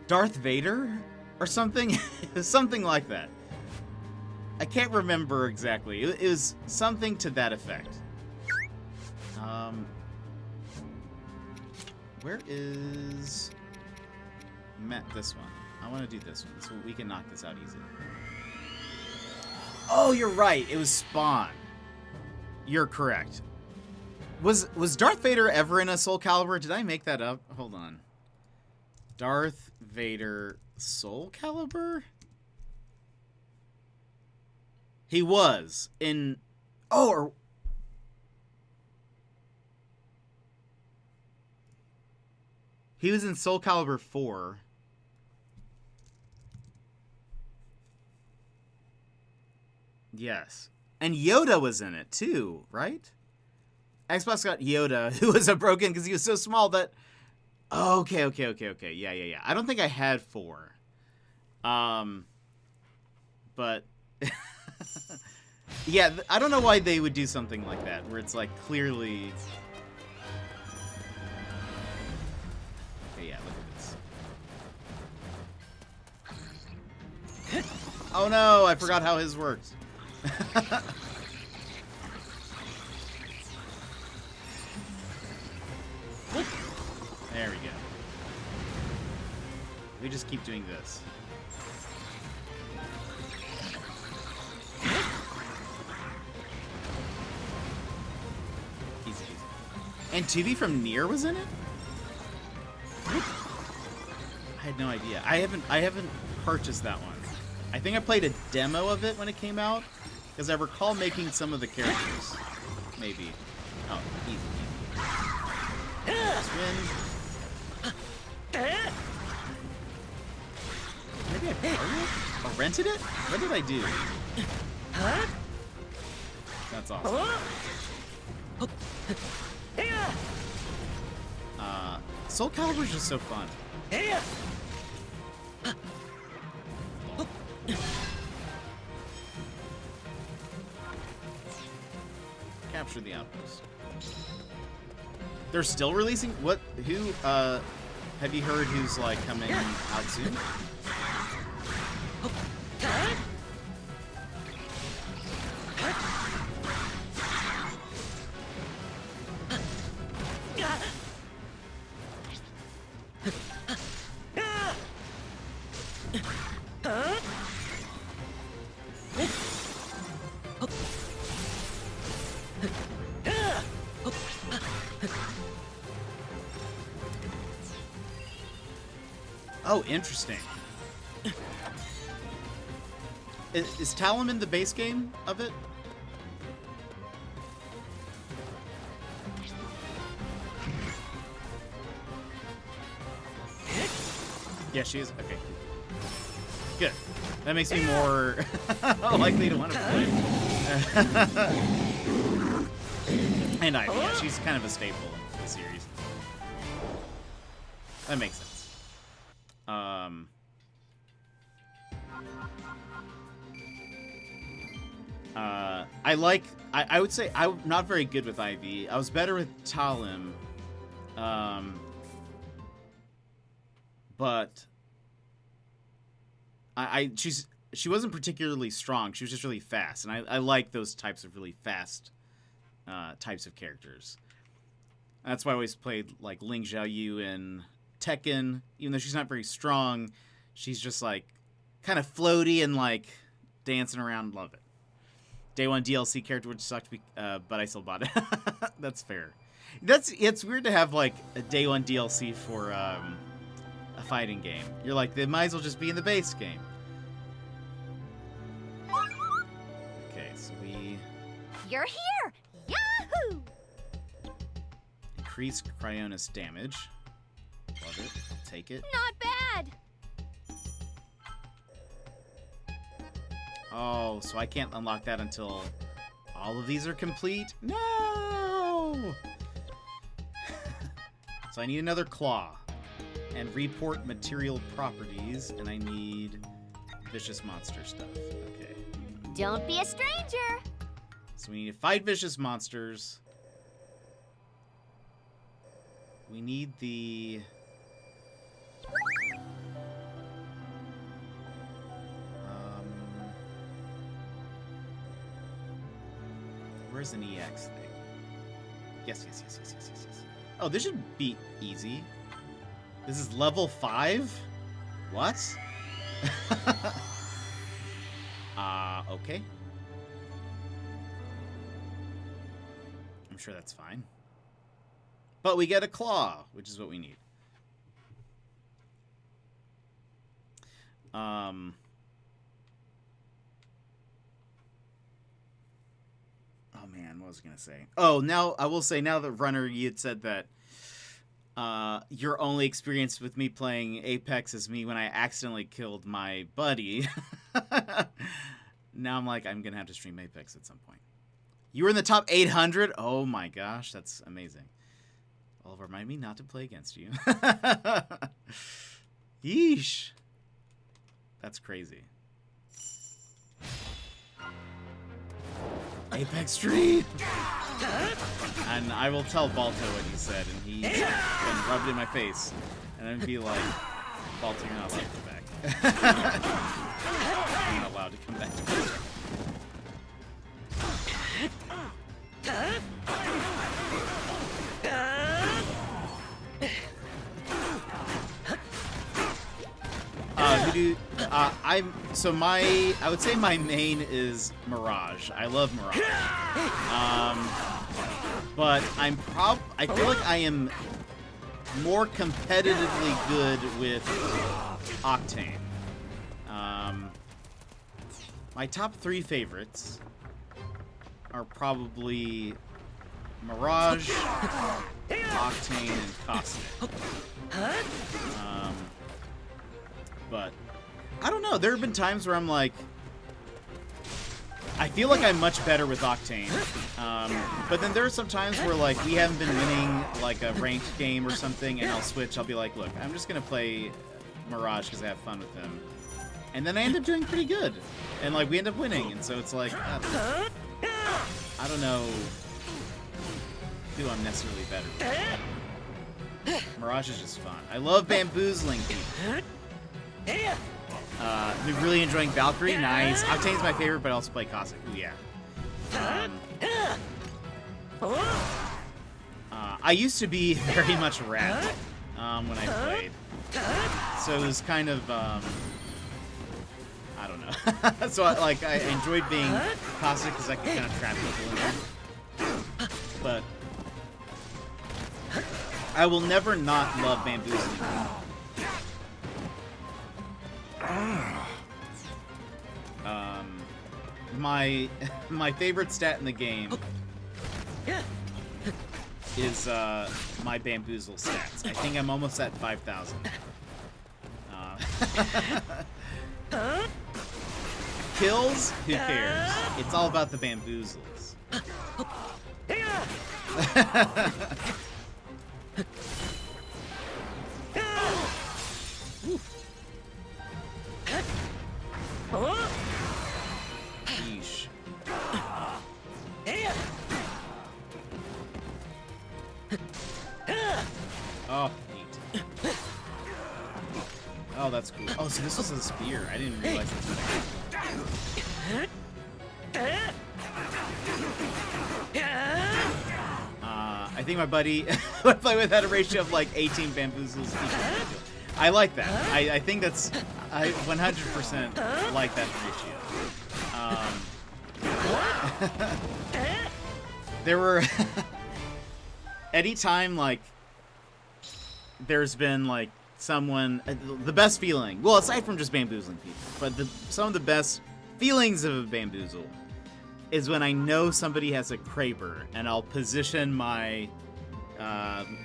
Darth Vader? Or something? Something like that. I can't remember exactly. It was something to that effect. Where is... this one. I want to do this one. So we can knock this out easy. Oh, you're right. It was Spawn. You're correct. Was Darth Vader ever in a Soul Calibur? Did I make that up? Hold on. Darth Vader Soul Calibur? He was in... Oh, or... He was in Soul Calibur 4. Yes. And Yoda was in it, too, right? Xbox got Yoda, who was broken because he was so small that... Oh, okay. Yeah. I don't think I had 4. But... yeah, I don't know why they would do something like that, where it's, like, clearly... Okay, yeah, look at this. Oh no, I forgot how his works. There we go. We just keep doing this. And Tubi from Nier was in it? I had no idea. I haven't purchased that one. I think I played a demo of it when it came out, because I recall making some of the characters. Maybe. Oh, easy. Let's win. Maybe I borrowed it? Or rented it? What did I do? That's awesome. Soul Calibur's just so fun. Capture the outpost. They're still releasing? What? Who, have you heard who's, like, coming out soon? Oh, interesting. Is Talon in the base game of it? Yeah, she is. Okay. Good. That makes me more likely to want to play. And Ivy, yeah, she's kind of a staple in the series. That makes sense. I would say I'm not very good with Ivy. I was better with Talim. But she wasn't particularly strong. She was just really fast, and I like those types of really fast types of characters. That's why I always played like Ling Xiaoyu in Tekken. Even though she's not very strong, she's just like kind of floaty and like dancing around. Love it. Day one DLC character, which sucked, but I still bought it. That's fair. It's weird to have like a day one DLC for a fighting game. You're like, they might as well just be in the base game. Okay, so You're here! Yahoo! increase Cryonis damage. Love it. Take it. Not bad! Oh, so I can't unlock that until all of these are complete? No! So I need another claw. And report material properties, and I need vicious monster stuff. Okay. Don't be a stranger! So we need to fight vicious monsters. We need the... Where's an EX thing? Yes. Oh, this should be easy. This is level 5? What? Okay. I'm sure that's fine. But we get a claw, which is what we need. Oh man, what was I gonna say? Oh, now I will say, now that Runner, you had said that your only experience with me playing Apex is me when I accidentally killed my buddy. Now I'm like, I'm gonna have to stream Apex at some point. You were in the top 800? Oh my gosh, that's amazing. Well, remind me not to play against you. Yeesh. That's crazy. Apex stream! And I will tell Balto what he said, and he rubbed it in my face. And I'd be like, Balto, you're not allowed to come back. You're not allowed to come back. I would say my main is Mirage. I love Mirage. but I feel like I am more competitively good with Octane. My top 3 favorites are probably Mirage, Octane, and Caustic. But I don't know. There have been times where I'm like, I feel like I'm much better with Octane. But then there are some times where like we haven't been winning like a ranked game or something, and I'll switch. I'll be like, look, I'm just gonna play Mirage because I have fun with him, and then I end up doing pretty good, and like we end up winning, and so it's like I don't know who I'm necessarily better with. Mirage is just fun. I love bamboozling people. Been really enjoying Valkyrie. Nice. Octane's my favorite, but I also play Caustic. Ooh, yeah. I used to be very much Rat when I played. So it was kind of, I don't know. So I enjoyed being Caustic because I could kind of trap people in there. But I will never not love bamboozling people. My favorite stat in the game is my bamboozle stats. I think I'm almost at 5,000. Kills? Who cares? It's all about the bamboozles. Yeesh. Oh, neat. Oh, that's cool. Oh, so this was a spear. I didn't realize this was I think my buddy I play with had a ratio of like 18 bamboozles each individual. I like that. I think that's... I 100% like that ratio. There were... anytime, like, there's been, like, someone... the best feeling... Well, aside from just bamboozling people, but some of the best feelings of a bamboozle is when I know somebody has a Kraber, and I'll position my...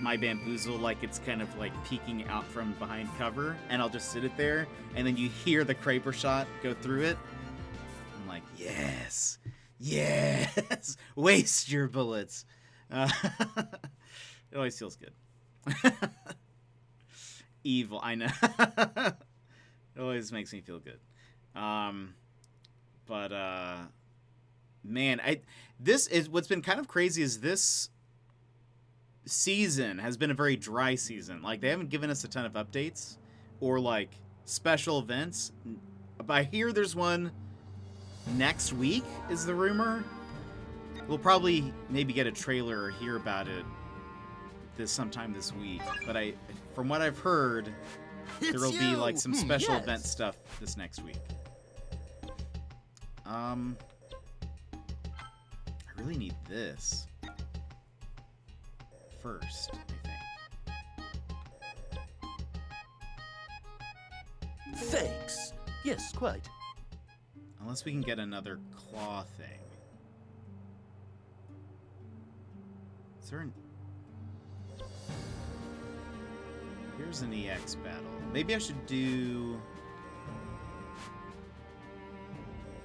my bamboozle like it's kind of like peeking out from behind cover, and I'll just sit it there, and then you hear the Kraber shot go through it. I'm like, yes, yes, waste your bullets. It always feels good. Evil, I know. It always makes me feel good. But man, this is what's been kind of crazy is this season has been a very dry season. Like, they haven't given us a ton of updates or like special events, but I hear there's one next week is the rumor. We'll probably maybe get a trailer or hear about it sometime this week, but from what I've heard, there will be like some special event stuff this next week. I really need this first, I think. Thanks. Yes, quite. Unless we can get another claw thing. Is there Here's an EX battle. Maybe I should do...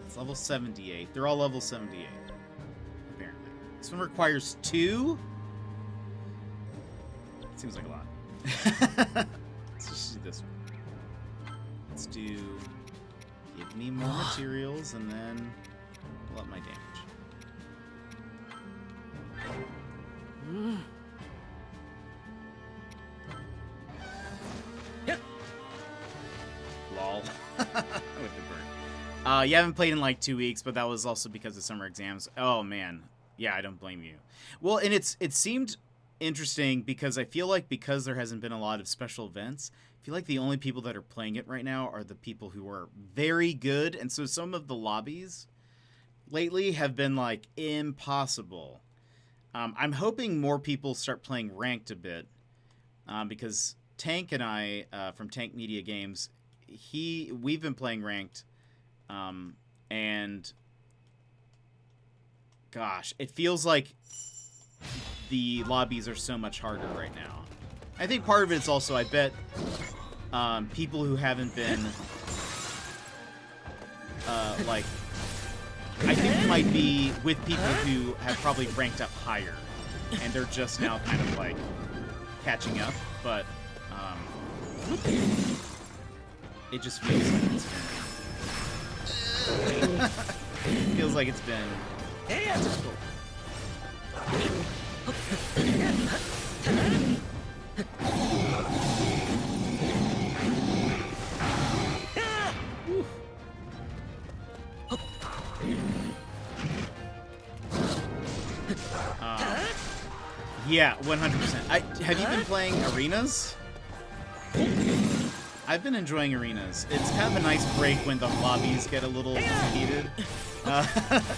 It's level 78. They're all level 78, apparently. This one requires 2? Seems like a lot. Let's just do this one. Let's do... Give me more materials, and then pull up my damage. Lol. With the bird. You haven't played in like 2 weeks, but that was also because of summer exams. Oh man. Yeah, I don't blame you. Well, and it seemed interesting because I feel like because there hasn't been a lot of special events, I feel like the only people that are playing it right now are the people who are very good, and so some of the lobbies lately have been like impossible. I'm hoping more people start playing ranked a bit, because Tank and I from Tank Media Games, we've been playing ranked, and gosh, it feels like the lobbies are so much harder right now. I think part of it is also, I bet, people who haven't been, like, I think it might be with people who have probably ranked up higher, and they're just now kind of, like, catching up, but, it just feels like it's been... feels like it's been... difficult. Yeah, 100%. Have you been playing arenas? I've been enjoying arenas. It's kind of a nice break when the lobbies get a little heated.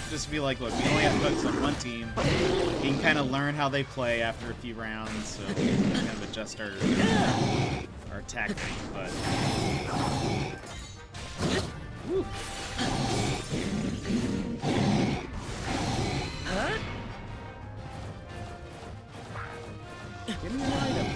Just be like, look, we only have to focus on one team. We can kind of learn how they play after a few rounds, so we can kind of adjust our tactic. But whew. Give me an item.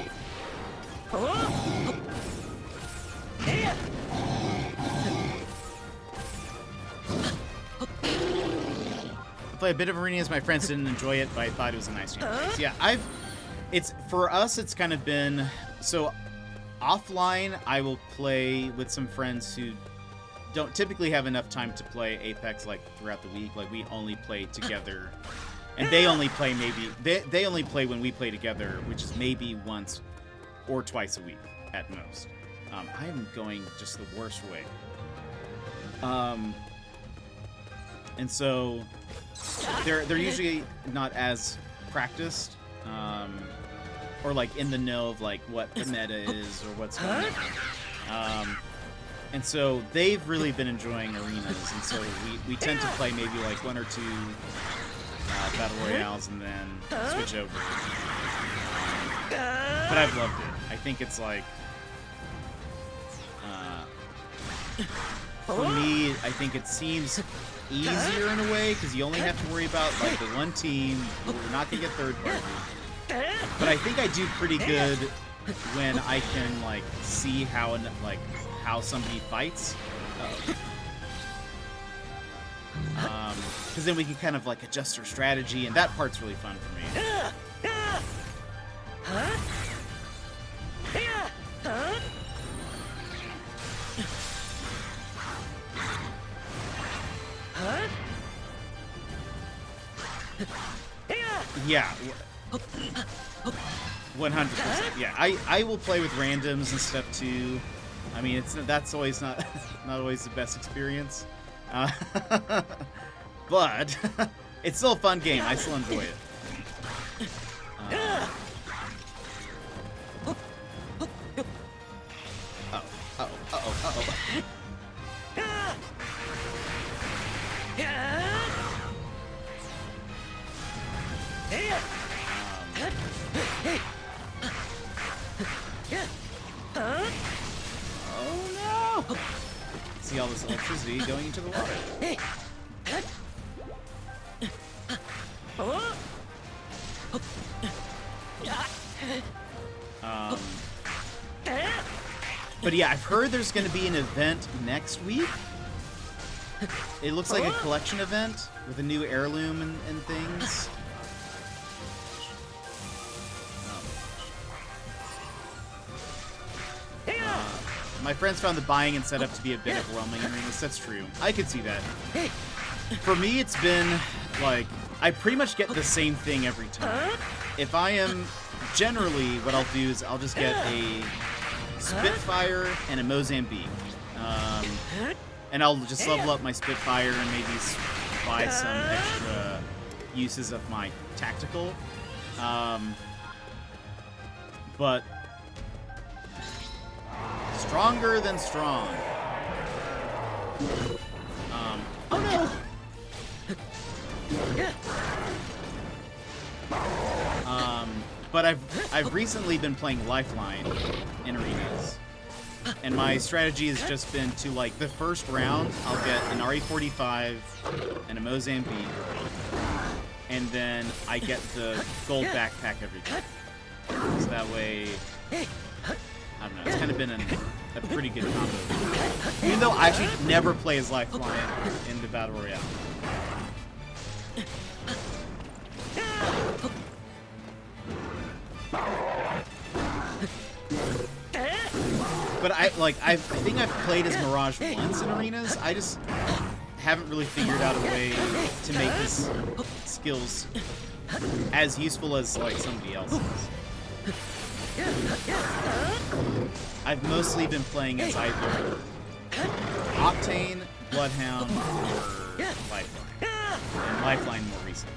I play a bit of arenas. My friends didn't enjoy it, but I thought it was a nice change. Yeah, it's for us. It's kind of been so. Offline, I will play with some friends who don't typically have enough time to play Apex like throughout the week. Like we only play together, and they only play they only play when we play together, which is maybe once or twice a week at most. I am going just the worst way. And so they're usually not as practiced, or like in the know of like what the meta is or what's going on. And so they've really been enjoying arenas, and so we tend to play maybe like one or two battle royales and then switch over. But I've loved it. I think it's like for me, I think it seems easier in a way because you only have to worry about like the one team. You're not gonna get third party. But I think I do pretty good when I can like see how somebody fights. Because then we can kind of like adjust our strategy, and that part's really fun for me. Yeah. 100%. Yeah, I will play with randoms and stuff too. I mean, that's always not always the best experience, but it's still a fun game. I still enjoy it. Oh no! See all this electricity going into the water. But yeah, I've heard there's going to be an event next week. It looks like a collection event with a new heirloom and things. My friends found the buying and setup to be a bit overwhelming. I mean, that's true. I could see that. For me, it's been like I pretty much get the same thing every time. If I am generally, what I'll do is I'll just get a Spitfire and a Mozambique, and I'll just level up my Spitfire and maybe buy some extra uses of my tactical. But stronger than strong. Oh no! But I've recently been playing Lifeline in arenas. And my strategy has just been to, like, the first round, I'll get an RE45 and a Mozambique. And then I get the gold backpack every time. So that way, I don't know, it's kind of been a pretty good combo. Even though I actually never play as Lifeline in the Battle Royale. But I think I've played as Mirage once in arenas. I just haven't really figured out a way to make his skills as useful as like somebody else's. I've mostly been playing as either Octane, Bloodhound, or Lifeline. And Lifeline more recently.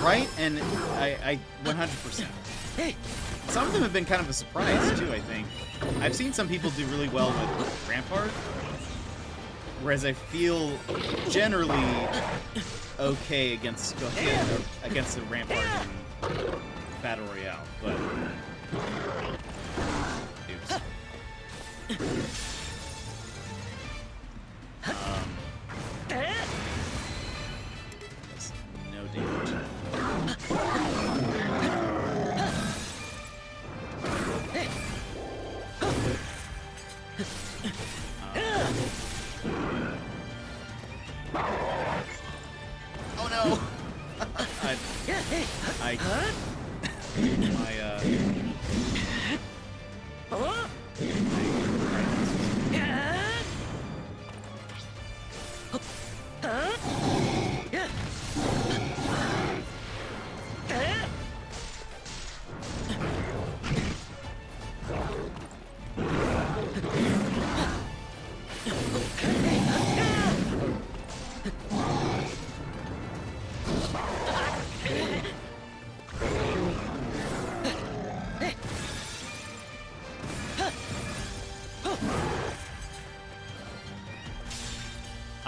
Right? And I 100%. Some of them have been kind of a surprise, too, I think. I've seen some people do really well with Rampart, whereas I feel generally okay against the Rampart in Battle Royale, but... Oops. No damage. Oh no!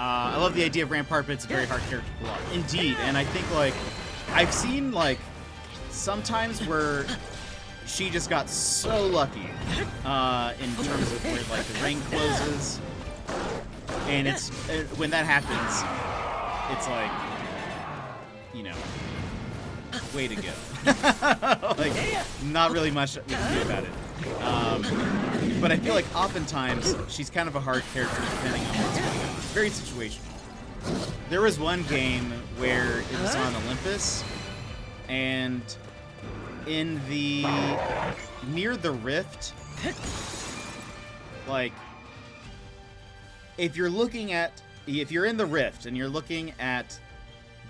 I love the idea of Rampart, but it's a very hard character to pull off. Indeed, and I think, like, I've seen, like, sometimes where she just got so lucky in terms of where, like, the ring closes, and when that happens, it's like, you know, way to go. Like, not really much we can do about it. But I feel like oftentimes she's kind of a hard character depending on what's going on. Very situational. There was one game where it was on Olympus, and near the rift, like, if you're in the rift and you're looking at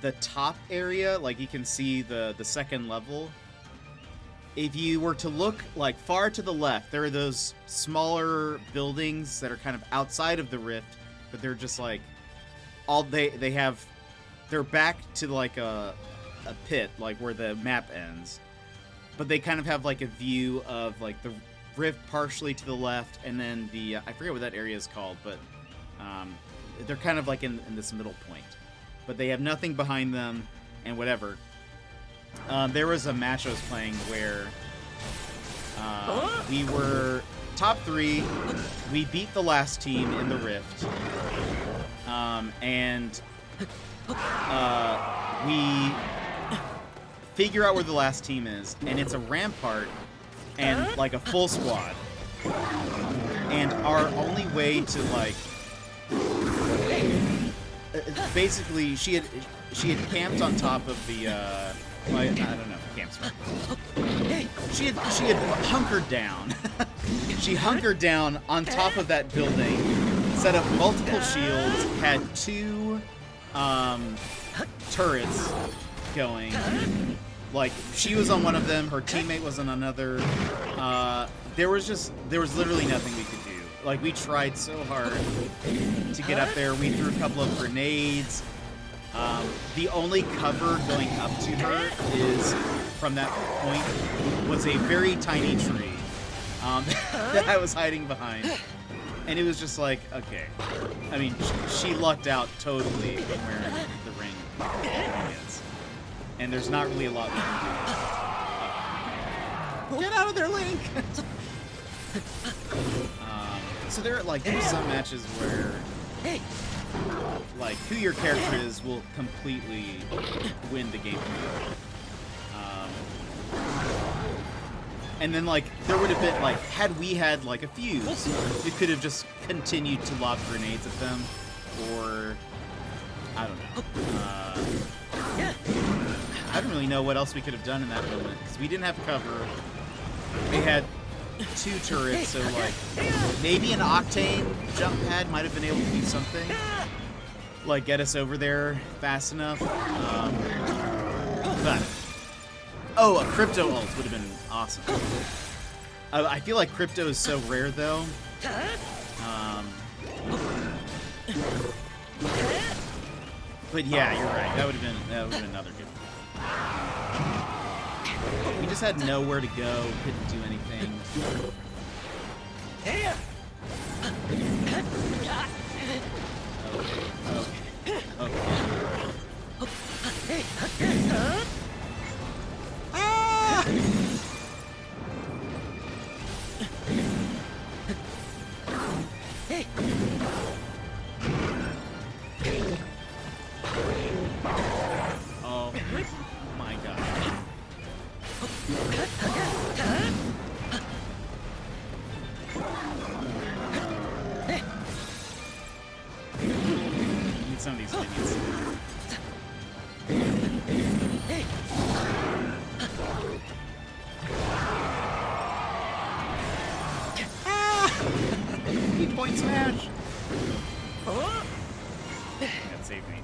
the top area, like you can see the second level, if you were to look like far to the left, there are those smaller buildings that are kind of outside of the rift, but they're just like they're back to like a pit, like where the map ends, but they kind of have like a view of like the rift partially to the left, and then I forget what that area is called, but they're kind of like in this middle point, but they have nothing behind them and whatever. There was a match I was playing where we were top 3. We beat the last team in the rift, and we figure out where the last team is, and it's a Rampart and like a full squad. And our only way to like basically she had camped on top of the I don't know, camps. She had hunkered down. She hunkered down on top of that building, set up multiple shields, had 2 turrets going. Like, she was on one of them, her teammate was on another. There was literally nothing we could do. Like, we tried so hard to get up there. We threw a couple of grenades. The only cover going up to her is, from that point, was a very tiny tree that I was hiding behind. And it was just like, okay. I mean, she lucked out totally from where the ring is. And there's not really a lot we can do. Get out of there, Link! So there are like some matches where like who your character is will completely win the game for you. And then like there would have been like had we had like a fuse, we could have just continued to lob grenades at them, or I don't know. I don't really know what else we could have done in that moment because we didn't have cover. We had 2 turrets, so like maybe an Octane jump pad might have been able to do something, like get us over there fast enough. But oh, a crypto ult would have been awesome. I feel like crypto is so rare though. But yeah, you're right. That would have been another good one. We just had nowhere to go, couldn't do anything. Okay. Ah! Oh my god. Need some of these minions. Point smash! That saved me.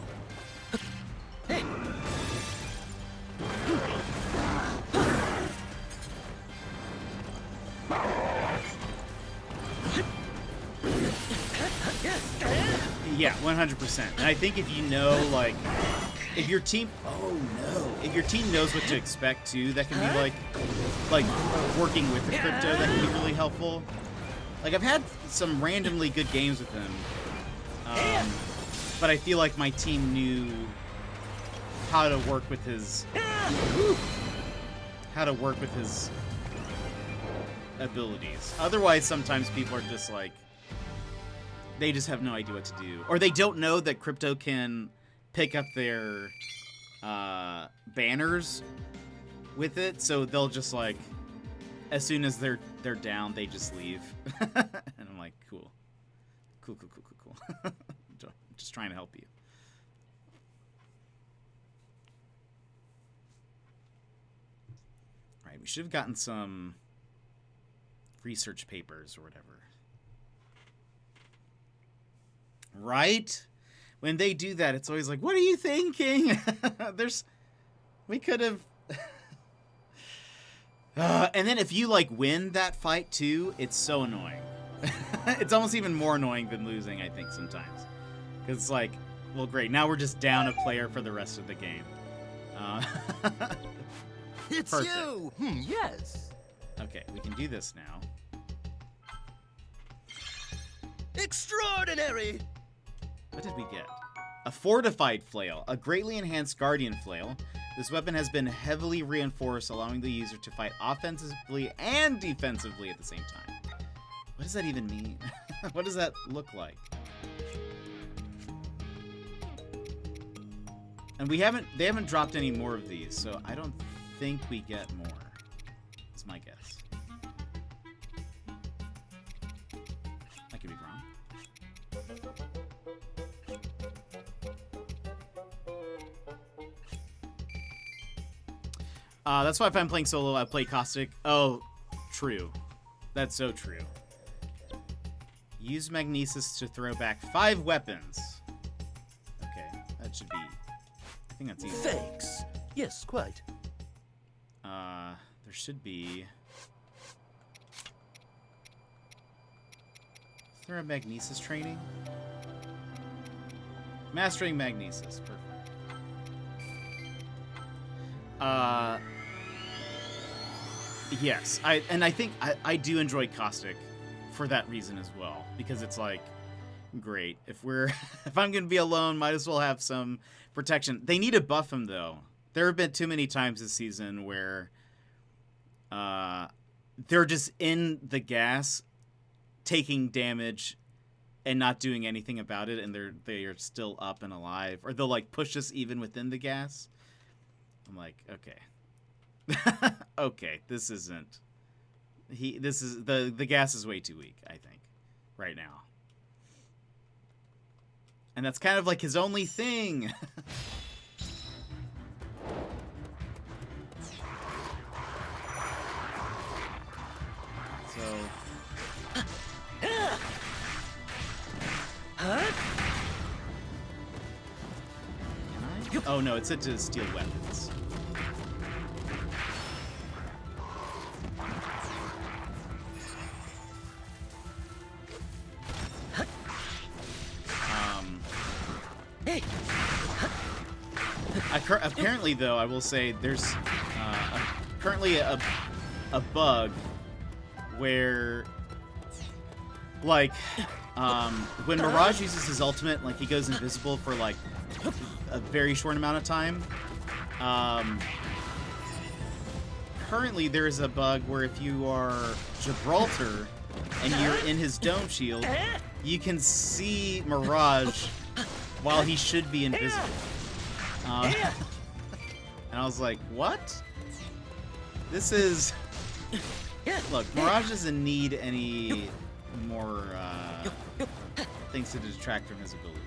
Yeah, 100%. And I think if you know, like, if your team, if your team knows what to expect too, that can be like working with the crypto, that can be really helpful. Like, I've had some randomly good games with him, but I feel like my team knew how to work with his abilities. Otherwise, sometimes people are just like, they just have no idea what to do, or they don't know that crypto can pick up their banners with it, so they'll just like, as soon as they're down, they just leave. And I'm like, cool. Just trying to help you. All right, we should have gotten some research papers or whatever. Right? When they do that, it's always like, what are you thinking? We could have... and then if you, like, win that fight, too, it's so annoying. It's almost even more annoying than losing, I think, sometimes. Because it's like, well, great, now we're just down a player for the rest of the game. It's perfect. you! Yes! Okay, we can do this now. Extraordinary! What did we get? A fortified flail, a greatly enhanced guardian flail. This weapon has been heavily reinforced, allowing the user to fight offensively and defensively at the same time. What does that even mean? What does that look like? And they haven't dropped any more of these, so I don't think we get more. That's my guess. I could be wrong. That's why if I'm playing solo, I play Caustic. Oh, true. That's so true. Use Magnesis to throw back 5 weapons. Okay, that should be... I think that's easy. Thanks. Yes, quite. There should be... Is there a Magnesis training? Mastering Magnesis. Perfect. Yes, I think I do enjoy Caustic for that reason as well, because it's like, great, if we're if I'm gonna be alone, might as well have some protection. They need to buff him though. There have been too many times this season where they're just in the gas taking damage and not doing anything about it, and they are still up and alive, or they'll like push us even within the gas. I'm like, okay. Okay, this isn't the gas is way too weak, I think, right now. And that's kind of like his only thing. So can I? Oh no, it said to steal weapons. Apparently, though, I will say there's currently a bug where, like, when Mirage uses his ultimate, like, he goes invisible for, like, a very short amount of time. Currently, there is a bug where if you are Gibraltar and you're in his dome shield, you can see Mirage while he should be invisible. And I was like, what? This is... Look, Mirage doesn't need any more things to detract from his abilities.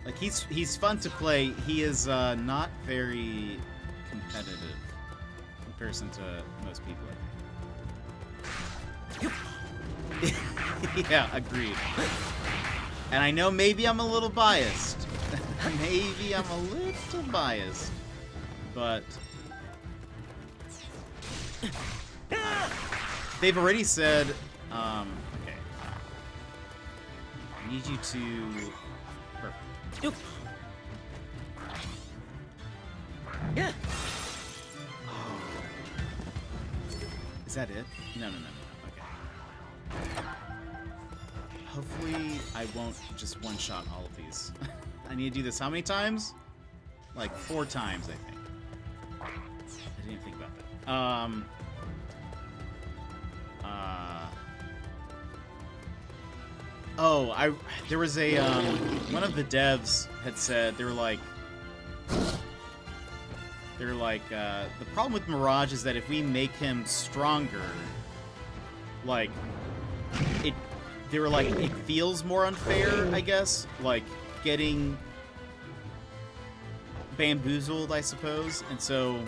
Like, he's fun to play. He is not very competitive in comparison to most people, I think. Yeah, agreed. And I know maybe I'm a little biased. Maybe I'm a little biased. But they've already said, okay. I need you to... Perfect. Yeah. Oh. Is that it? No. Okay. Hopefully I won't just one-shot all of these. I need to do this how many times? Like 4 times, I think. I didn't even think about that. There was a, one of the devs had said, they were like, the problem with Mirage is that if we make him stronger, like, they were like, it feels more unfair, I guess, like, getting bamboozled, I suppose, and so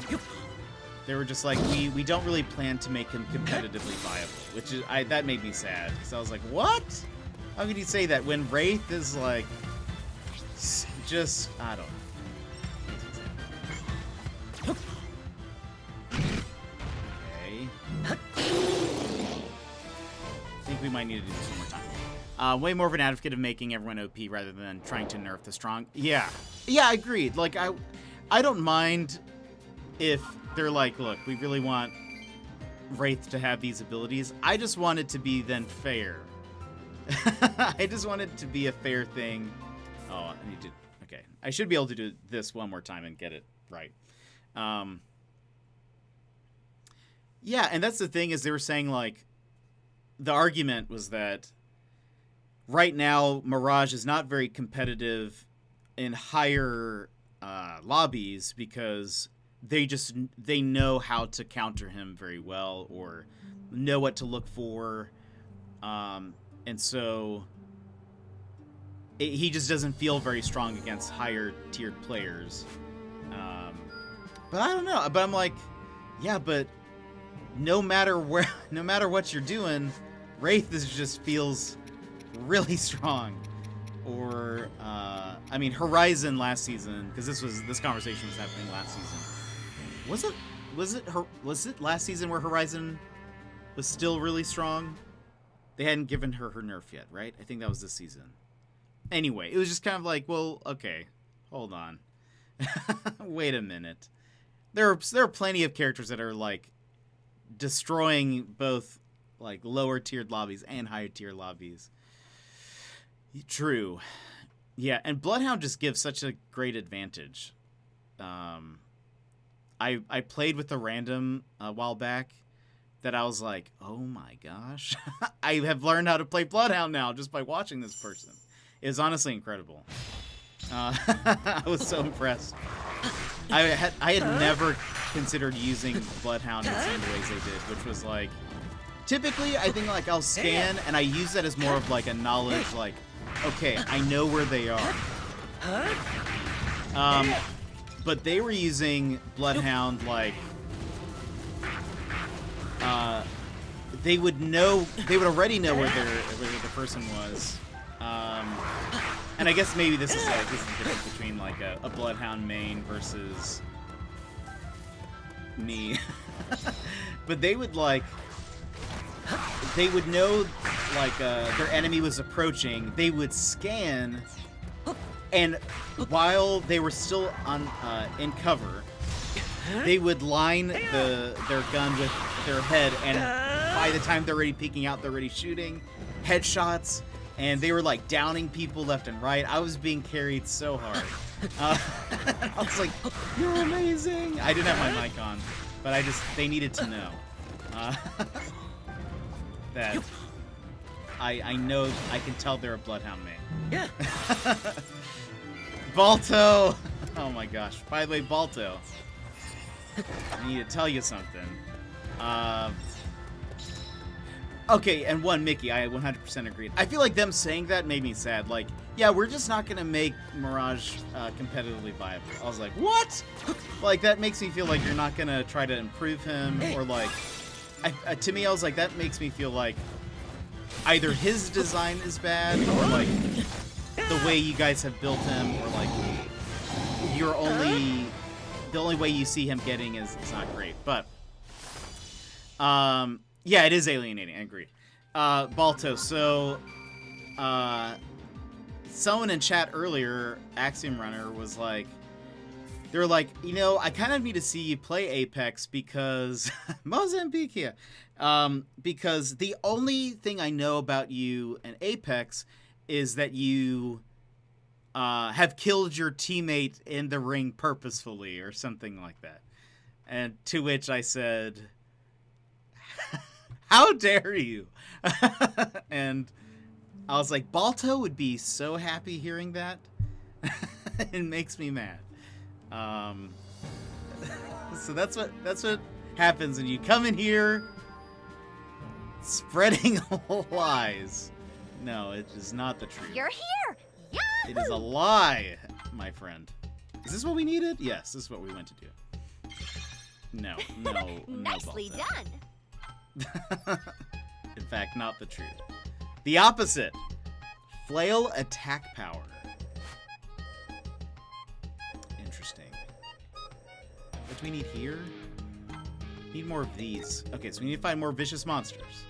they were just like, we don't really plan to make him competitively viable, which is, that made me sad, because I was like, what? How could you say that when Wraith is like, just, I don't know. Okay. I think we might need to do this one more time. Way more of an advocate of making everyone OP rather than trying to nerf the strong. Yeah, I agreed. Like, I don't mind if they're like, look, we really want Wraith to have these abilities. I just want it to be then fair. I just want it to be a fair thing. Oh, I need to... Okay. I should be able to do this one more time and get it right. Yeah, and that's the thing, is they were saying, like, the argument was that right now Mirage is not very competitive in higher lobbies because they know how to counter him very well, or know what to look for. And so he just doesn't feel very strong against higher tiered players. But I don't know. But I'm like, yeah, but no matter what you're doing, Wraith just feels really strong. Or I mean, Horizon last season, because this conversation was happening last season. Was it last season where Horizon was still really strong? They hadn't given her nerf yet, right? I think that was this season. Anyway, it was just kind of like, well, okay, hold on. Wait a minute. there are plenty of characters that are like destroying both like lower tiered lobbies and higher tier lobbies. True. Yeah, and Bloodhound just gives such a great advantage. I played with a random a while back that I was like, oh my gosh. I have learned how to play Bloodhound now just by watching this person. It was honestly incredible. I was so impressed. I had never considered using Bloodhound in some of the ways they did, which was like, typically I think like I'll scan and I use that as more of like a knowledge, like, okay, I know where they are. But they were using Bloodhound like, they would already know where the person was. And I guess maybe this is the difference between like a Bloodhound main versus me. But they would know like their enemy was approaching. They would scan, and while they were still on in cover, they would line their gun with their head, and by the time they're already peeking out, they're already shooting headshots. And they were like downing people left and right. I was being carried so hard. I was like, "You're amazing!" I didn't have my mic on, but they needed to know that I know, I can tell they're a Bloodhound man. Yeah. Balto! Oh my gosh. By the way, Balto, I need to tell you something. Okay, and Mickey, I 100% agreed. I feel like them saying that made me sad. Like, yeah, we're just not going to make Mirage competitively viable. I was like, what? Like, that makes me feel like you're not going to try to improve him, or like, to me, I was like, that makes me feel like either his design is bad, or like, the way you guys have built him, or like, the only way you see him getting is not great. But, yeah, it is alienating. I agree. Balto, so someone in chat earlier, Axiom Runner, was like, they were like, I kind of need to see you play Apex because Mozambique here. Because the only thing I know about you in Apex is that you have killed your teammate in the ring purposefully or something like that. And to which I said, how dare you? And I was like, Balto would be so happy hearing that. It makes me mad. So that's what happens when you come in here spreading lies. No, it is not the truth. You're here! Yahoo! It is a lie, my friend. Is this what we needed? Yes, this is what we went to do. No, Nicely Balto. done. In fact, not the truth. The opposite. Flail attack power. Interesting. What do we need here? Need more of these. Okay, so we need to find more vicious monsters.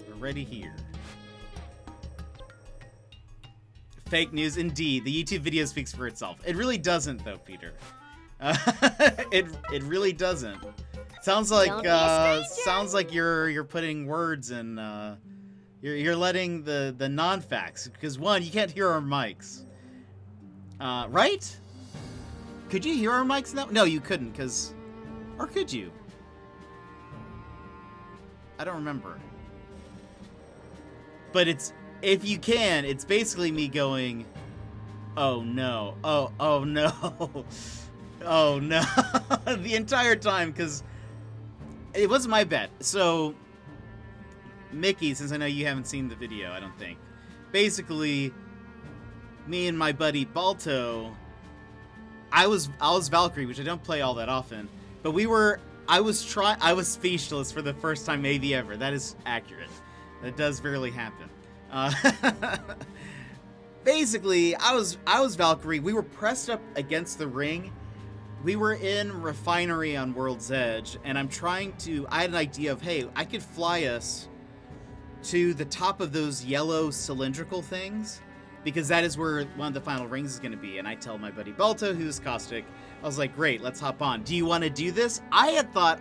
We're ready here. Fake news indeed. The YouTube video speaks for itself. It really doesn't though, Peter. It really doesn't. Sounds like you're putting words in. You're letting the non-facts, because one, you can't hear our mics, right? Could you hear our mics now? No, you couldn't, or could you? I don't remember. But if you can, it's basically me going, oh no, oh no, oh no, the entire time, because it wasn't my bet. So, Mickey, since I know you haven't seen the video, I don't think. Basically, me and my buddy Balto, I was Valkyrie, which I don't play all that often, but I was speechless for the first time maybe ever. That is accurate. That does rarely happen. Basically, I was Valkyrie. We were pressed up against the ring. We were in Refinery on World's Edge, and I had an idea of, hey, I could fly us to the top of those yellow cylindrical things, because that is where one of the final rings is going to be. And I tell my buddy Balto, who's Caustic, I was like, great, let's hop on. Do you want to do this? I thought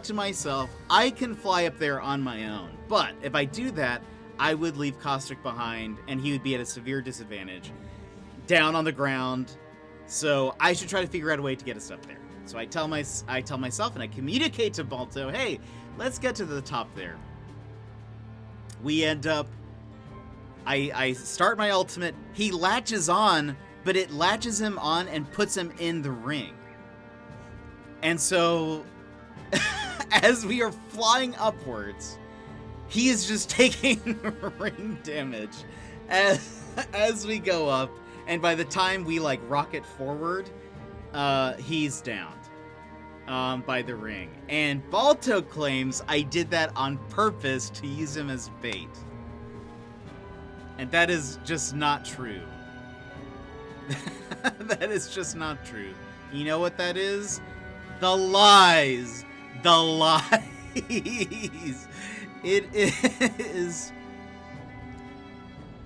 to myself, I can fly up there on my own. But if I do that, I would leave Caustic behind, and he would be at a severe disadvantage, down on the ground. So I should try to figure out a way to get us up there. So I tell myself, and I communicate to Balto, hey, let's get to the top there. We end up, I start my ultimate. He latches on, but it latches him on and puts him in the ring. And so, as we are flying upwards, he is just taking ring damage as we go up. And by the time we like rocket forward, he's downed by the ring. And Balto claims I did that on purpose to use him as bait. And that is just not true. That is just not true. You know what that is? The lies. The lies. It is.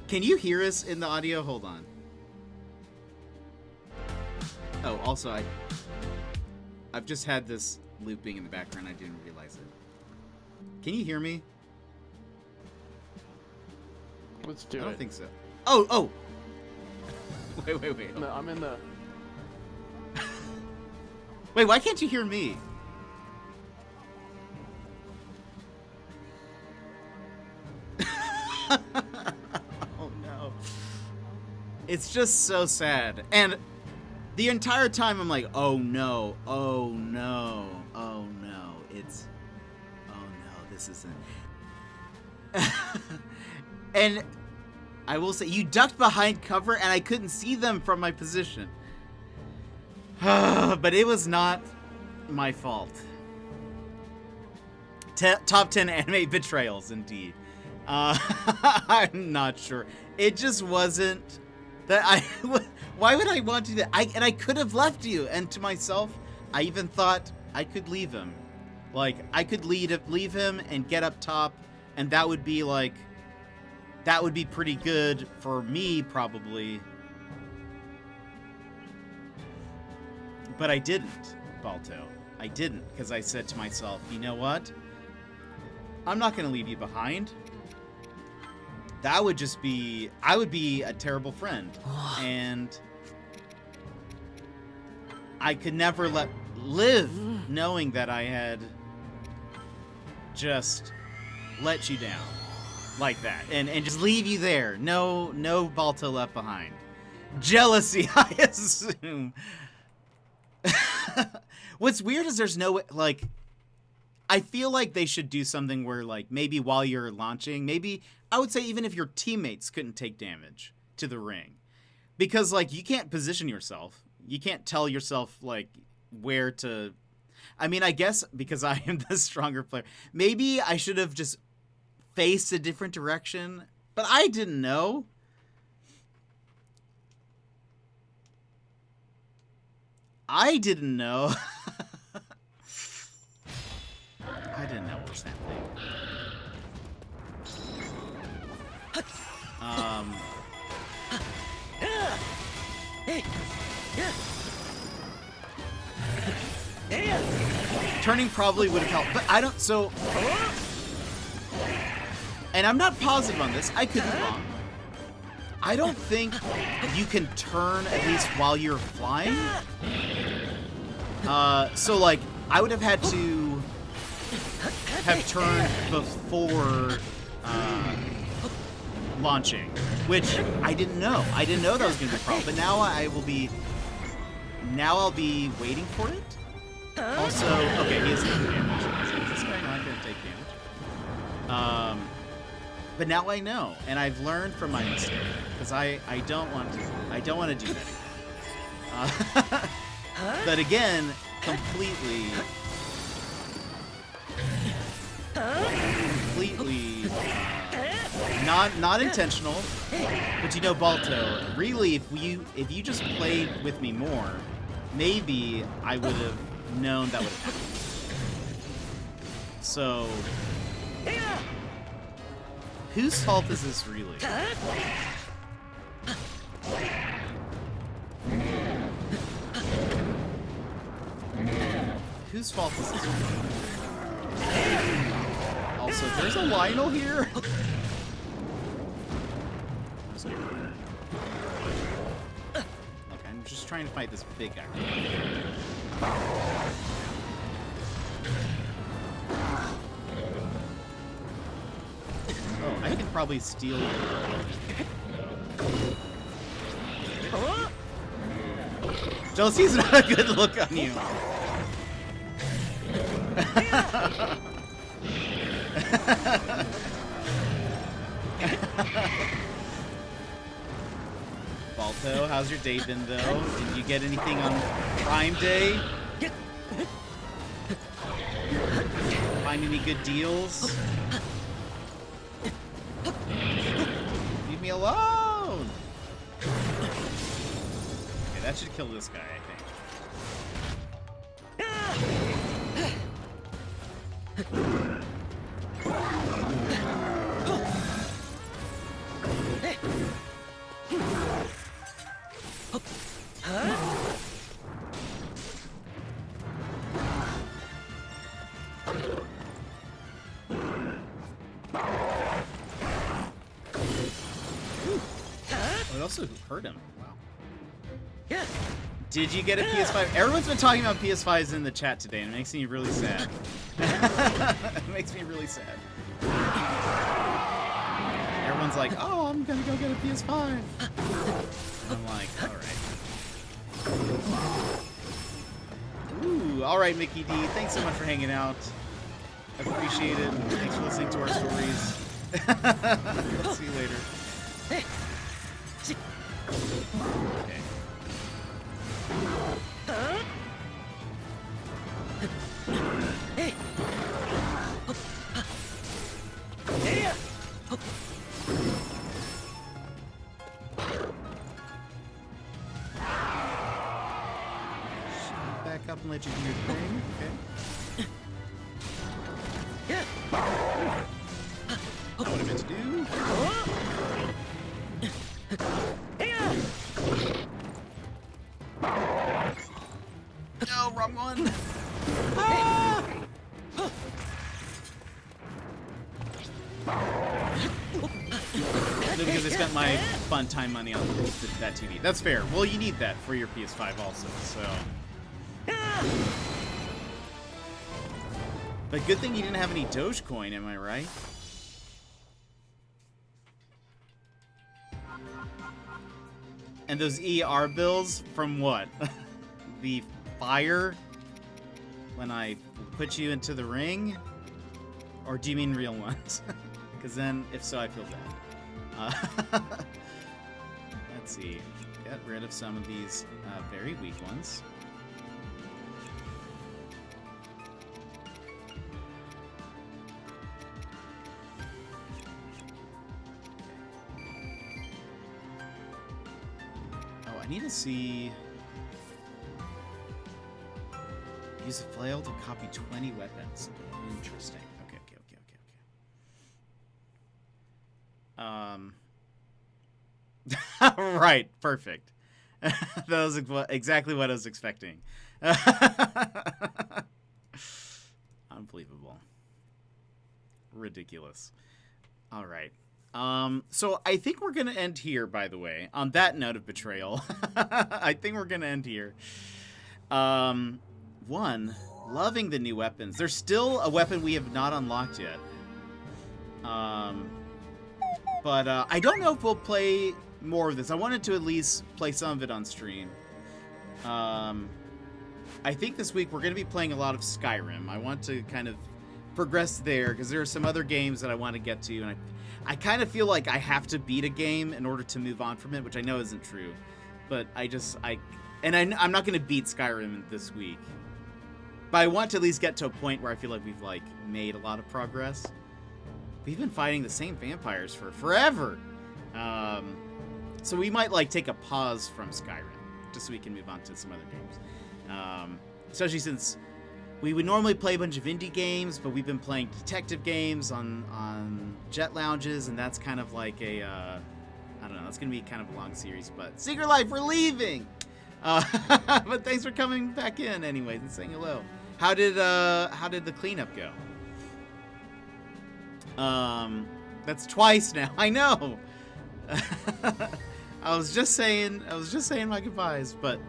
Can you hear us in the audio? Hold on. Oh, also, I've just had this looping in the background. I didn't realize it. Can you hear me? Let's do it. I don't think so. Oh! Wait. No, I'm in the... Wait, why can't you hear me? Oh no. It's just so sad. And the entire time I'm like, oh no, oh no, oh no. It's, oh no, this isn't. And I will say, you ducked behind cover and I couldn't see them from my position. But it was not my fault. Top 10 anime betrayals, indeed. I'm not sure. It just wasn't that why would I want to do that? And I could have left you. And to myself, I even thought I could leave him. Like, I could leave him and get up top, and that would be like, that would be pretty good for me, probably. But I didn't, Balto. I didn't, because I said to myself, you know what? I'm not going to leave you behind. That would just be... I would be a terrible friend. And I could never live knowing that I had just let you down like that. And just leave you there. No Balto left behind. Jealousy, I assume. What's weird is there's no, like... I feel like they should do something where, like, maybe while you're launching, maybe, I would say even if your teammates couldn't take damage to the ring. Because, like, you can't position yourself. You can't tell yourself, like, where to... I mean, I guess because I am the stronger player, maybe I should have just faced a different direction. But I didn't know. I didn't know. I didn't know what was happening. Turning probably would have helped, but I don't, so... And I'm not positive on this, I could be wrong. I don't think you can turn, at least while you're flying. So, like, I would have had to have turned before launching, which I didn't know. I didn't know that was going to be a problem, but now I'll be waiting for it. Also, okay, he is taking damage. Is this guy not going to take damage? But now I know, and I've learned from my mistake, because I don't want to do that again. But again, completely not intentional. But you know, Balto, really, if you just played with me more, maybe I would have known that would have happened. So, whose fault is this really? whose fault is this? Also, there's a Lionel here. Okay, I'm just trying to fight this big guy. Oh, I can probably steal. Jealousy's not a good look on you. Balto, how's your day been though? Did you get anything on Prime Day? Find any good deals? Leave me alone! Okay, that should kill this guy, I think. It also hurt him. Wow. Did you get a PS5? Everyone's been talking about PS5s in the chat today, and it makes me really sad. It makes me really sad. Everyone's like, oh, I'm gonna go get a PS5. I'm like, alright. Ooh, alright, Mickey D. Thanks so much for hanging out. I appreciate it. Thanks for listening to our stories. I'll see you later. Okay. Back up and let you do your thing. Okay. What I meant to do. No, wrong one. Ah! Because I spent my fun time money on that TV. That's fair. Well, you need that for your PS5 also, so. But good thing you didn't have any Dogecoin, am I right? And those ER bills from what? The fire? When I put you into the ring? Or do you mean real ones? Because then, if so, I feel bad. Let's see. Get rid of some of these very weak ones. Oh, I need to see... Use a flail to copy 20 weapons. Interesting. Okay. Right, perfect. That was exactly what I was expecting. Unbelievable. Ridiculous. All right. So I think we're going to end here, by the way. On that note of betrayal, I think we're going to end here. One, loving the new weapons. There's still a weapon we have not unlocked yet. But I don't know if we'll play more of this. I wanted to at least play some of it on stream. I think this week we're going to be playing a lot of Skyrim. I want to kind of progress there because there are some other games that I want to get to, and I kind of feel like I have to beat a game in order to move on from it, which I know isn't true. But I'm not going to beat Skyrim this week. But I want to at least get to a point where I feel like we've made a lot of progress. We've been fighting the same vampires for forever. So we might take a pause from Skyrim just so we can move on to some other games. Especially since we would normally play a bunch of indie games, but we've been playing detective games on jet lounges, and that's kind of like a, I don't know, that's going to be kind of a long series, but Secret Life, we're leaving! But thanks for coming back in anyways and saying hello. How did the cleanup go? That's twice now. I know. I was just saying my goodbyes, but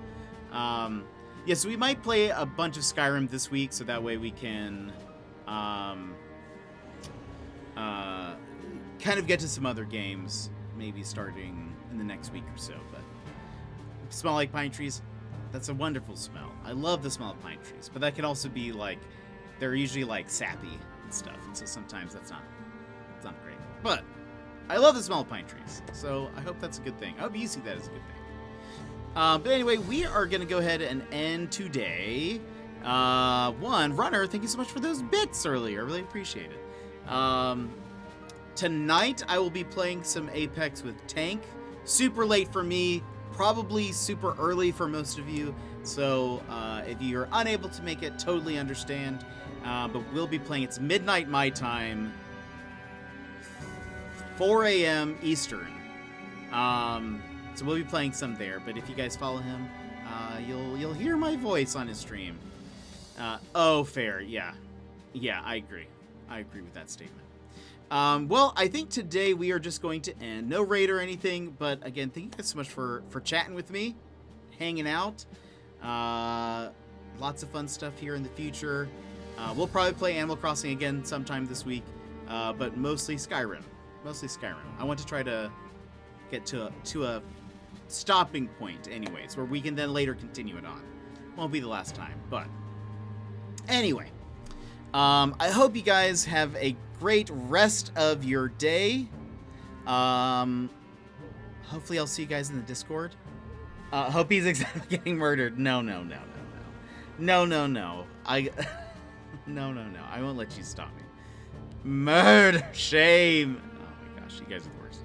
yeah, so we might play a bunch of Skyrim this week, so that way we can kind of get to some other games, maybe starting in the next week or so. But smell like pine trees, that's a wonderful smell. I love the smell of pine trees, but that can also be like, they're usually like sappy and stuff, and so sometimes it's not great. But I love the smell of pine trees, so I hope that's a good thing. I hope you see that as a good thing. But anyway, we are going to go ahead and end today. Runner, thank you so much for those bits earlier. I really appreciate it. Tonight, I will be playing some Apex with Tank. Super late for me, probably super early for most of you. So if you're unable to make it, totally understand. But we'll be playing, it's midnight my time, 4 a.m. Eastern. So we'll be playing some there. But if you guys follow him, you'll hear my voice on his stream. Fair, yeah. Yeah, I agree. I agree with that statement. Well, I think today we are just going to end. No raid or anything, but again, thank you guys so much for chatting with me, hanging out. Lots of fun stuff here in the future. We'll probably play Animal Crossing again sometime this week, but mostly Skyrim. I want to try to get to a stopping point anyways, where we can then later continue it on. Won't be the last time, but anyway. I hope you guys have a great rest of your day. Hopefully I'll see you guys in the Discord. Hope he's exactly getting murdered. No. No. I won't let you stop me. Murder. Shame. Oh my gosh, you guys are the worst.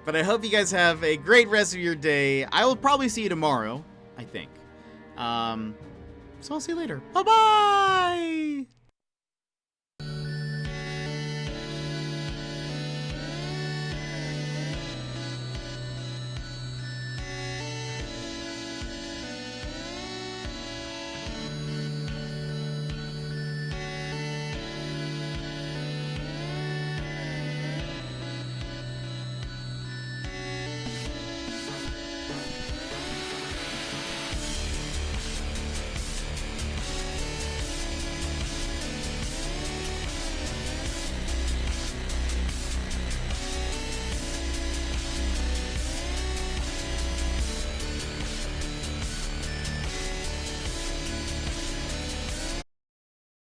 But I hope you guys have a great rest of your day. I will probably see you tomorrow, I think. So I'll see you later. Bye-bye!